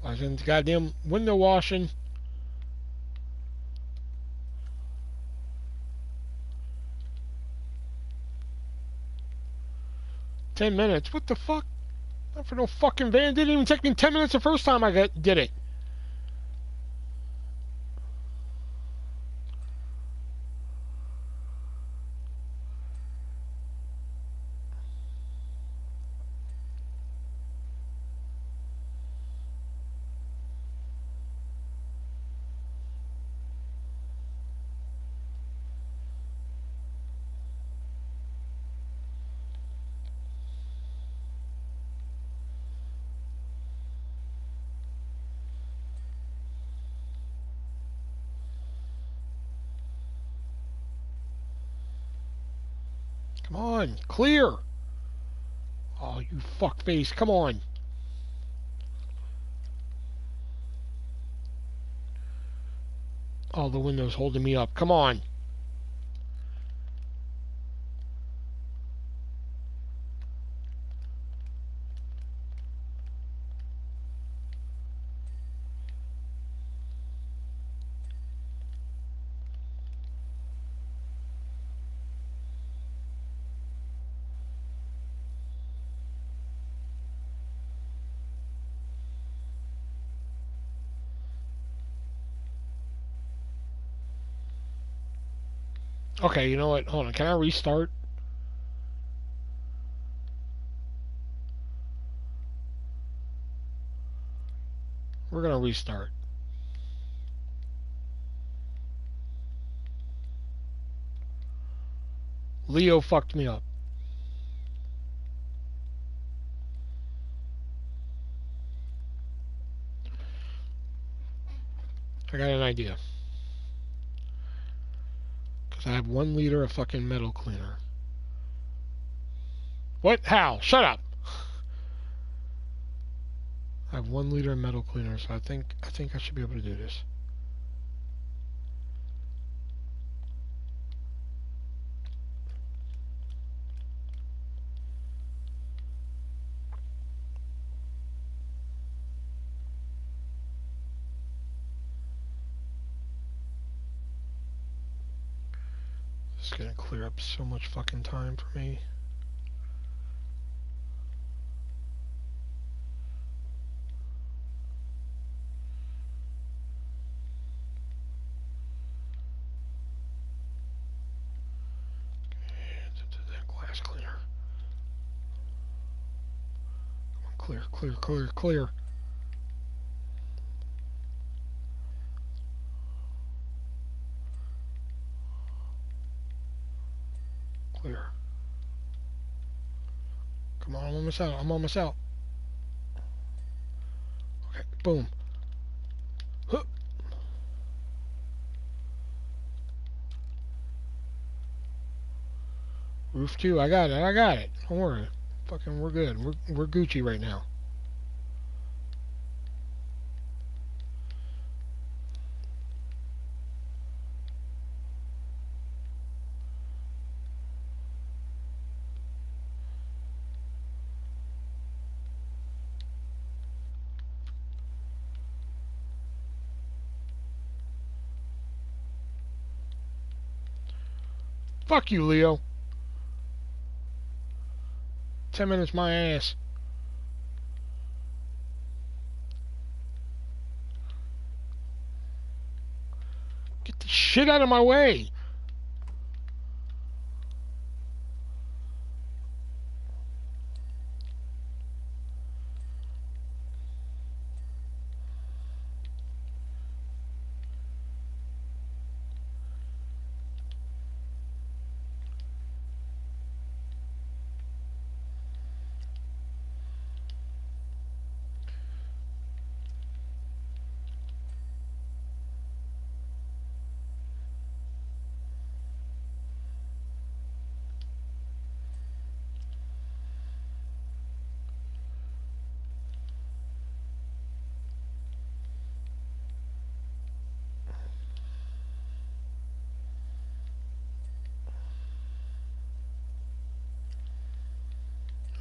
I was in the goddamn window washing. "10 minutes? What the fuck? Not for no fucking van. It didn't even take me 10 minutes the first time I did it. Come on, clear. Oh, you fuckface, come on. Oh, the window's holding me up. Come on. Okay, you know what? Hold on. Can I restart? We're gonna restart. Leo fucked me up. I got an idea. Because I have 1 liter of fucking metal cleaner. What? How? Shut up! I have 1 liter of metal cleaner, so I think I should be able to do this. This is gonna clear up so much fucking time for me. Glass cleaner. Come on, clear, clear, clear, clear. Clear. Come on, I'm almost out. I'm almost out. Okay, boom. Huh. Roof 2, I got it, I got it. Don't worry. Fucking, we're good. We're Gucci right now. Fuck you, Leo. 10 minutes my ass. Get the shit out of my way.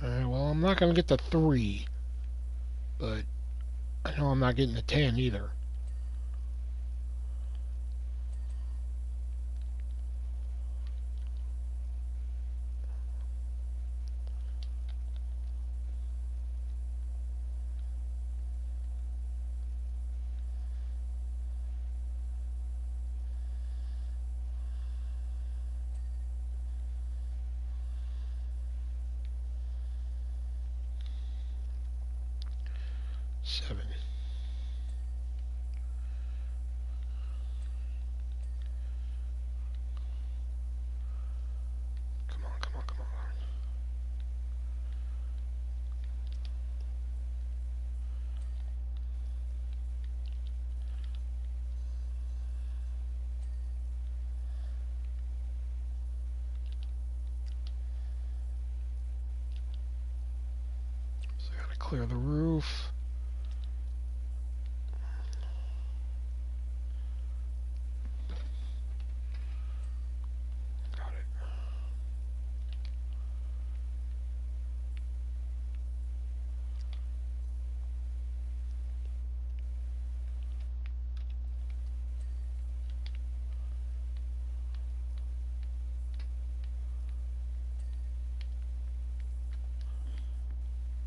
Alright, well, I'm not gonna get the 3. But I know I'm not getting the 10 either. Seven. clear the roof. Got it.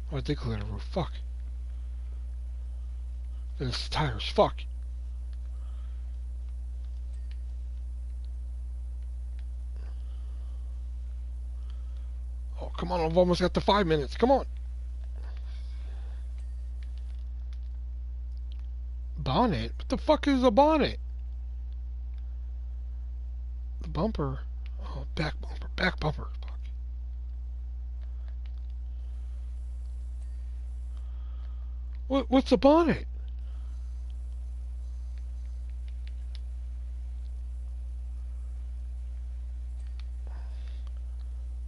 Why'd they clear the roof? Fuck. It's tires. Fuck. Oh, come on. I've almost got the 5 minutes. Come on. Bonnet? What the fuck is a bonnet? The bumper. Oh, back bumper. Back bumper. Fuck. What's a bonnet?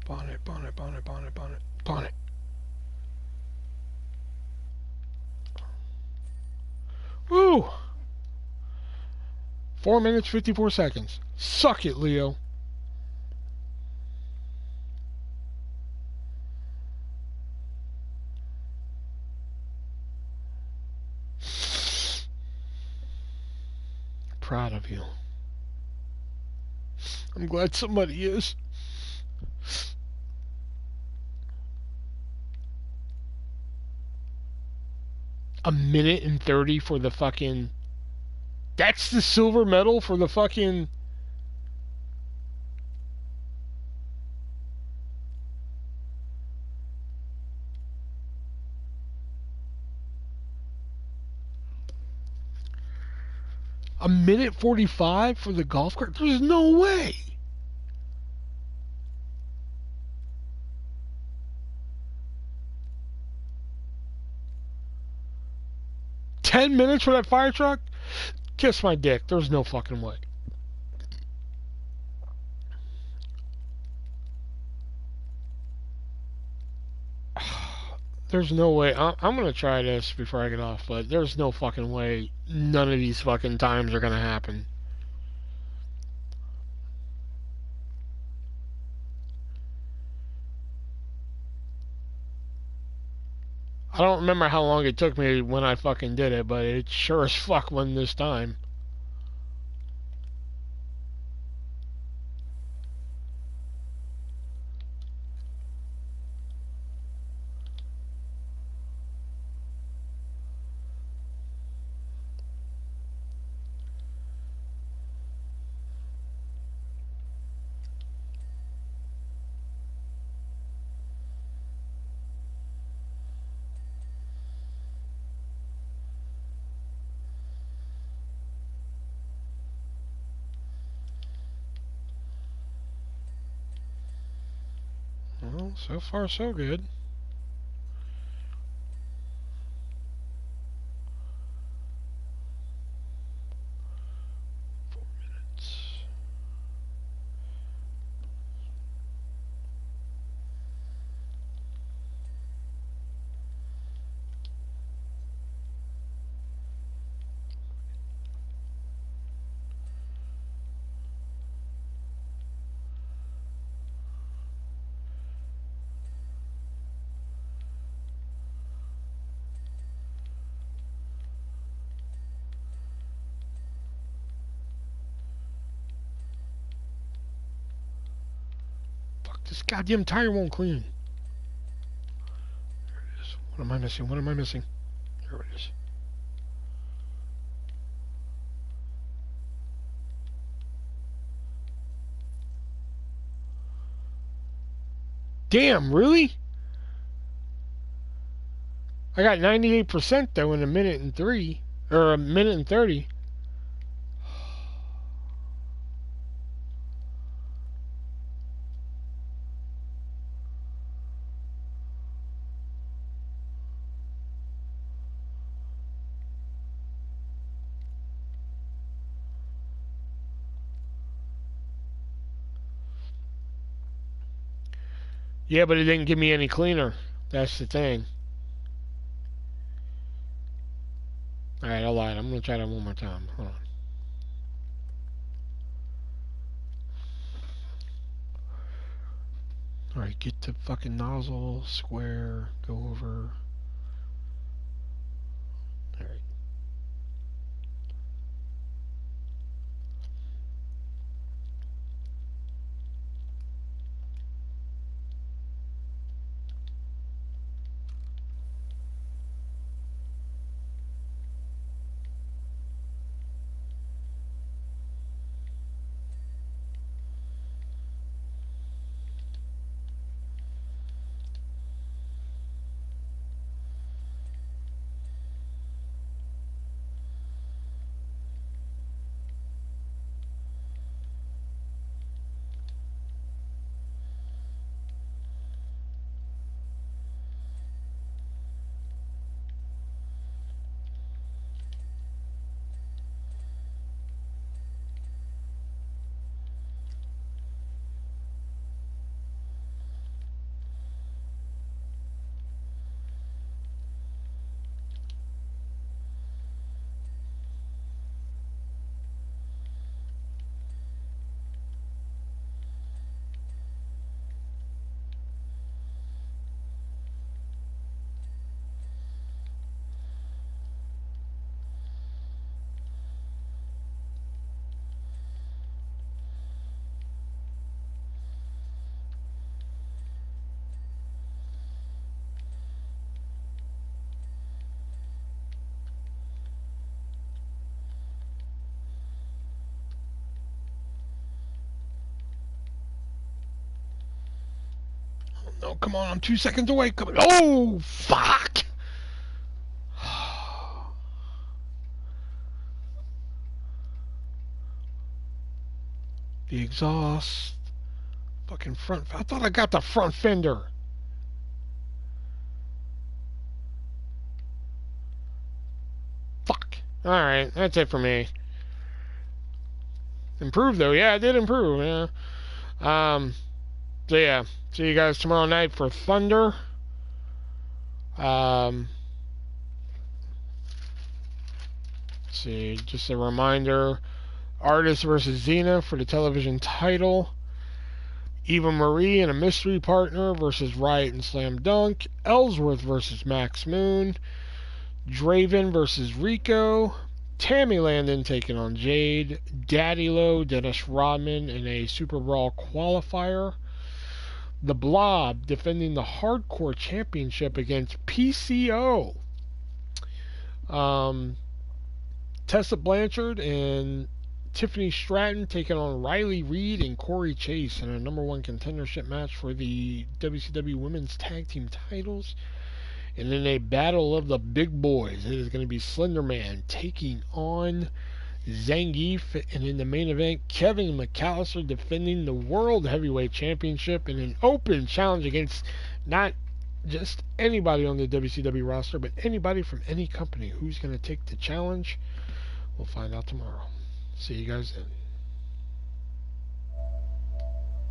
Bonnet, bonnet, bonnet, bonnet, bonnet, bonnet. Woo! 4 minutes, 54 seconds. Suck it, Leo. Proud of you. I'm glad somebody is. A minute and 30 for the fucking... That's the silver medal for the fucking... A minute 45 for the golf cart? There's no way. $10 for that fire truck? Kiss my dick. There's no fucking way. There's no way. I'm gonna try this before I get off, but there's no fucking way none of these fucking times are gonna happen. I don't remember how long it took me when I fucking did it, but it sure as fuck won this time. Well, so far so good. This goddamn tire won't clean. There it is. What am I missing? What am I missing? Here it is. Damn, really? I got 98% though in a minute and 3. Or a minute and 30. Yeah, but it didn't give me any cleaner. That's the thing. I'm gonna try that one more time. Hold on. Alright, get to fucking nozzle, square, go over. Alright. No, come on, I'm 2 seconds away. Come on. Oh, fuck! The exhaust. Fucking front. I thought I got the front fender. Fuck. Alright, that's it for me. Improved though, yeah, I did improve, yeah. So yeah, see you guys tomorrow night for Thunder. Let's see, just a reminder, Artist versus Xena for the television title. Eva Marie and a mystery partner versus Riot and Slam Dunk. Ellsworth versus Max Moon. Draven versus Rico. Tammy Landon taking on Jade. Daddy Low, Dennis Rodman in a Super Brawl qualifier. The Blob defending the Hardcore Championship against PCO. Tessa Blanchard and Tiffany Stratton taking on Riley Reid and Corey Chase in a #1 contendership match for the WCW Women's Tag Team titles. And in a battle of the big boys, it is going to be Slender Man taking on Zangief. And in the main event, Kevin McAllister defending the World Heavyweight Championship in an open challenge against not just anybody on the WCW roster, but anybody from any company. Who's going to take the challenge? We'll find out tomorrow. See you guys then.